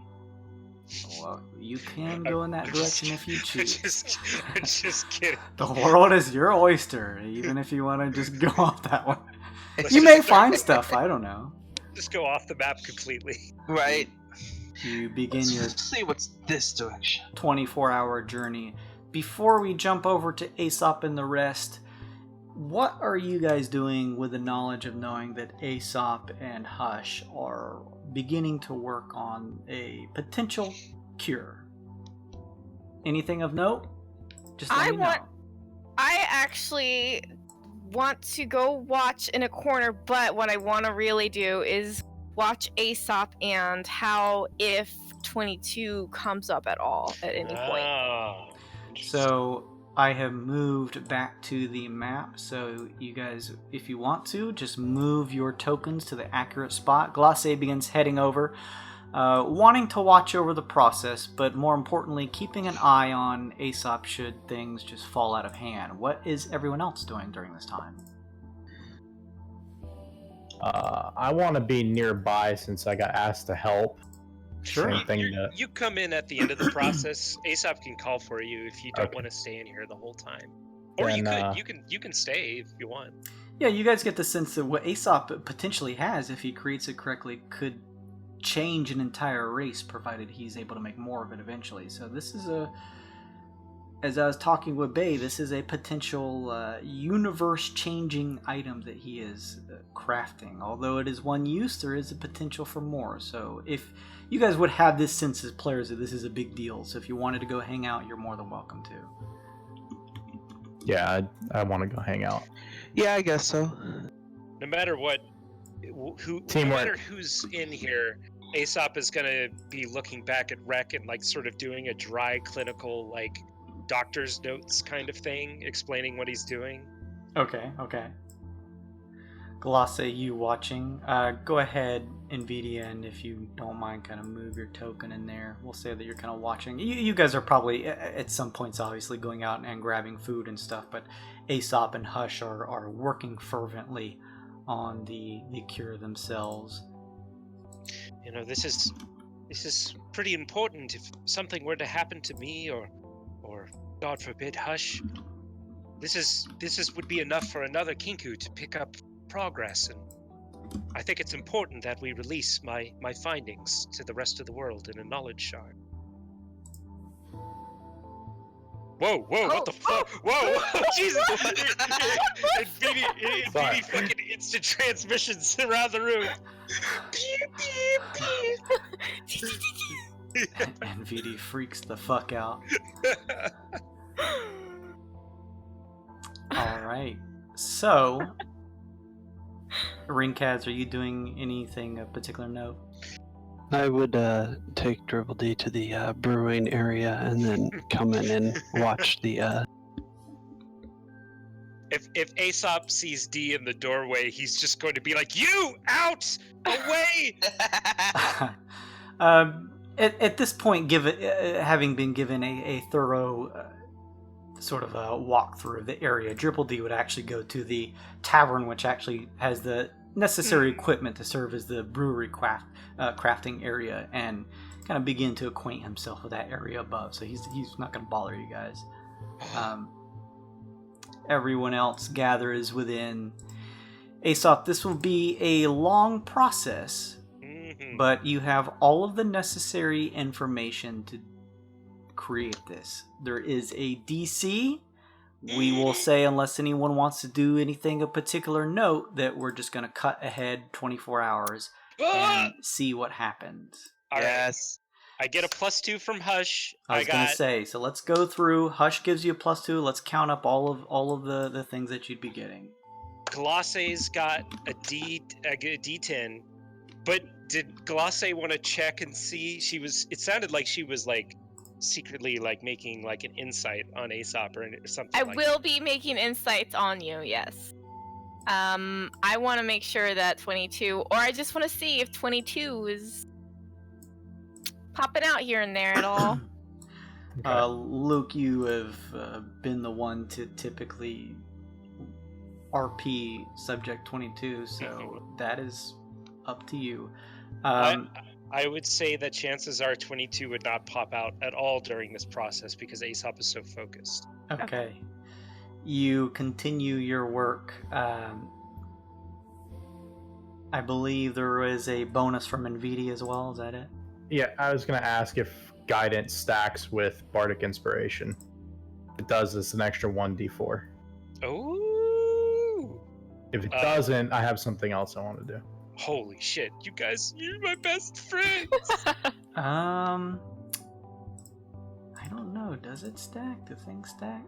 Well, you can go in that direction if you choose. Just kidding. The world is your oyster, even if you want to just go off that one. You may find stuff, I don't know. Just go off the map completely. Right. You begin your Let's see what's this direction. 24-hour journey. Before we jump over to Aesop and the rest, what are you guys doing with the knowledge of knowing that Aesop and Hush are beginning to work on a potential cure? Anything of note? Just let me know. I actually want to go watch in a corner, but what I want to really do is watch Aesop and how if 22 comes up at all at any point. Oh. So I have moved back to the map, so you guys, if you want to, just move your tokens to the accurate spot. Glace begins heading over, wanting to watch over the process, but more importantly, keeping an eye on Aesop should things just fall out of hand. What is everyone else doing during this time? I want to be nearby since I got asked to help. Sure. Same thing to... You come in at the end of the process. Aesop can call for you if you don't Okay. want to stay in here the whole time, or Then, you can stay if you want. Yeah, you guys get the sense that what Aesop potentially has, if he creates it correctly, could change an entire race, provided he's able to make more of it eventually. So this is as I was talking with Bay, this is a potential universe-changing item that he is crafting. Although it is one use, there is a potential for more. So if you guys would have this sense as players that this is a big deal, so if you wanted to go hang out, you're more than welcome to. Yeah, I want to go hang out. Yeah, I guess so. No matter what, no matter who's in here, Aesop is gonna be looking back at Rec and like sort of doing a dry clinical like doctor's notes kind of thing, explaining what he's doing. Okay. Glace, you watching? Go ahead, Nvidia, and if you don't mind, kind of move your token in there. We'll say that you're kind of watching. You guys are probably, at some points, obviously going out and grabbing food and stuff, but Aesop and Hush are working fervently on the cure themselves. You know, this is pretty important. If something were to happen to me, or God forbid, Hush, this would be enough for another Kinku to pick up progress, and I think it's important that we release my findings to the rest of the world in a knowledge shard. Whoa, what the fuck? Whoa, Jesus! Infinity fucking instant transmissions around the room. NVD freaks the fuck out. Alright, so Ringcads, are you doing anything of particular note? I would take Dribble D to the brewing area and then come in and watch the. If Aesop sees D in the doorway, he's just going to be like, "You out, away!" At this point, having been given a thorough sort of a walkthrough of the area, Dribble D would actually go to the tavern, which actually has the necessary equipment to serve as the brewery crafting area, and kind of begin to acquaint himself with that area above. So he's not going to bother you guys. Everyone else gathers within. Aesop, this will be a long process, but you have all of the necessary information to create this. There is a DC. We will say, unless anyone wants to do anything of particular note, that we're just going to cut ahead 24 hours and see what happens. Yes. I get a +2 from Hush. I was going to say, so let's go through. Hush gives you a +2. Let's count up all of the things that you'd be getting. Glosse's got a D10. But did Glosse want to check and see? It sounded like she was like secretly like making like an insight on Aesop or something. I like will be making insights on you, yes. I want to make sure that 22, or I just want to see if 22 is popping out here and there at all. Luke, you have been the one to typically RP subject 22, so that is up to you. I would say that chances are 22 would not pop out at all during this process because Aesop is so focused. Okay. You continue your work. I believe there is a bonus from NVIDIA as well. Is that it? Yeah, I was going to ask if guidance stacks with bardic inspiration. If it does, it's an extra 1d4. Oh. If it doesn't, I have something else I want to do. Holy shit! You guys, you're my best friends. I don't know. Does it stack? Do things stack?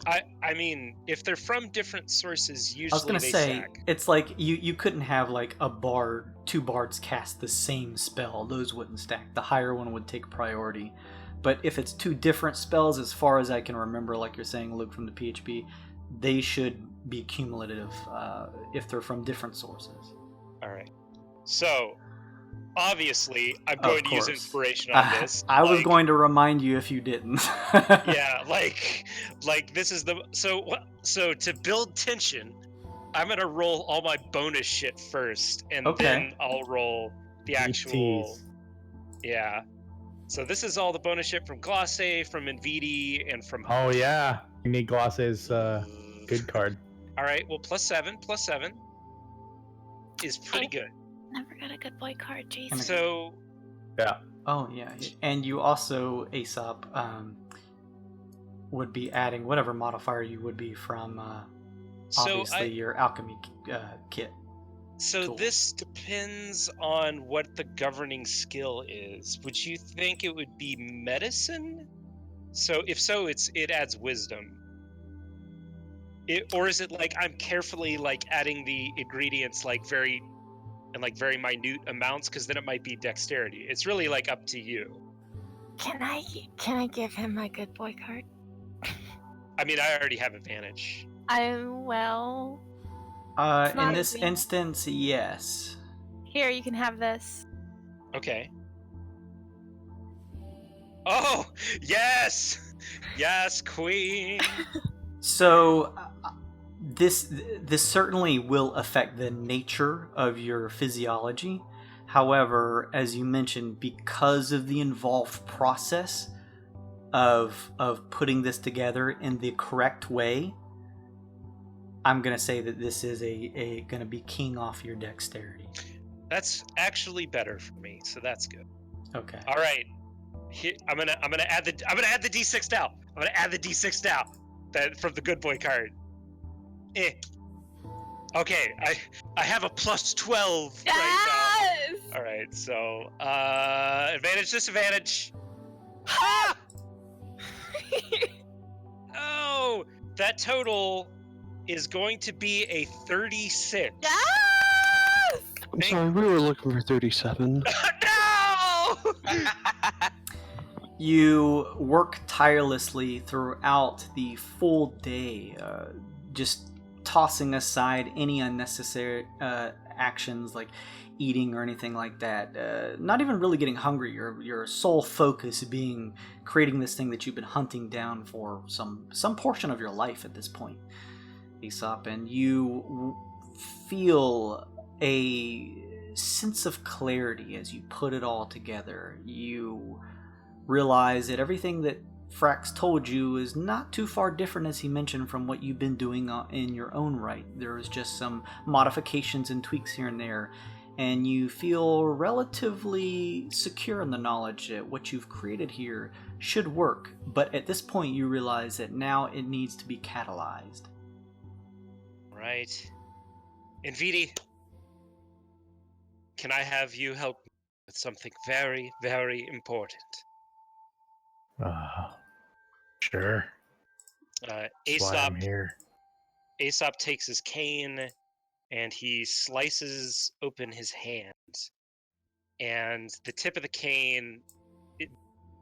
I mean, if they're from different sources, usually I was gonna they say stack. it's like you couldn't have like a bard, two bards cast the same spell. Those wouldn't stack. The higher one would take priority. But if it's two different spells, as far as I can remember, like you're saying, Luke, from the PHP, they should be cumulative if they're from different sources. All right. So, obviously, I'm going to use inspiration on this. I was going to remind you if you didn't. Yeah, like this is the so to build tension, I'm gonna roll all my bonus shit first, and then I'll roll the actual. Yeah. So this is all the bonus shit from Glosse, from NVIDIA, and from. Oh yeah, you need Glosse's good card. All right. Well, +7 is pretty good. Never got a good boy card, Jason. So. Yeah. Oh yeah, and you also, Aesop, would be adding whatever modifier you would be from obviously your alchemy kit. So tool. This depends on what the governing skill is. Would you think it would be medicine? So if so, it adds wisdom. Or is it like I'm carefully like adding the ingredients like very minute amounts, because then it might be dexterity. It's really like up to you. Can I give him my good boy card? I mean, I already have advantage. In this instance, yes. Here, you can have this. Okay. Oh, yes! Yes, queen! So this certainly will affect the nature of your physiology. However, as you mentioned, because of the involved process of putting this together in the correct way, I'm gonna say that this is gonna be keying off your dexterity. That's actually better for me, so that's good. Okay. All right. I'm gonna add the D6 now. I'm gonna add the D6 now. That from the good boy card. Okay, I have a +12 right now. All right, so advantage, disadvantage. Ha! Oh, that total is going to be a 36. Yes! I'm sorry, we were looking for 37. No! You work tirelessly throughout the full day, just tossing aside any unnecessary actions like eating or anything like that. Not even really getting hungry. Your sole focus being creating this thing that you've been hunting down for some portion of your life at this point, Aesop, and you feel a sense of clarity as you put it all together. You realize that everything that Frax told you is not too far different, as he mentioned, from what you've been doing in your own right. There's just some modifications and tweaks here and there, and you feel relatively secure in the knowledge that what you've created here should work. But at this point, you realize that now it needs to be catalyzed. Right. NVIDIA, can I have you help me with something very, very important? Sure. That's why I'm here. Aesop takes his cane and he slices open his hands, and the tip of the cane, it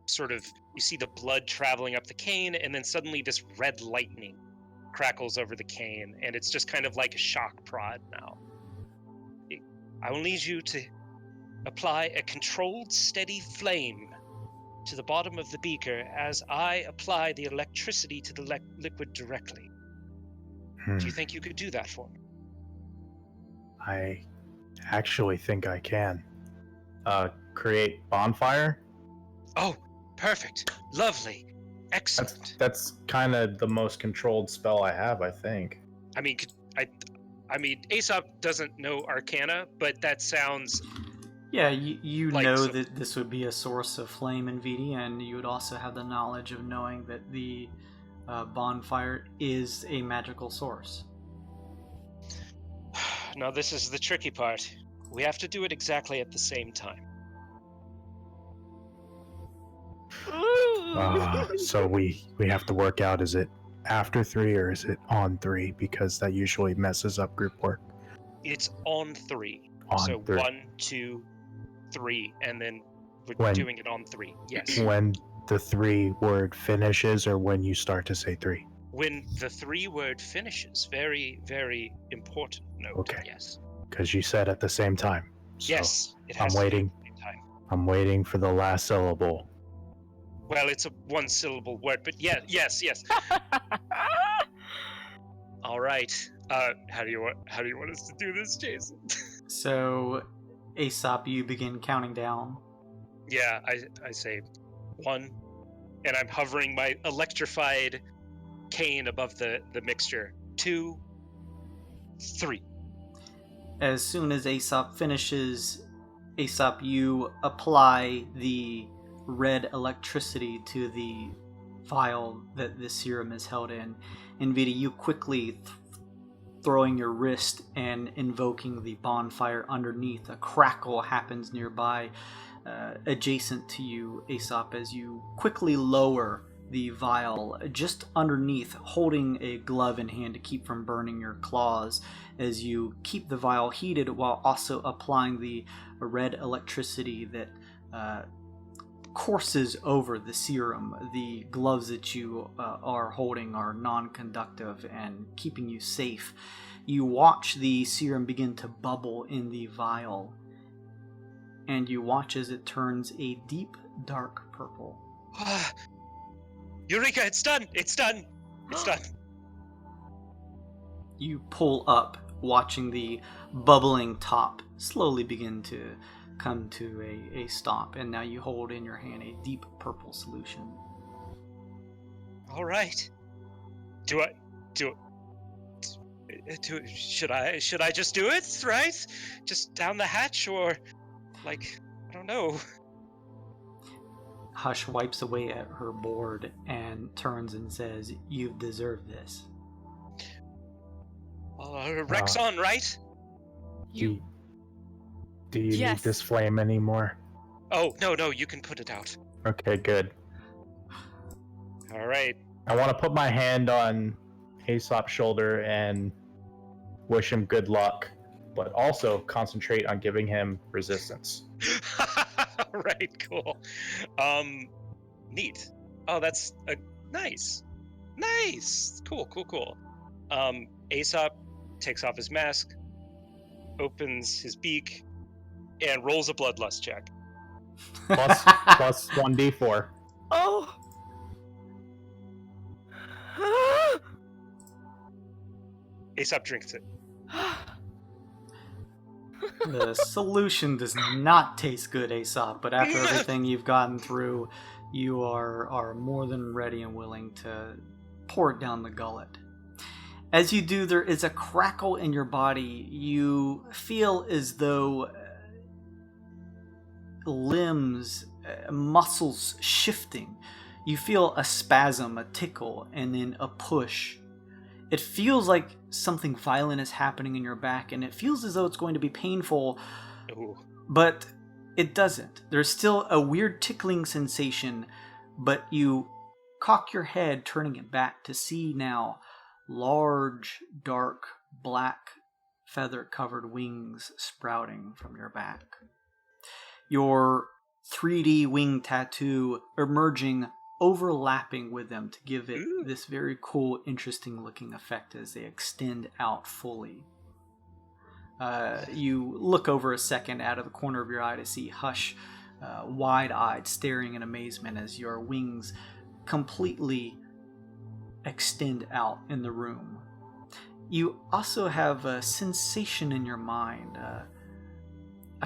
sort of, you see the blood traveling up the cane, and then suddenly this red lightning crackles over the cane, and it's just kind of like a shock prod now. I will need you to apply a controlled, steady flame to the bottom of the beaker as I apply the electricity to the liquid directly. Do you think you could do that for me? I actually think I can. Create bonfire? Oh, perfect. Lovely. Excellent. That's kind of the most controlled spell I have, I think. I mean, Aesop doesn't know Arcana, but that sounds... Yeah, you like know some- that this would be a source of flame in VD, and you would also have the knowledge of knowing that the bonfire is a magical source. Now, this is the tricky part. We have to do it exactly at the same time. So we have to work out, is it after 3 or is it on 3? Because that usually messes up group work. It's on 3. On so 3. 1, 2, 3, and then we're When- doing it on 3. Yes. When the 3 word finishes or when you start to say 3? When the 3 word finishes. Very, very important note. Okay. Yes. Because you said at the same time. So Yes. It I'm has to be waiting. at the same time. I'm waiting for the last syllable. Well, it's a 1-syllable word, but yeah, yes. All right. How do you want us to do this, Jason? So, Aesop, you begin counting down. Yeah, I say 1, and I'm hovering my electrified cane above the mixture. 2, 3. As soon as Aesop finishes, Aesop, you apply the red electricity to the vial that the serum is held in. And Vita, you quickly throwing your wrist and invoking the bonfire underneath. A crackle happens nearby, adjacent to you, Aesop, as you quickly lower the vial just underneath, holding a glove in hand to keep from burning your claws, as you keep the vial heated while also applying the red electricity that courses over the serum. The gloves that you are holding are non-conductive and keeping you safe. You watch the serum begin to bubble in the vial, and you watch as it turns a deep, dark purple. Eureka! It's done! It's done! It's done! You pull up, watching the bubbling top slowly begin to come to a stop, and now you hold in your hand a deep purple solution. All right. Should I just do it, right? Just down the hatch, or like, I don't know. Hush wipes away at her board and turns and says, "You've deserved this." Rex on, right? You. Do you Yes. need this flame anymore? Oh, no, you can put it out. Okay, good. All right. I want to put my hand on Aesop's shoulder and wish him good luck, but also concentrate on giving him resistance. Right, cool. Neat. Oh, that's nice. Cool. Aesop takes off his mask, opens his beak, and rolls a bloodlust check. Plus 1d4. Oh. Aesop drinks it. The solution does not taste good, Aesop, but after everything you've gotten through, you are more than ready and willing to pour it down the gullet. As you do, there is a crackle in your body. You feel as though limbs, muscles shifting. You feel a spasm, a tickle, and then a push. It feels like something violent is happening in your back, and it feels as though it's going to be painful, Ooh. but it doesn't. There's still a weird tickling sensation, but you cock your head, turning it back to see now large, dark, black, feather-covered wings sprouting from your back. your 3D wing tattoo emerging, overlapping with them to give it this very cool, interesting looking effect as they extend out fully. You look over a second out of the corner of your eye to see Hush, wide-eyed, staring in amazement as your wings completely extend out in the room. You also have a sensation in your mind, a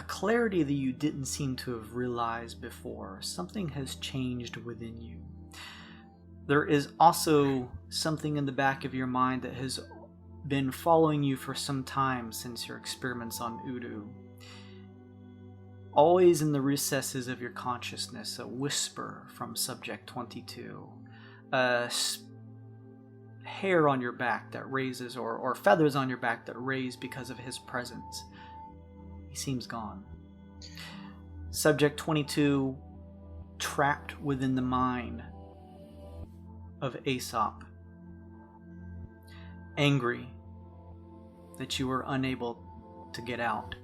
clarity that you didn't seem to have realized before. Something has changed within you. There is also something in the back of your mind that has been following you for some time since your experiments on Udu. Always in the recesses of your consciousness, a whisper from Subject 22, a hair on your back that raises, or feathers on your back that raise because of his presence. He seems gone. Subject 22, trapped within the mind of Aesop, angry that you were unable to get out.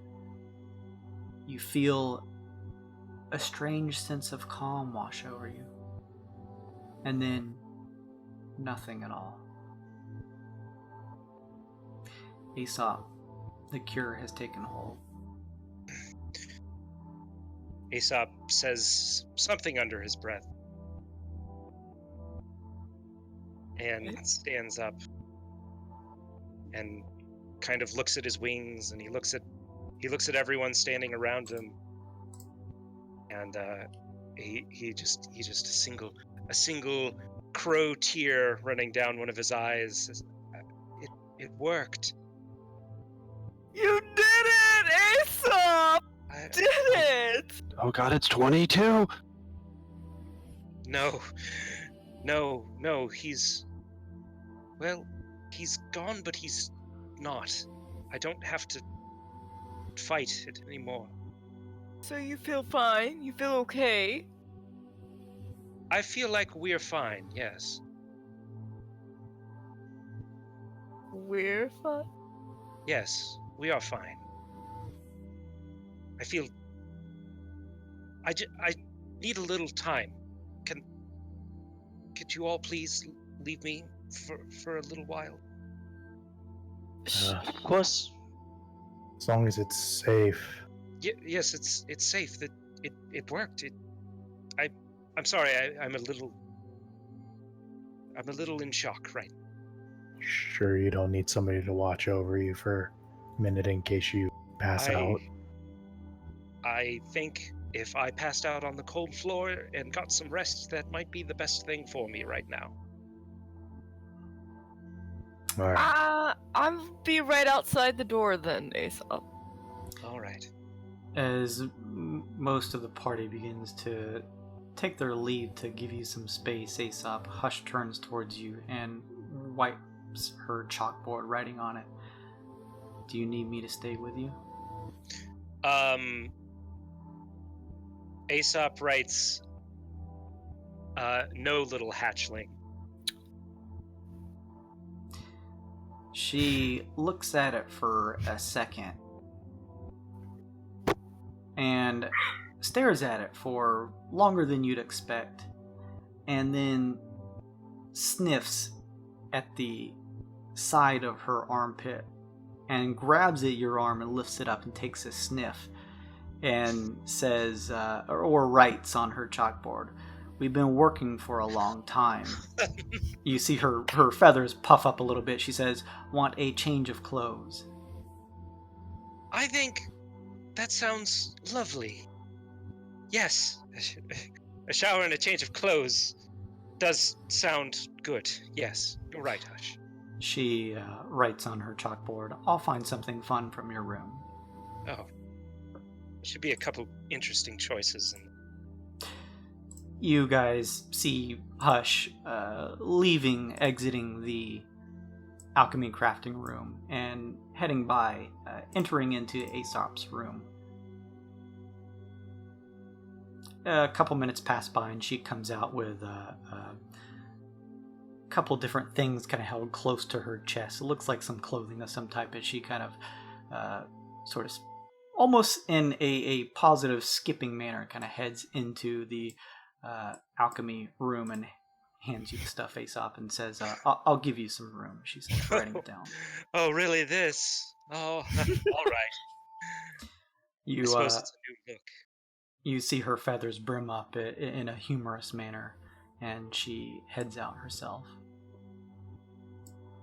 You feel a strange sense of calm wash over you, and then nothing at all. Aesop, the cure has taken hold. Aesop says something under his breath and stands up and kind of looks at his wings, and he looks at everyone standing around him, and he just a single crow tear running down one of his eyes. It worked. You did it, Aesop! Did it! Oh god, it's 22! No, he's gone, but he's not. I don't have to fight it anymore. So you feel fine? You feel okay? I feel like we're fine, yes. We're fine? Yes, we are fine. I feel... I need a little time. Could you all please leave me for a little while? Of course. As long as it's safe. Yes, it's safe. That it worked. I'm sorry. I'm a little in shock right now. Sure, you don't need somebody to watch over you for a minute in case you pass out. I think if I passed out on the cold floor and got some rest, that might be the best thing for me right now. All right. I'll be right outside the door then, Aesop. All right. As most of the party begins to take their leave to give you some space, Aesop, Hush turns towards you and wipes her chalkboard, writing on it, "Do you need me to stay with you?" Aesop writes, "No, little hatchling." She looks at it for a second and stares at it for longer than you'd expect, and then sniffs at the side of her armpit and grabs at your arm and lifts it up and takes a sniff and says, or writes on her chalkboard, "We've been working for a long time." You see her feathers puff up a little bit. She says, "Want a change of clothes?" I think that sounds lovely. Yes, a shower and a change of clothes does sound good. Yes, you're right, Hush. She writes on her chalkboard, "I'll find something fun from your room." Oh, should be a couple interesting choices. You guys see Hush exiting the alchemy crafting room and heading by, entering into Aesop's room. A couple minutes pass by and she comes out with a couple different things kind of held close to her chest. It looks like some clothing of some type as she kind of sort of almost in a positive skipping manner, kind of heads into the alchemy room and hands you the stuff, Aesop, and says, I'll give you some room, she says, writing it down. Oh, really? This? Oh, all right. I You suppose it's a new book. you see her feathers brim up in a humorous manner, and she heads out herself.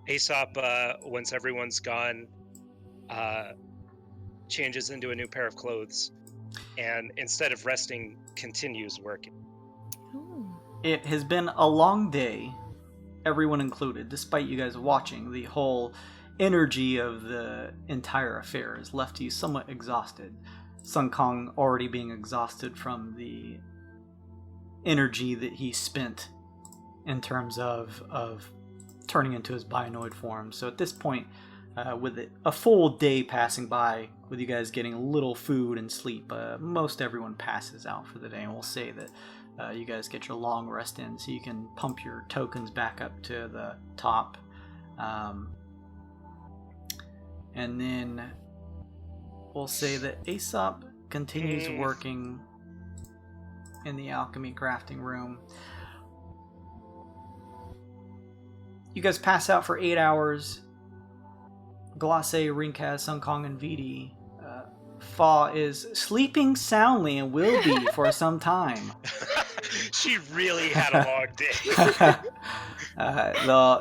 Aesop, once everyone's gone, changes into a new pair of clothes, and instead of resting, continues working. It has been a long day, everyone included, despite you guys watching. The whole energy of the entire affair has left you somewhat exhausted. Sun Kong already being exhausted from the energy that he spent in terms of turning into his bionoid form. So at this point, with a full day passing by, with you guys getting a little food and sleep, most everyone passes out for the day, and we'll say that you guys get your long rest in so you can pump your tokens back up to the top. And then we'll say that Aesop continues working in the alchemy crafting room. You guys pass out for 8 hours. Glace, Rinkaz, Sun Kong, and Vidi. Fa is sleeping soundly and will be for some time. She really had a long day.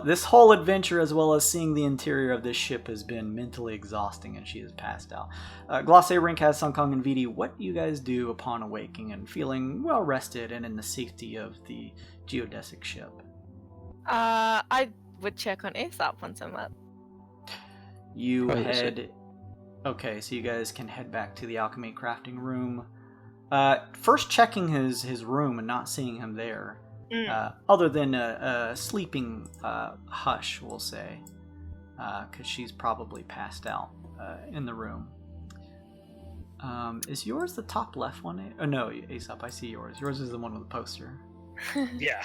This whole adventure, as well as seeing the interior of this ship, has been mentally exhausting, and she has passed out. Glace, Rinkaz, Sun Kong, and Vidi, what do you guys do upon awaking and feeling well rested and in the safety of the geodesic ship? I would check on Aesop once I'm up. You head... Okay, so you guys can head back to the alchemy crafting room. First checking his room and not seeing him there. Other than a sleeping hush, we'll say. Because she's probably passed out in the room. Is yours the top left one? Oh, no, Aesop, I see yours. Yours is the one with the poster. Yeah.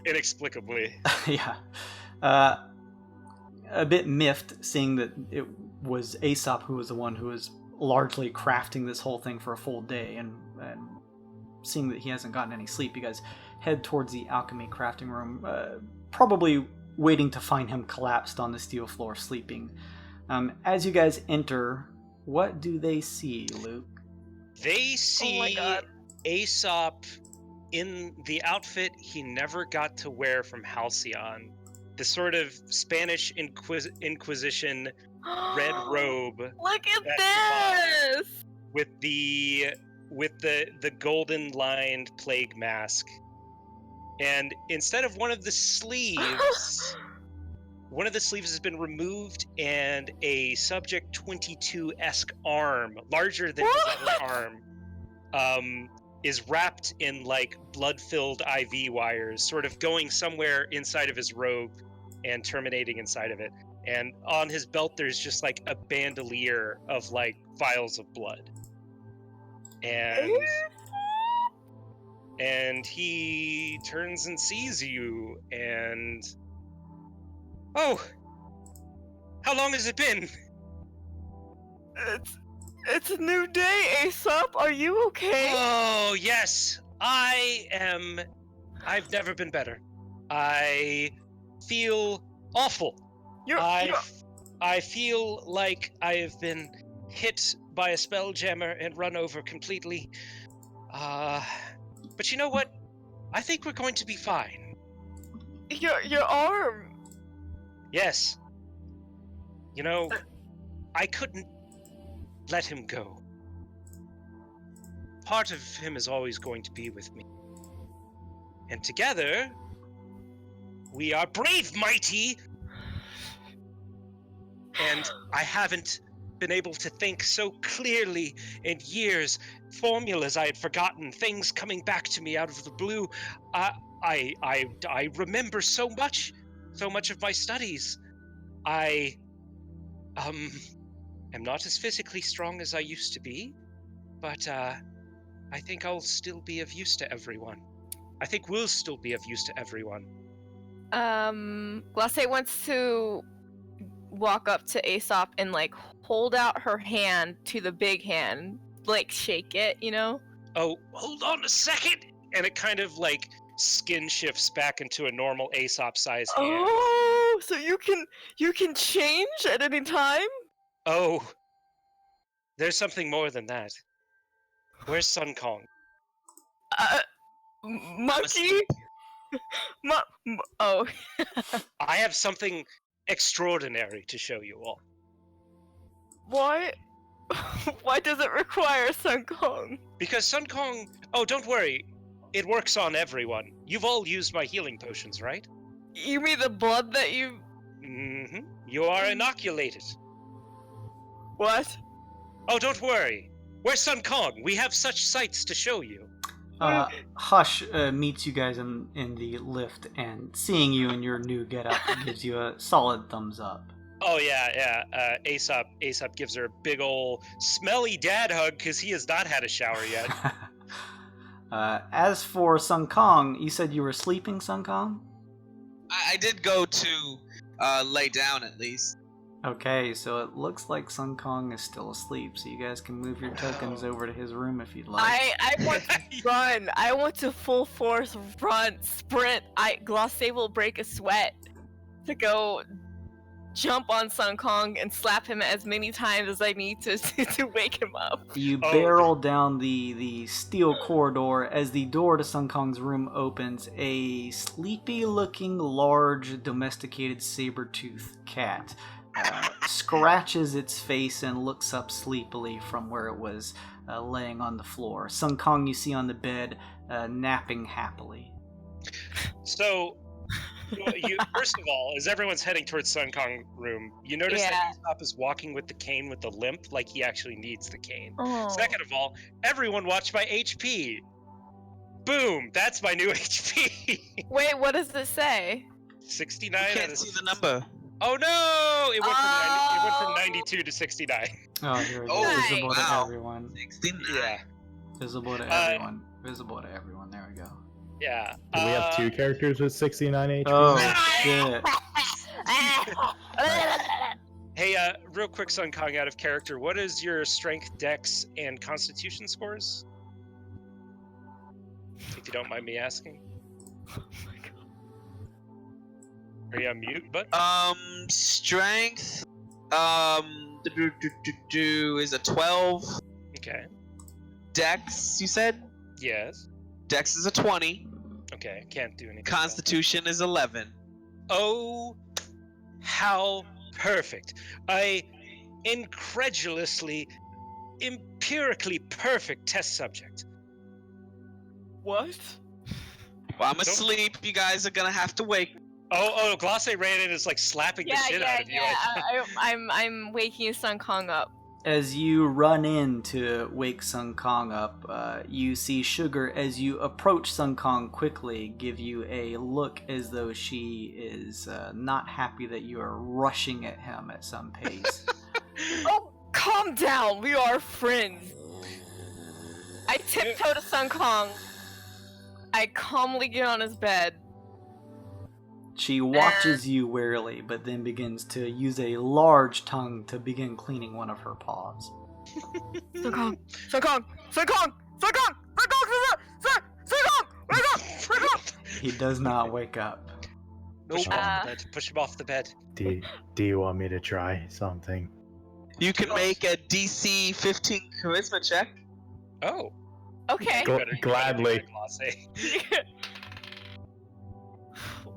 Inexplicably. Yeah. A bit miffed seeing that it was Aesop who was the one who was largely crafting this whole thing for a full day, and seeing that he hasn't gotten any sleep, you guys head towards the alchemy crafting room, probably waiting to find him collapsed on the steel floor sleeping. As you guys enter, what do they see, Luke? They see Aesop in the outfit he never got to wear from Halcyon. The sort of Spanish Inquisition red robe. Look at this! With the golden lined plague mask. And instead of one of the sleeves, one of the sleeves has been removed, and a Subject 22-esque arm, larger than his other arm, is wrapped in like blood-filled IV wires, sort of going somewhere inside of his robe and terminating inside of it. And on his belt there's just like a bandolier of like vials of blood. And he turns and sees you, and oh, how long has it been? It's a new day, Aesop. Are you okay? Oh yes, I am. I've never been better. I feel awful. I feel like I have been hit by a spelljammer and run over completely. But you know what? I think we're going to be fine. Your arm. Yes. You know, I couldn't let him go. Part of him is always going to be with me. And together, we are brave, mighty! And I haven't been able to think so clearly in years. Formulas I had forgotten, things coming back to me out of the blue. I remember so much of my studies. I am not as physically strong as I used to be, but I think I'll still be of use to everyone. I think we'll still be of use to everyone. Glace wants to walk up to Aesop and like hold out her hand to the big hand, like shake it, you know? Oh, hold on a second! And it kind of like skin shifts back into a normal Aesop size hand. Oh, so you can change at any time? Oh, there's something more than that. Where's Sun Kong? Monkey? Oh. I have something extraordinary to show you all. Why? Why does it require Sun Kong? Because Sun Kong... Oh, don't worry. It works on everyone. You've all used my healing potions, right? You mean the blood that you... Mm-hmm. You are inoculated. What? Oh, don't worry. Where's Sun Kong? We have such sights to show you. Hush meets you guys in the lift, and seeing you in your new getup gives you a solid thumbs up. Oh, yeah. Aesop gives her a big ol' smelly dad hug because he has not had a shower yet. As for Sun Kong, you said you were sleeping, Sun Kong? I did go to lay down at least. Okay, so it looks like Sun Kong is still asleep, so you guys can move your tokens over to his room if you'd like. I want to run. I want to full force run, sprint. Glacé will break a sweat to go jump on Sun Kong and slap him as many times as I need to wake him up. You barrel down the steel corridor. As the door to Sun Kong's room opens, a sleepy-looking, large, domesticated saber-toothed cat scratches its face and looks up sleepily from where it was laying on the floor. Sun Kong you see on the bed, napping happily. So, first of all, as everyone's heading towards Sun Kong's room, you notice that Aesop is walking with the cane with the limp, like he actually needs the cane. Oh. Second of all, everyone watch my HP. Boom! That's my new HP. Wait, what does it say? 69. You can't see the number. Oh no! It went from 92 to 69. Oh, here we go. Oh, Visible to wow. everyone. 69. Yeah. Visible to everyone. Visible to everyone. There we go. Yeah. Do we have two characters with 69 HP? Oh, shit. Hey, real quick, Sun Kong, out of character, what is your strength, dex, and constitution scores? If you don't mind me asking. Oh my god. Are you on mute, bud? Strength, is a 12. Okay. Dex, you said? Yes. Dex is a 20. Okay, can't do anything. Constitution is 11. Oh, how perfect. A incredulously, empirically perfect test subject. What? Well, I'm asleep. You guys are gonna have to wake. Oh, Glacé ran in and is like slapping the shit out of you. I'm waking Sun Kong up. As you run in to wake Sun Kong up, you see Sugar, as you approach Sun Kong quickly, give you a look as though she is not happy that you are rushing at him at some pace. Oh, calm down. We are friends. I tiptoe to Sun Kong. I calmly get on his bed. She watches you warily, but then begins to use a large tongue to begin cleaning one of her paws. Sun Kong! Sun Kong! Sun Kong! Sun Kong! Sun Kong! Sun Kong! Wake up! Wake up! He does not wake up. Push him off the bed. Push him off the bed. Do you want me to try something? You can make a DC 15 charisma check. Oh. Okay. Gladly.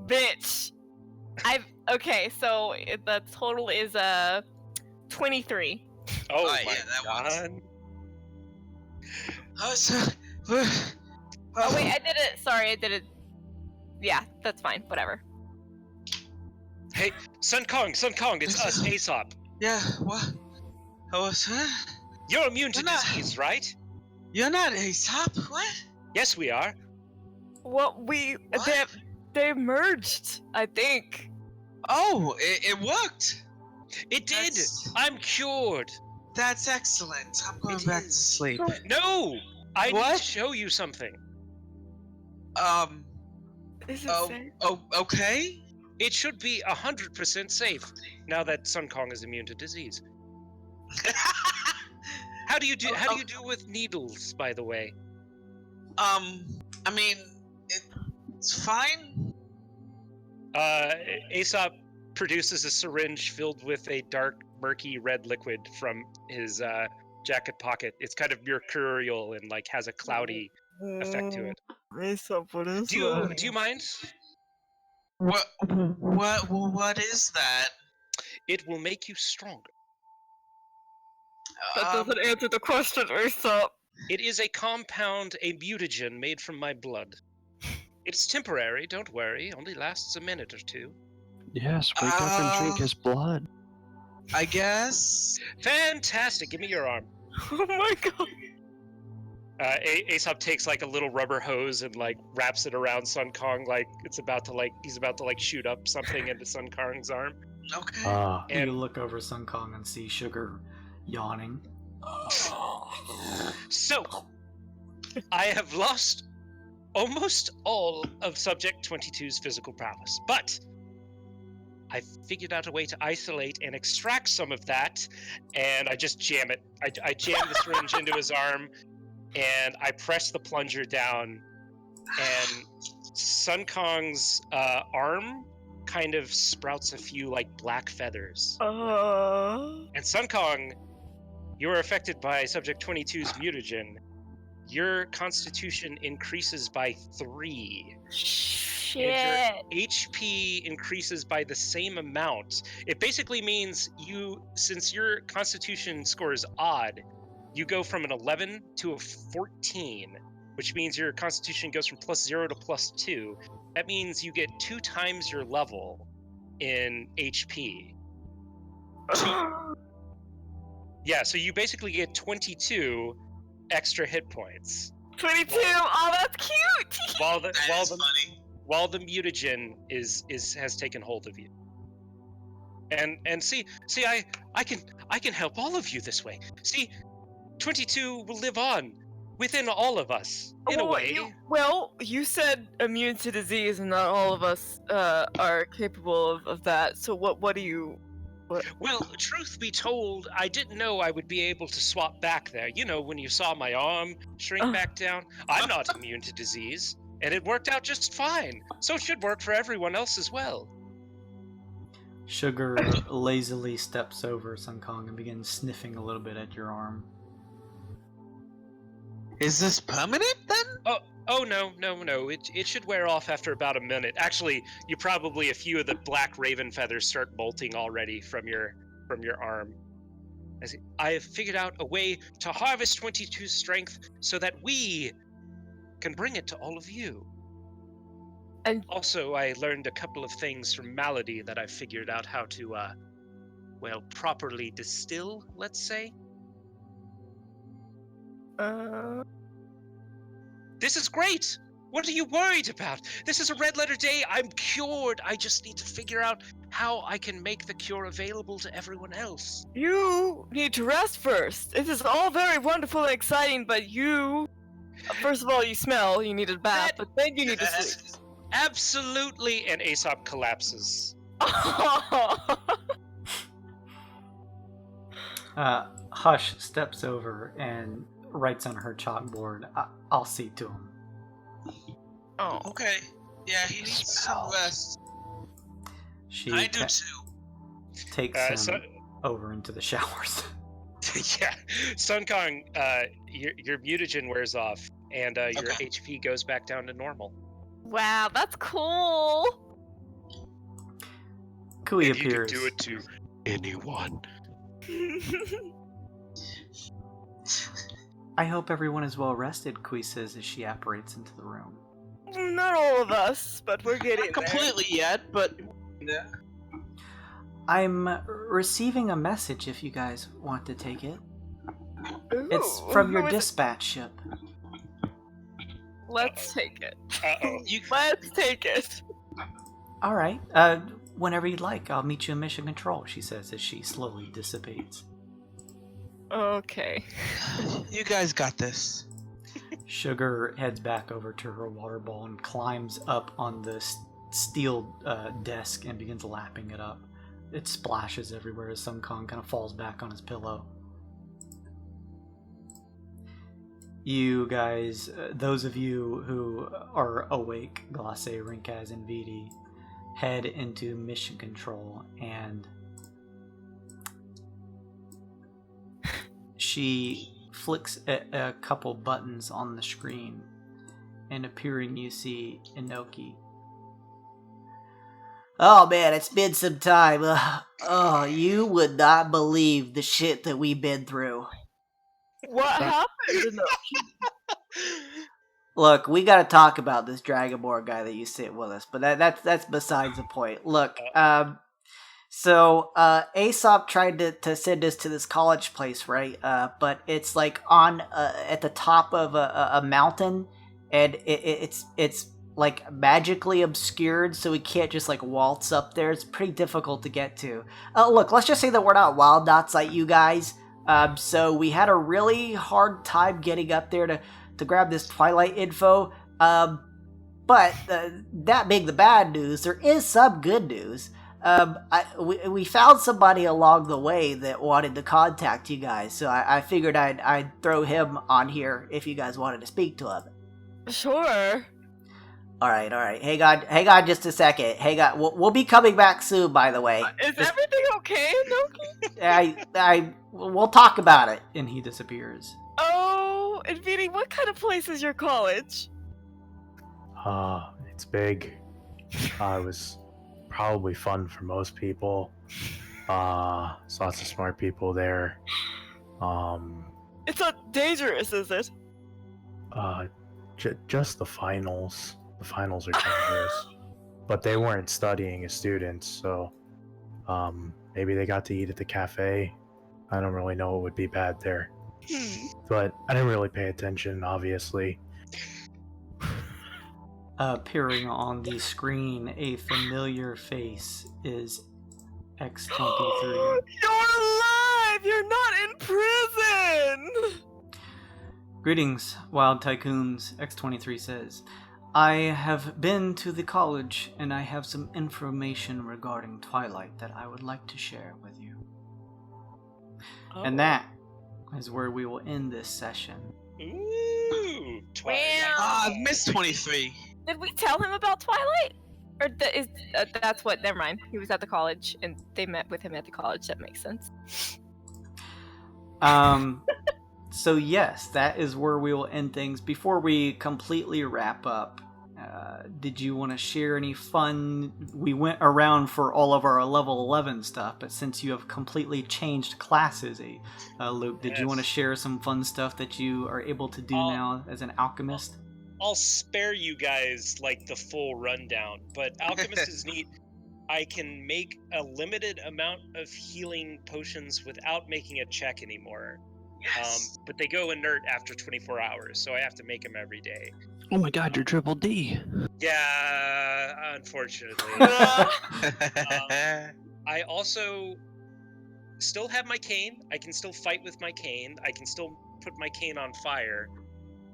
Bitch. Okay, so the total is 23. Oh Right, my yeah, that god. Oh wait, I did it. Sorry, I did it. Yeah, that's fine. Whatever. Hey, Sun Kong, it's us, Aesop. Yeah, what? You're immune to You're not- disease, right? You're not Aesop? What? Yes, we are. What What? they merged, I think. Oh, it worked. It did. That's- I'm cured. That's excellent. I'm going It back to is. sleep. No, I need What? to show you something. Is it Oh, safe? okay. It should be 100% safe now that Sun Kong is immune to disease. How do you do with needles, by the way? I mean, it's fine. Aesop produces a syringe filled with a dark, murky red liquid from his jacket pocket. It's kind of mercurial and like has a cloudy effect to it. Aesop, what is Do you mind? What is that? It will make you stronger. That doesn't answer the question, Aesop. It is a compound, a mutagen made from my blood. It's temporary, don't worry. Only lasts a minute or two. Yes, wake up and drink his blood. I guess. Fantastic! Give me your arm. Oh my god. Aesop takes like a little rubber hose and like wraps it around Sun Kong like he's about to shoot up something into Sun Kong's arm. Okay. And You look over Sun Kong and see Sugar yawning. so, I have lost almost all of Subject 22's physical prowess, but I figured out a way to isolate and extract some of that, and I just jam it. I jam the syringe into his arm, and I press the plunger down, and Sun Kong's arm kind of sprouts a few like black feathers. And Sun Kong, you are affected by Subject 22's mutagen. Your constitution increases by 3. Shit. And your HP increases by the same amount. It basically means since your constitution score is odd, you go from an 11 to a 14, which means your constitution goes from +0 to +2. That means you get 2 times your level in HP. Yeah, so you basically get 22 extra hit points. 22. Oh, that's cute. While the Funny. while the mutagen has taken hold of you. And see I can help all of you this way. See, 22 will live on within all of us in a way. You said immune to disease, and not all of us are capable of that. So what do you? Well, truth be told, I didn't know I would be able to swap back there. You know, when you saw my arm shrink back down, I'm not immune to disease, and it worked out just fine. So it should work for everyone else as well. Sugar lazily steps over Sun Kong and begins sniffing a little bit at your arm. Is this permanent then? Oh no. It should wear off after about a minute. Actually, a few of the black raven feathers start molting already from your arm. I have figured out a way to harvest 22's strength so that we can bring it to all of you. And also, I learned a couple of things from Malady that I figured out how to, properly distill, let's say. This is great! What are you worried about? This is a red letter day. I'm cured. I just need to figure out how I can make the cure available to everyone else. You need to rest first. This is all very wonderful and exciting, but first of all, you smell. You need a bath, but then you need to sleep. Absolutely, and Aesop collapses. Hush steps over and writes on her chalkboard, I'll see to him. Oh. Okay. Yeah, he needs some rest. I do too. Takes him over into the showers. Yeah, Sun Kong, your mutagen wears off, and your HP goes back down to normal. Wow, that's cool. Kui and appears. You can do it to anyone. I hope everyone is well rested, Kui says as she apparates into the room. Not all of us, but we're getting Not completely yet, but yeah. I'm receiving a message if you guys want to take it. Ooh, It's from your dispatch ship. Let's take it. Uh-oh. Let's take it. Alright, whenever you'd like, I'll meet you in Mission Control, she says as she slowly dissipates. Okay. You guys got this. Sugar heads back over to her water bowl and climbs up on the steel desk and begins lapping it up. It splashes everywhere as Sun Kong kind of falls back on his pillow. you guys, those of you who are awake, Glace, Rinkaz, and Vidi, head into mission control, and she flicks a couple buttons on the screen, and appearing you see Inoki. Oh man, it's been some time. Oh, you would not believe the shit that we've been through. What happened? Look, we gotta talk about this Dragonborn guy that you sent with us, but that's besides the point. Look, so Aesop tried to send us to this college place, right? But it's like on at the top of a mountain, and it's like magically obscured, so we can't just like waltz up there. It's pretty difficult to get to. Look, let's just say that we're not wild nuts like you guys. So we had a really hard time getting up there to grab this Twilight info. But that being the bad news, there is some good news. We found somebody along the way that wanted to contact you guys, so I figured I'd throw him on here if you guys wanted to speak to him. Sure. All right. Hang on just a second. Hang on. We'll be coming back soon, by the way. Is everything okay, Noki? We'll talk about it. And he disappears. Oh, and Vidi, what kind of place is your college? It's big. It was probably fun for most people. There's lots of smart people there. It's not dangerous, is it? Just the finals. The finals are dangerous. But they weren't studying as students, so maybe they got to eat at the cafe. I don't really know what would be bad there. But I didn't really pay attention, obviously. Appearing on the screen, a familiar face is X23. You're alive! You're not in prison! Greetings, Wild Tycoons, X23 says. I have been to the college, and I have some information regarding Twilight that I would like to share with you. Oh. And that is where we will end this session. Ooh, Twilight. I've missed 23. Did we tell him about Twilight? Or that's what, never mind. He was at the college, and they met with him at the college. That makes sense. So yes, that is where we will end things. Before we completely wrap up, did you want to share any fun? We went around for all of our level 11 stuff, but since you have completely changed classes, Luke, did you want to share some fun stuff that you are able to do now as an alchemist? I'll spare you guys like the full rundown, but alchemist is neat. I can make a limited amount of healing potions without making a check anymore. Yes. But they go inert after 24 hours, so I have to make them every day. Oh my god, you're triple D. Yeah, unfortunately. I also still have my cane. I can still fight with my cane. I can still put my cane on fire.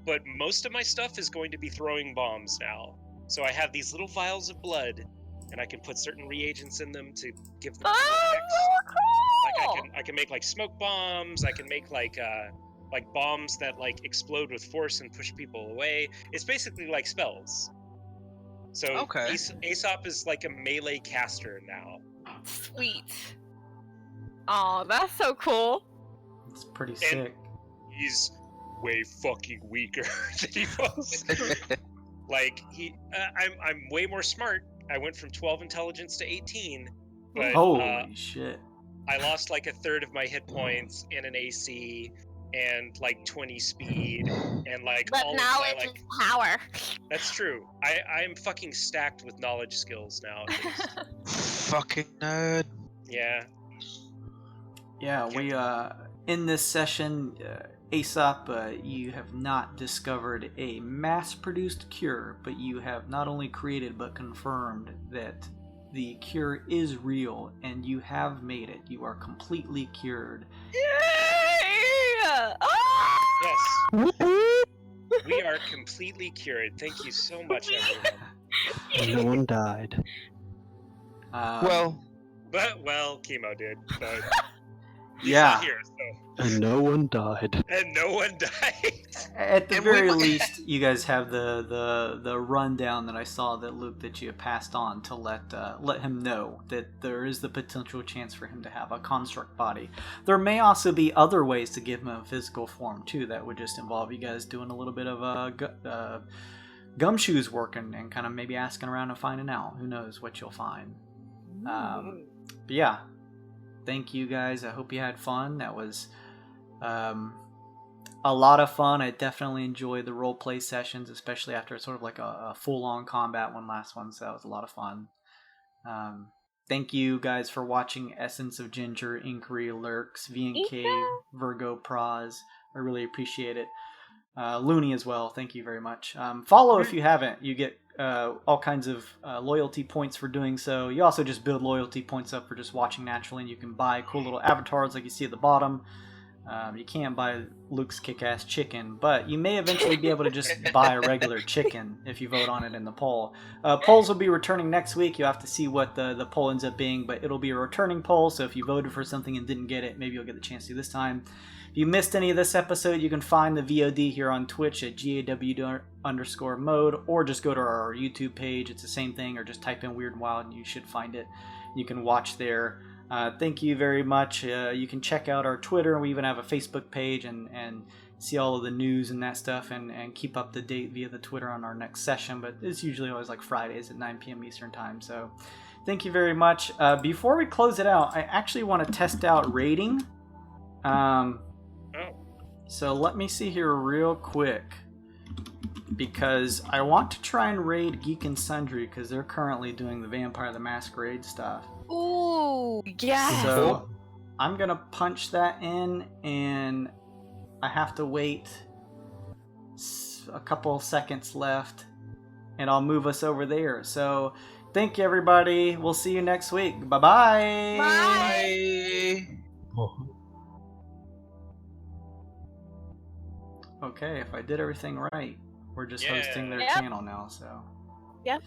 But most of my stuff is going to be throwing bombs now. So I have these little vials of blood, and I can put certain reagents in them to give them effects. Like I can make like smoke bombs. I can make like bombs that like explode with force and push people away. It's basically like spells. So Okay. Aesop is like a melee caster now. Sweet. Oh, that's so cool. It's pretty sick. He's way fucking weaker than he was. Like I'm way more smart. I went from 12 intelligence to 18. But, Holy shit. I lost like a third of my hit points and an AC and like 20 speed and like But all knowledge of my, like, is power. That's true. I'm fucking stacked with knowledge skills now. At least. Fucking nerd. Yeah. Yeah, we in this session, Aesop, you have not discovered a mass-produced cure, but you have not only created but confirmed that the cure is real, and you have made it. You are completely cured. Yay! Ah! Yes. We are completely cured. Thank you so much, everyone. No one died. Um, Well, Kemo did. But He's Yeah. not here, so. And no one died. And no one died. At the And we very might- least, you guys have the rundown that I saw that Luke that you passed on to let him know that there is the potential chance for him to have a construct body. There may also be other ways to give him a physical form too. That would just involve you guys doing a little bit of gumshoes work and kind of maybe asking around and finding out. Who knows what you'll find. But yeah, thank you guys. I hope you had fun. That was a lot of fun. I definitely enjoyed the role play sessions, especially after sort of like a full-on combat last one. So that was a lot of fun. Thank you guys for watching Essence of Ginger, Inquiry, Lurks, VNK, Virgo, Praz. I really appreciate it. Looney as well. Thank you very much. Follow if you haven't. You get all kinds of loyalty points for doing so. You also just build loyalty points up for just watching naturally, and you can buy cool little avatars like you see at the bottom. You can't buy Luke's kick-ass chicken, but you may eventually be able to just buy a regular chicken if you vote on it in the poll. Polls will be returning next week. You'll have to see what the poll ends up being, but it'll be a returning poll, so if you voted for something and didn't get it, maybe you'll get the chance to this time. If you missed any of this episode, you can find the VOD here on Twitch at GAW_mode, or just go to our YouTube page. It's the same thing, or just type in Wyrd and Wyld and you should find it. You can watch there. Thank you very much. You can check out our Twitter. We even have a Facebook page and see all of the news and that stuff and keep up to date via the Twitter on our next session. But it's usually always like Fridays at 9 p.m. Eastern Time. So thank you very much. Before we close it out, I actually want to test out rating. So let me see here real quick, because I want to try and raid Geek and Sundry because they're currently doing the Vampire the Masquerade stuff. Ooh, yeah. So I'm gonna punch that in, and I have to wait a couple seconds left, and I'll move us over there. So thank you, everybody. We'll see you next week. Bye-bye. Bye. Okay, if I did everything right, we're just hosting their Yep. channel now, so. Yep.